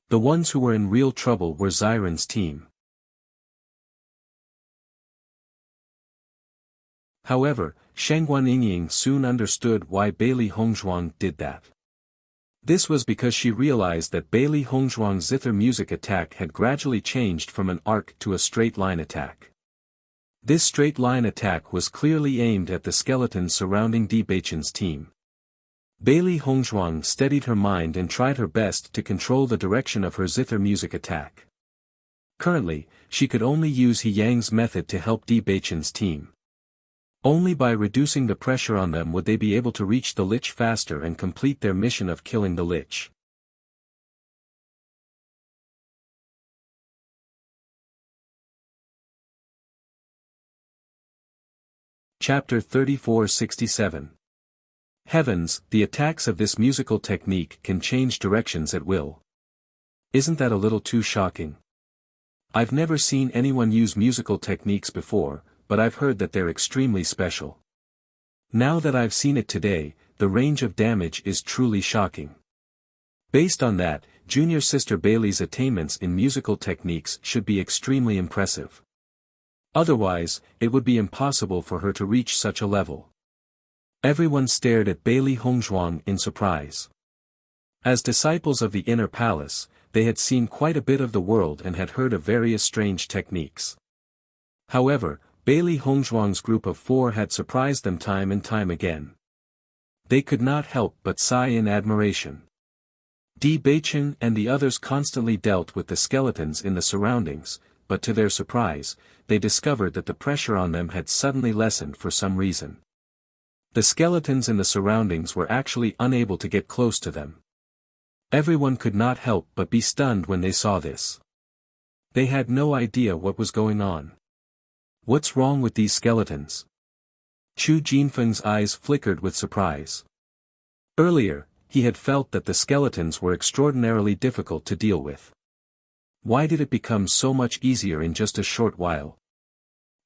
The ones who were in real trouble were Xiren's team. However, Shangguan Yingying soon understood why Bailey Hongzhuang did that. This was because she realized that Bailey Hongzhuang's zither music attack had gradually changed from an arc to a straight line attack. This straight line attack was clearly aimed at the skeletons surrounding Di Beichen's team. Bailey Hongzhuang steadied her mind and tried her best to control the direction of her zither music attack. Currently, she could only use He Yang's method to help Di Beichen's team. Only by reducing the pressure on them would they be able to reach the Lich faster and complete their mission of killing the Lich. Chapter 3467. Heavens, the attacks of this musical technique can change directions at will. Isn't that a little too shocking? I've never seen anyone use musical techniques before, but I've heard that they're extremely special. Now that I've seen it today, the range of damage is truly shocking. Based on that, junior sister Bailey's attainments in musical techniques should be extremely impressive. Otherwise, it would be impossible for her to reach such a level. Everyone stared at Bailey Hongzhuang in surprise. As disciples of the inner palace, they had seen quite a bit of the world and had heard of various strange techniques. However, Bailey Hongzhuang's group of 4 had surprised them time and time again. They could not help but sigh in admiration. Di Beichen and the others constantly dealt with the skeletons in the surroundings, but to their surprise, they discovered that the pressure on them had suddenly lessened for some reason. The skeletons in the surroundings were actually unable to get close to them. Everyone could not help but be stunned when they saw this. They had no idea what was going on. What's wrong with these skeletons? Chu Jinfeng's eyes flickered with surprise. Earlier, he had felt that the skeletons were extraordinarily difficult to deal with. Why did it become so much easier in just a short while?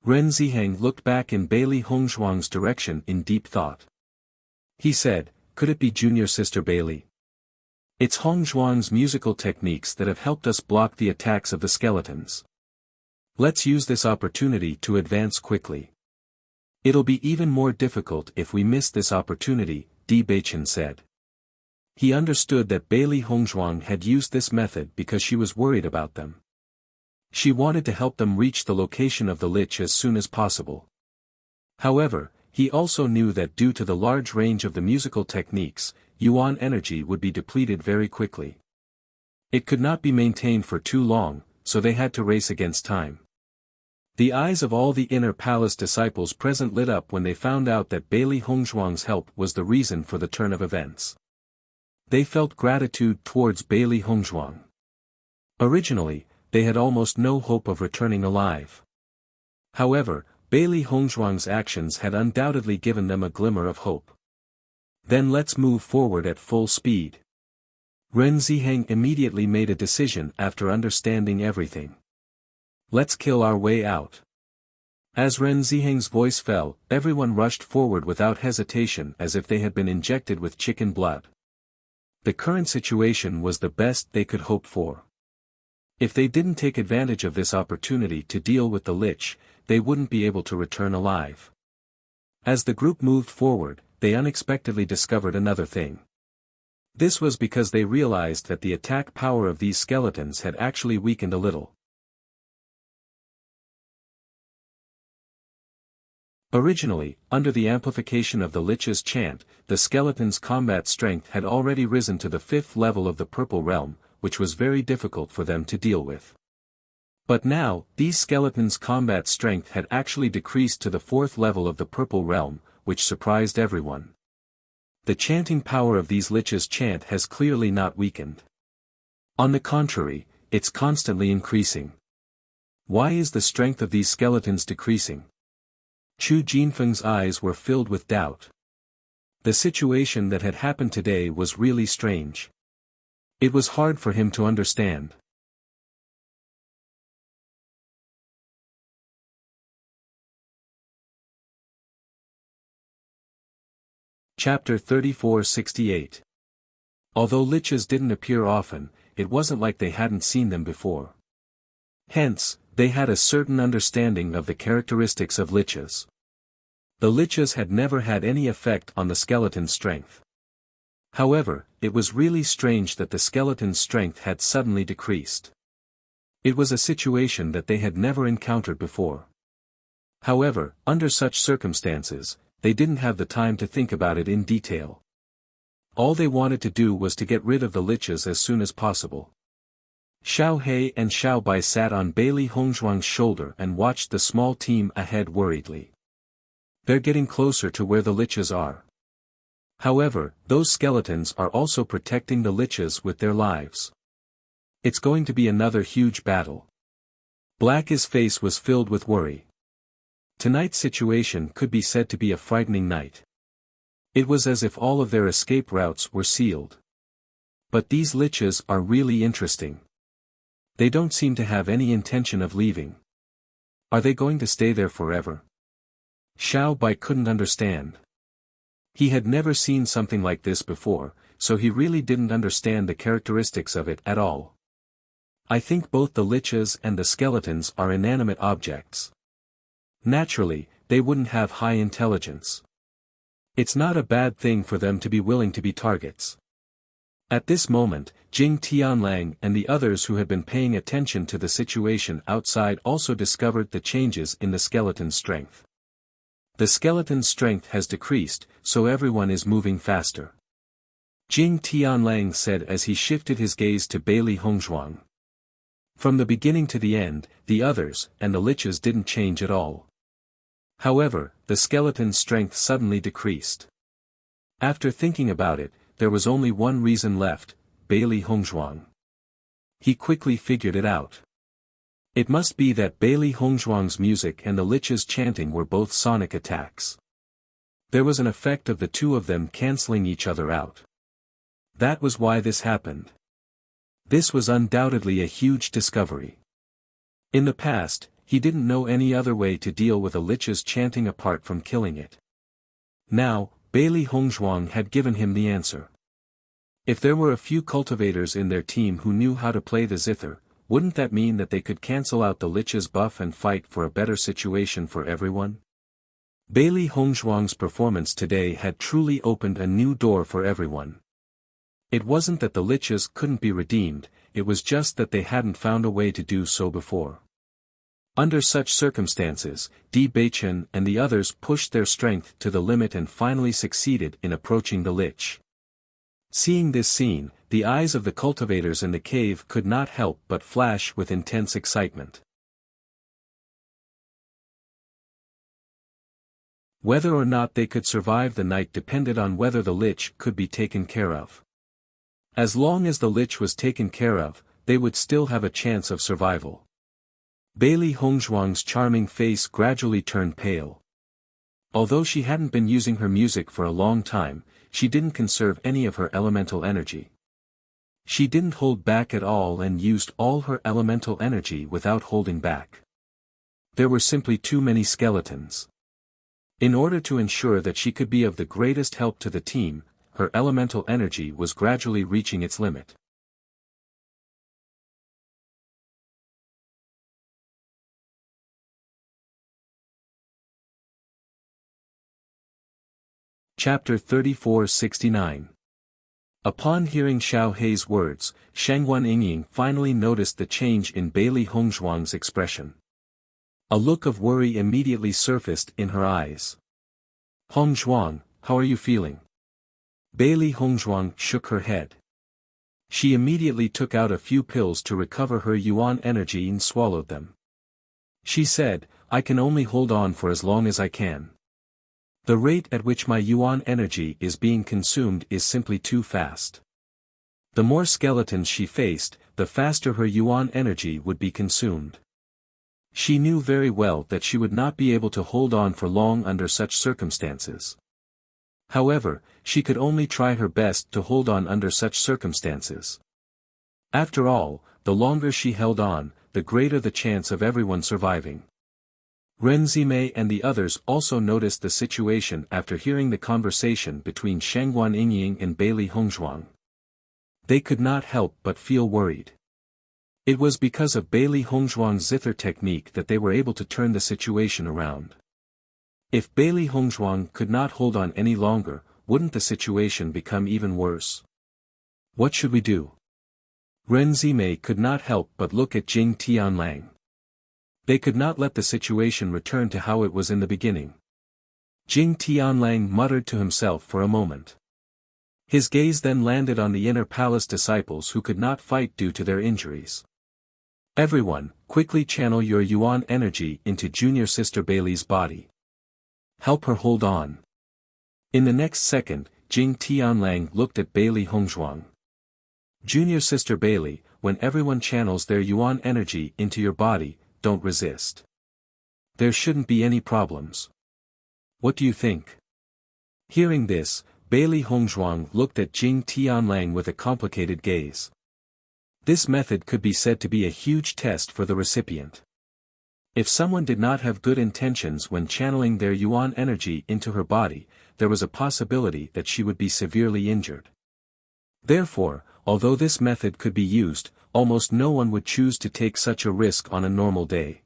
Ren Ziheng looked back in Bailey Hongzhuang's direction in deep thought. He said, could it be junior sister Bailey? It's Hongzhuang's musical techniques that have helped us block the attacks of the skeletons. Let's use this opportunity to advance quickly. It'll be even more difficult if we miss this opportunity, Di Beichen said. He understood that Bailey Hongzhuang had used this method because she was worried about them. She wanted to help them reach the location of the lich as soon as possible. However, he also knew that due to the large range of the musical techniques, Yuan energy would be depleted very quickly. It could not be maintained for too long, so they had to race against time. The eyes of all the inner palace disciples present lit up when they found out that Bailey Hongzhuang's help was the reason for the turn of events. They felt gratitude towards Bailey Hongzhuang. Originally, they had almost no hope of returning alive. However, Bailey Hongzhuang's actions had undoubtedly given them a glimmer of hope. Then let's move forward at full speed. Ren Ziheng immediately made a decision after understanding everything. Let's kill our way out. As Ren Ziheng's voice fell, everyone rushed forward without hesitation as if they had been injected with chicken blood. The current situation was the best they could hope for. If they didn't take advantage of this opportunity to deal with the lich, they wouldn't be able to return alive. As the group moved forward, they unexpectedly discovered another thing. This was because they realized that the attack power of these skeletons had actually weakened a little. Originally, under the amplification of the lich's chant, the skeleton's combat strength had already risen to the 5th level of the Purple Realm, which was very difficult for them to deal with. But now, these skeletons' combat strength had actually decreased to the 4th level of the Purple Realm, which surprised everyone. The chanting power of these lich's chant has clearly not weakened. On the contrary, it's constantly increasing. Why is the strength of these skeletons decreasing? Chu Jinfeng's eyes were filled with doubt. The situation that had happened today was really strange. It was hard for him to understand. Chapter 3468. Although liches didn't appear often, it wasn't like they hadn't seen them before. Hence, they had a certain understanding of the characteristics of liches. The liches had never had any effect on the skeleton's strength. However, it was really strange that the skeleton's strength had suddenly decreased. It was a situation that they had never encountered before. However, under such circumstances, they didn't have the time to think about it in detail. All they wanted to do was to get rid of the liches as soon as possible. Xiao He and Xiao Bai sat on Bailey Hongzhuang's shoulder and watched the small team ahead worriedly. They're getting closer to where the liches are. However, those skeletons are also protecting the liches with their lives. It's going to be another huge battle. Black's face was filled with worry. Tonight's situation could be said to be a frightening night. It was as if all of their escape routes were sealed. But these liches are really interesting. They don't seem to have any intention of leaving. Are they going to stay there forever? Xiao Bai couldn't understand. He had never seen something like this before, so he really didn't understand the characteristics of it at all. I think both the liches and the skeletons are inanimate objects. Naturally, they wouldn't have high intelligence. It's not a bad thing for them to be willing to be targets. At this moment, Jing Tianlang and the others who had been paying attention to the situation outside also discovered the changes in the skeleton's strength. The skeleton's strength has decreased, so everyone is moving faster. Jing Tianlang said as he shifted his gaze to Bailey Hongzhuang. From the beginning to the end, the others and the liches didn't change at all. However, the skeleton's strength suddenly decreased. After thinking about it, there was only one reason left: Bailey Hongzhuang. He quickly figured it out. It must be that Bailey Hongzhuang's music and the liches chanting were both sonic attacks. There was an effect of the two of them cancelling each other out. That was why this happened. This was undoubtedly a huge discovery. In the past, he didn't know any other way to deal with a lich's chanting apart from killing it. Now, Bailey Hongzhuang had given him the answer. If there were a few cultivators in their team who knew how to play the zither, wouldn't that mean that they could cancel out the lich's buff and fight for a better situation for everyone? Bailey Hongzhuang's performance today had truly opened a new door for everyone. It wasn't that the liches couldn't be redeemed, it was just that they hadn't found a way to do so before. Under such circumstances, Di Beichen and the others pushed their strength to the limit and finally succeeded in approaching the lich. Seeing this scene, the eyes of the cultivators in the cave could not help but flash with intense excitement. Whether or not they could survive the night depended on whether the lich could be taken care of. As long as the lich was taken care of, they would still have a chance of survival. Bailey Hongzhuang's charming face gradually turned pale. Although she hadn't been using her music for a long time, she didn't conserve any of her elemental energy. She didn't hold back at all and used all her elemental energy without holding back. There were simply too many skeletons. In order to ensure that she could be of the greatest help to the team, her elemental energy was gradually reaching its limit. Chapter 3469. Upon hearing Xiao Hei's words, Shangguan Yingying finally noticed the change in Bailey Hongzhuang's expression. A look of worry immediately surfaced in her eyes. Hongzhuang, how are you feeling? Bailey Hongzhuang shook her head. She immediately took out a few pills to recover her yuan energy and swallowed them. She said, I can only hold on for as long as I can. The rate at which my yuan energy is being consumed is simply too fast. The more skeletons she faced, the faster her yuan energy would be consumed. She knew very well that she would not be able to hold on for long under such circumstances. However, she could only try her best to hold on under such circumstances. After all, the longer she held on, the greater the chance of everyone surviving. Ren Zimei and the others also noticed the situation after hearing the conversation between Shangguan Yingying and Bailey Hongzhuang. They could not help but feel worried. It was because of Bailey Hongzhuang's zither technique that they were able to turn the situation around. If Bailey Hongzhuang could not hold on any longer, wouldn't the situation become even worse? What should we do? Ren Zimei could not help but look at Jing Tianlang. They could not let the situation return to how it was in the beginning. Jing Tianlang muttered to himself for a moment. His gaze then landed on the inner palace disciples who could not fight due to their injuries. Everyone, quickly channel your yuan energy into junior sister Bailey's body. Help her hold on. In the next second, Jing Tianlang looked at Bailey Hongzhuang. Junior sister Bailey, when everyone channels their yuan energy into your body, don't resist. there shouldn't be any problems. What do you think? Hearing this, Bailey Hongzhuang looked at Jing Tianlang with a complicated gaze. This method could be said to be a huge test for the recipient. If someone did not have good intentions when channeling their yuan energy into her body, there was a possibility that she would be severely injured. Therefore, although this method could be used, almost no one would choose to take such a risk on a normal day.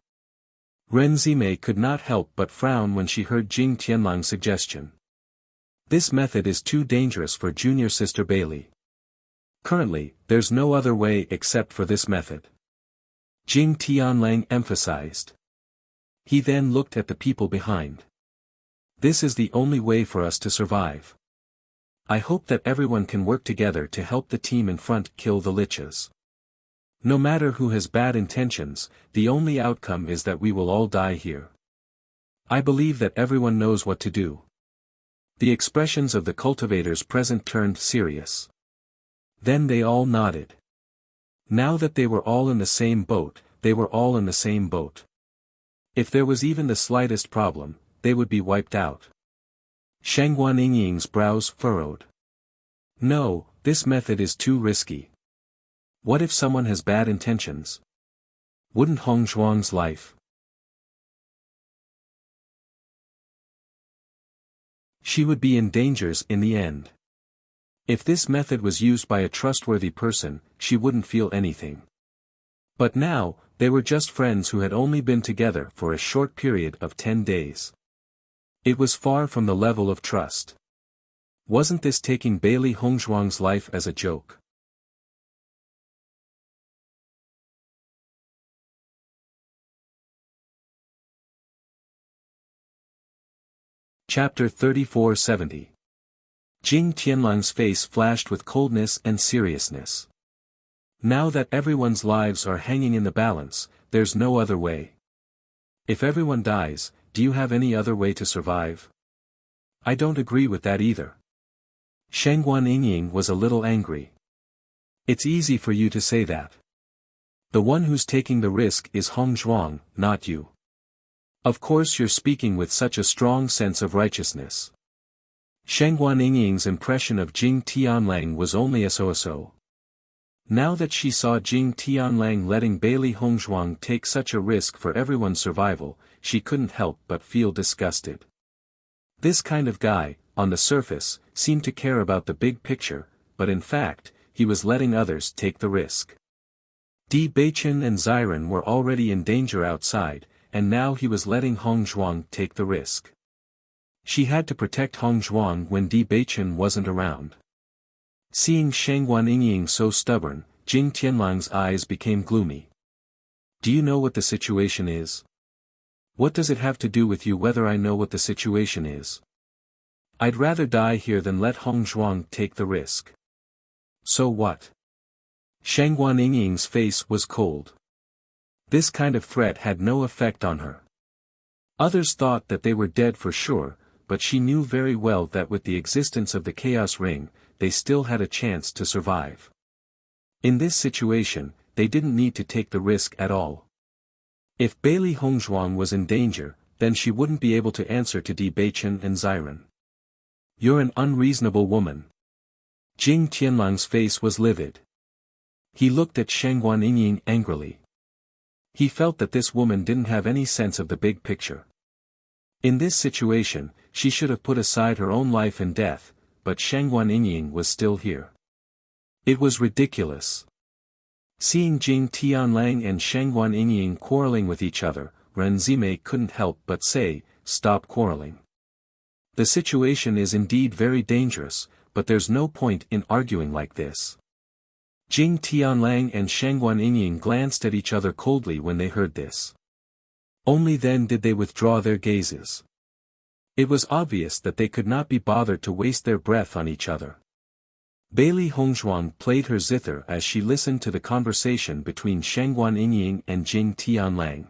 Ren Zimei could not help but frown when she heard Jing Tianlang's suggestion. This method is too dangerous for junior sister Bailey. Currently, there's no other way except for this method. Jing Tianlang emphasized. He then looked at the people behind. This is the only way for us to survive. I hope that everyone can work together to help the team in front kill the liches. No matter who has bad intentions, the only outcome is that we will all die here. I believe that everyone knows what to do. The expressions of the cultivators present turned serious. Then they all nodded. Now that they were all in the same boat, they were all in the same boat. If there was even the slightest problem, they would be wiped out. Shangguan Yingying's brows furrowed. No, this method is too risky. What if someone has bad intentions? Wouldn't Hongzhuang's life? She would be in dangers in the end. If this method was used by a trustworthy person, she wouldn't feel anything. But now, they were just friends who had only been together for a short period of 10 days. It was far from the level of trust. Wasn't this taking Bailey Hongzhuang's life as a joke? Chapter 3470. Jing Tianlang's face flashed with coldness and seriousness. Now that everyone's lives are hanging in the balance, there's no other way. If everyone dies, do you have any other way to survive? I don't agree with that either. Shangguan Yingying was a little angry. It's easy for you to say that. The one who's taking the risk is Hongzhuang, not you. Of course you're speaking with such a strong sense of righteousness. Shangguan Yingying's impression of Jing Tianlang was only a so-so. Now that she saw Jing Tianlang letting Bailey Hongzhuang take such a risk for everyone's survival, she couldn't help but feel disgusted. This kind of guy, on the surface, seemed to care about the big picture, but in fact, he was letting others take the risk. Di Beichen and Xiren were already in danger outside, and now he was letting Hongzhuang take the risk. She had to protect Hongzhuang when Di Beichen wasn't around. Seeing Shangguan Yingying so stubborn, Jing Tianlang's eyes became gloomy. Do you know what the situation is? What does it have to do with you whether I know what the situation is? I'd rather die here than let Hongzhuang take the risk. So what? Shangguan Yingying's face was cold. This kind of threat had no effect on her. Others thought that they were dead for sure, but she knew very well that with the existence of the Chaos Ring, they still had a chance to survive. In this situation, they didn't need to take the risk at all. If Bailey Hongzhuang was in danger, then she wouldn't be able to answer to Di Beichen and Xiren. You're an unreasonable woman. Jing Tianlang's face was livid. He looked at Shangguan Yingying angrily. He felt that this woman didn't have any sense of the big picture. In this situation, she should have put aside her own life and death, but Shangguan Yingying was still here. It was ridiculous. Seeing Jing Tianlang and Shangguan Yingying quarreling with each other, Ren Zimei couldn't help but say, "Stop quarreling. The situation is indeed very dangerous, but there's no point in arguing like this." Jing Tianlang and Shangguan Yingying glanced at each other coldly when they heard this. Only then did they withdraw their gazes. It was obvious that they could not be bothered to waste their breath on each other. Bailey Hongzhuang played her zither as she listened to the conversation between Shangguan Yingying and Jing Tianlang.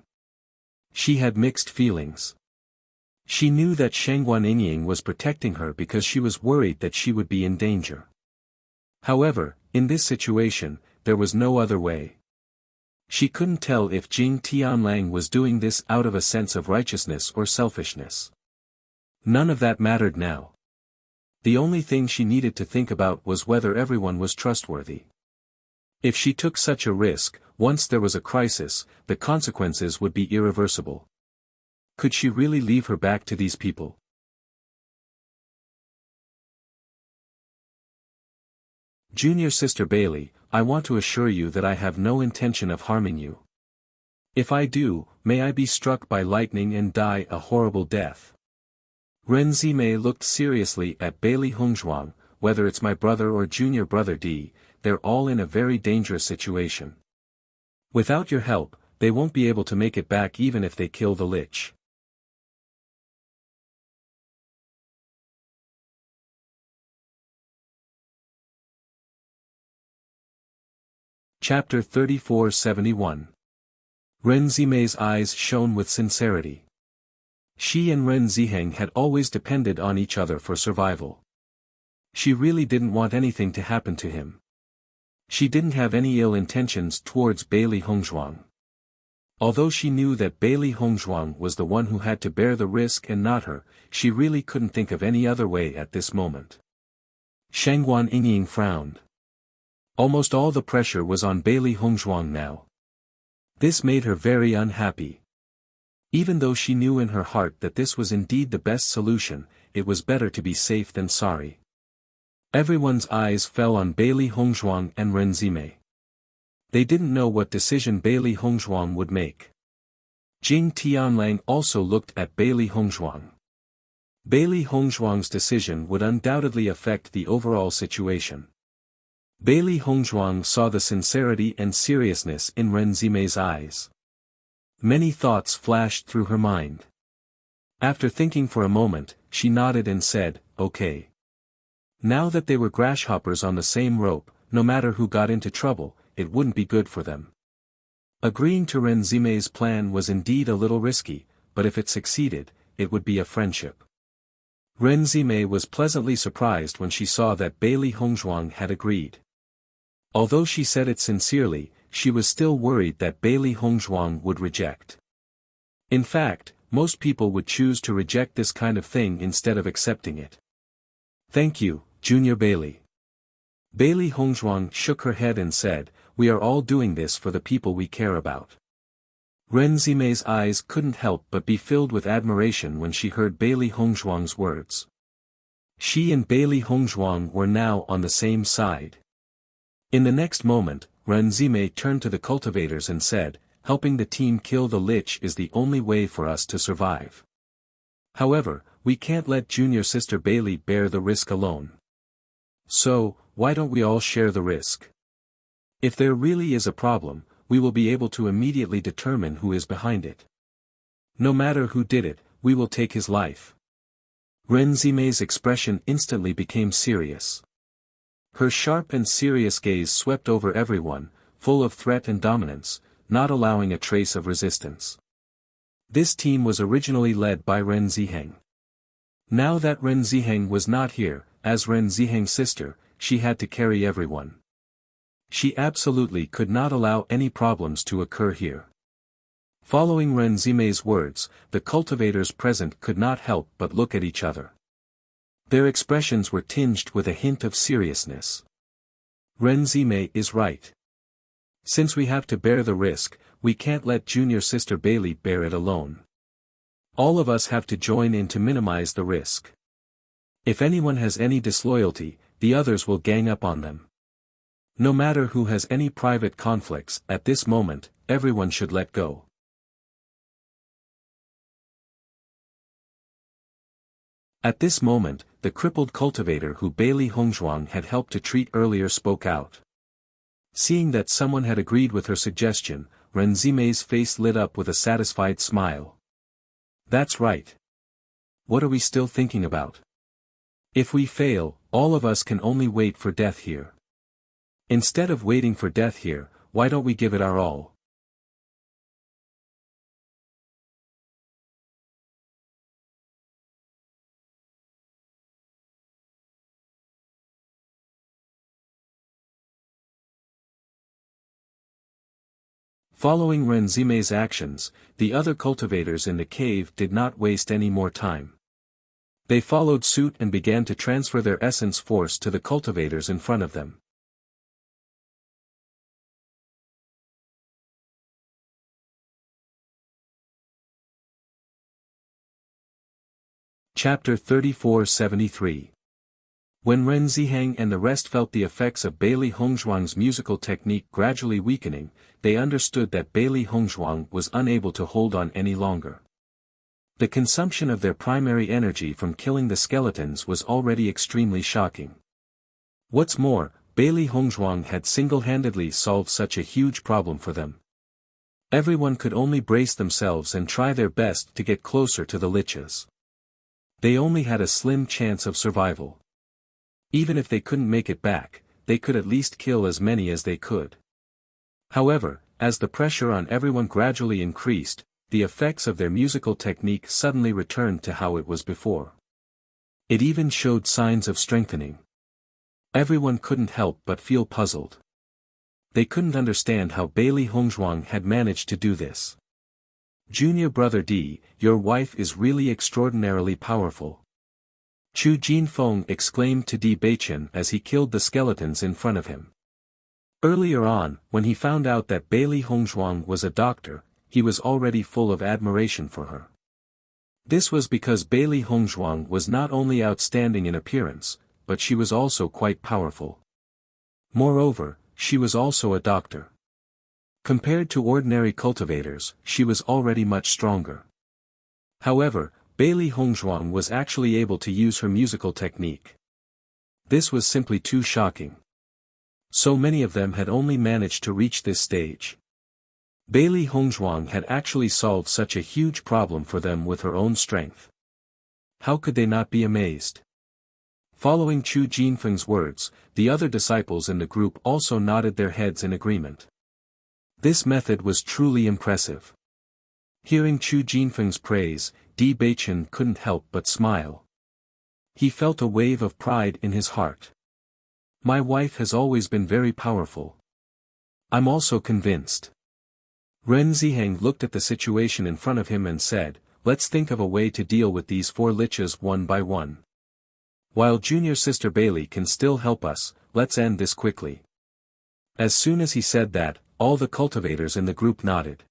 She had mixed feelings. She knew that Shangguan Yingying was protecting her because she was worried that she would be in danger. However, in this situation, there was no other way. She couldn't tell if Jing Tianlang was doing this out of a sense of righteousness or selfishness. None of that mattered now. The only thing she needed to think about was whether everyone was trustworthy. If she took such a risk, once there was a crisis, the consequences would be irreversible. Could she really leave her back to these people? Junior Sister Bailey, I want to assure you that I have no intention of harming you. If I do, may I be struck by lightning and die a horrible death. Ren Zimei looked seriously at Bailey Hongzhuang. Whether it's my brother or junior brother D, they're all in a very dangerous situation. Without your help, they won't be able to make it back even if they kill the lich. Chapter 3471. Ren Zimei's eyes shone with sincerity. She and Ren Ziheng had always depended on each other for survival. She really didn't want anything to happen to him. She didn't have any ill intentions towards Bailey Hongzhuang. Although she knew that Bailey Hongzhuang was the one who had to bear the risk and not her, she really couldn't think of any other way at this moment. Shangguan Yingying frowned. Almost all the pressure was on Bailey Hongzhuang now. This made her very unhappy. Even though she knew in her heart that this was indeed the best solution, it was better to be safe than sorry. Everyone's eyes fell on Bailey Hongzhuang and Ren Zimei. They didn't know what decision Bailey Hongzhuang would make. Jing Tianlang also looked at Bailey Hongzhuang. Bailey Hongzhuang's decision would undoubtedly affect the overall situation. Bailey Hongzhuang saw the sincerity and seriousness in Ren Zimei's eyes. Many thoughts flashed through her mind. After thinking for a moment, she nodded and said, "Okay." Now that they were grasshoppers on the same rope, no matter who got into trouble, it wouldn't be good for them. Agreeing to Ren Zimei's plan was indeed a little risky, but if it succeeded, it would be a friendship. Ren Zimei was pleasantly surprised when she saw that Bailey Hongzhuang had agreed. Although she said it sincerely, she was still worried that Bailey Hongzhuang would reject. In fact, most people would choose to reject this kind of thing instead of accepting it. "Thank you, Junior Bailey." Bailey Hongzhuang shook her head and said, "We are all doing this for the people we care about." Ren Zimei's eyes couldn't help but be filled with admiration when she heard Bailey Hongzhuang's words. She and Bailey Hongzhuang were now on the same side. In the next moment, Ren Zimei turned to the cultivators and said, "Helping the team kill the lich is the only way for us to survive. However, we can't let junior sister Bailey bear the risk alone. So, why don't we all share the risk? If there really is a problem, we will be able to immediately determine who is behind it. No matter who did it, we will take his life." Ren Zimei's expression instantly became serious. Her sharp and serious gaze swept over everyone, full of threat and dominance, not allowing a trace of resistance. This team was originally led by Ren Ziheng. Now that Ren Ziheng was not here, as Ren Ziheng's sister, she had to carry everyone. She absolutely could not allow any problems to occur here. Following Ren Zimei's words, the cultivators present could not help but look at each other. Their expressions were tinged with a hint of seriousness. Ren Zimei is right. Since we have to bear the risk, we can't let junior sister Bailey bear it alone. All of us have to join in to minimize the risk. If anyone has any disloyalty, the others will gang up on them. No matter who has any private conflicts, at this moment, everyone should let go. At this moment, the crippled cultivator who Bailey Hongzhuang had helped to treat earlier spoke out. Seeing that someone had agreed with her suggestion, Ren Zimei's face lit up with a satisfied smile. "That's right. What are we still thinking about? If we fail, all of us can only wait for death here. Instead of waiting for death here, why don't we give it our all?" Following Renzime's actions, the other cultivators in the cave did not waste any more time. They followed suit and began to transfer their essence force to the cultivators in front of them. Chapter 3473. When Ren Zihang and the rest felt the effects of Bailey Hongzhuang's musical technique gradually weakening, they understood that Bailey Hongzhuang was unable to hold on any longer. The consumption of their primary energy from killing the skeletons was already extremely shocking. What's more, Bailey Hongzhuang had single-handedly solved such a huge problem for them. Everyone could only brace themselves and try their best to get closer to the liches. They only had a slim chance of survival. Even if they couldn't make it back, they could at least kill as many as they could. However, as the pressure on everyone gradually increased, the effects of their musical technique suddenly returned to how it was before. It even showed signs of strengthening. Everyone couldn't help but feel puzzled. They couldn't understand how Bailey Hongzhuang had managed to do this. Junior brother D, your wife is really extraordinarily powerful. Chu Jinfeng exclaimed to Di Beichen as he killed the skeletons in front of him. Earlier on, when he found out that Bailey Hongzhuang was a doctor, he was already full of admiration for her. This was because Bailey Hongzhuang was not only outstanding in appearance, but she was also quite powerful. Moreover, she was also a doctor. Compared to ordinary cultivators, she was already much stronger. However, Bailey Hongzhuang was actually able to use her musical technique. This was simply too shocking. So many of them had only managed to reach this stage. Bailey Hongzhuang had actually solved such a huge problem for them with her own strength. How could they not be amazed? Following Chu Jinfeng's words, the other disciples in the group also nodded their heads in agreement. This method was truly impressive. Hearing Chu Jinfeng's praise, Di Beichen couldn't help but smile. He felt a wave of pride in his heart. My wife has always been very powerful. I'm also convinced. Ren Zihang looked at the situation in front of him and said, let's think of a way to deal with these 4 liches one by one. While junior sister Bailey can still help us, let's end this quickly. As soon as he said that, all the cultivators in the group nodded.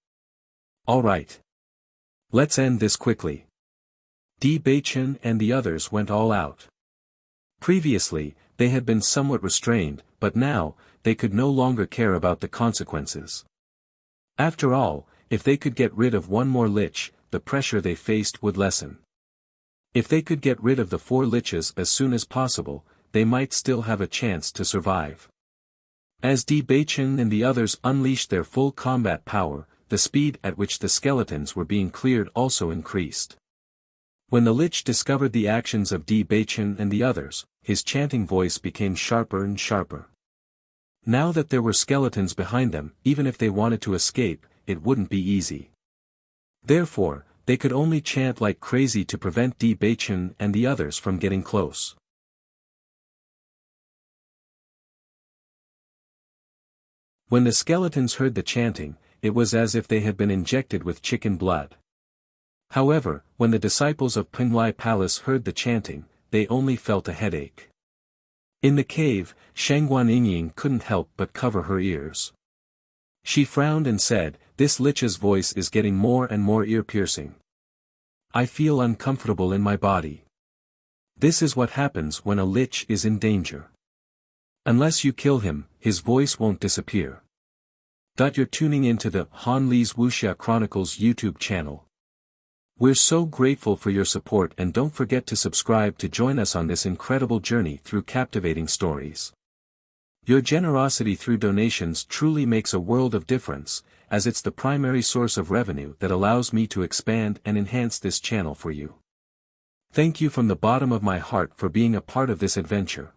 All right. Let's end this quickly. Di Beichen and the others went all out. Previously, they had been somewhat restrained, but now, they could no longer care about the consequences. After all, if they could get rid of one more lich, the pressure they faced would lessen. If they could get rid of the 4 liches as soon as possible, they might still have a chance to survive. As Di Beichen and the others unleashed their full combat power, the speed at which the skeletons were being cleared also increased. When the lich discovered the actions of Di Beichen and the others, his chanting voice became sharper and sharper. Now that there were skeletons behind them, even if they wanted to escape, it wouldn't be easy. Therefore, they could only chant like crazy to prevent Di Beichen and the others from getting close. When the skeletons heard the chanting, it was as if they had been injected with chicken blood. However, when the disciples of Penglai Palace heard the chanting, they only felt a headache. In the cave, Shangguan Yingying couldn't help but cover her ears. She frowned and said, this lich's voice is getting more and more ear-piercing. I feel uncomfortable in my body. This is what happens when a lich is in danger. Unless you kill him, his voice won't disappear. You're tuning into the Han Li's Wuxia Chronicles YouTube channel. We're so grateful for your support, and don't forget to subscribe to join us on this incredible journey through captivating stories. Your generosity through donations truly makes a world of difference, as it's the primary source of revenue that allows me to expand and enhance this channel for you. Thank you from the bottom of my heart for being a part of this adventure.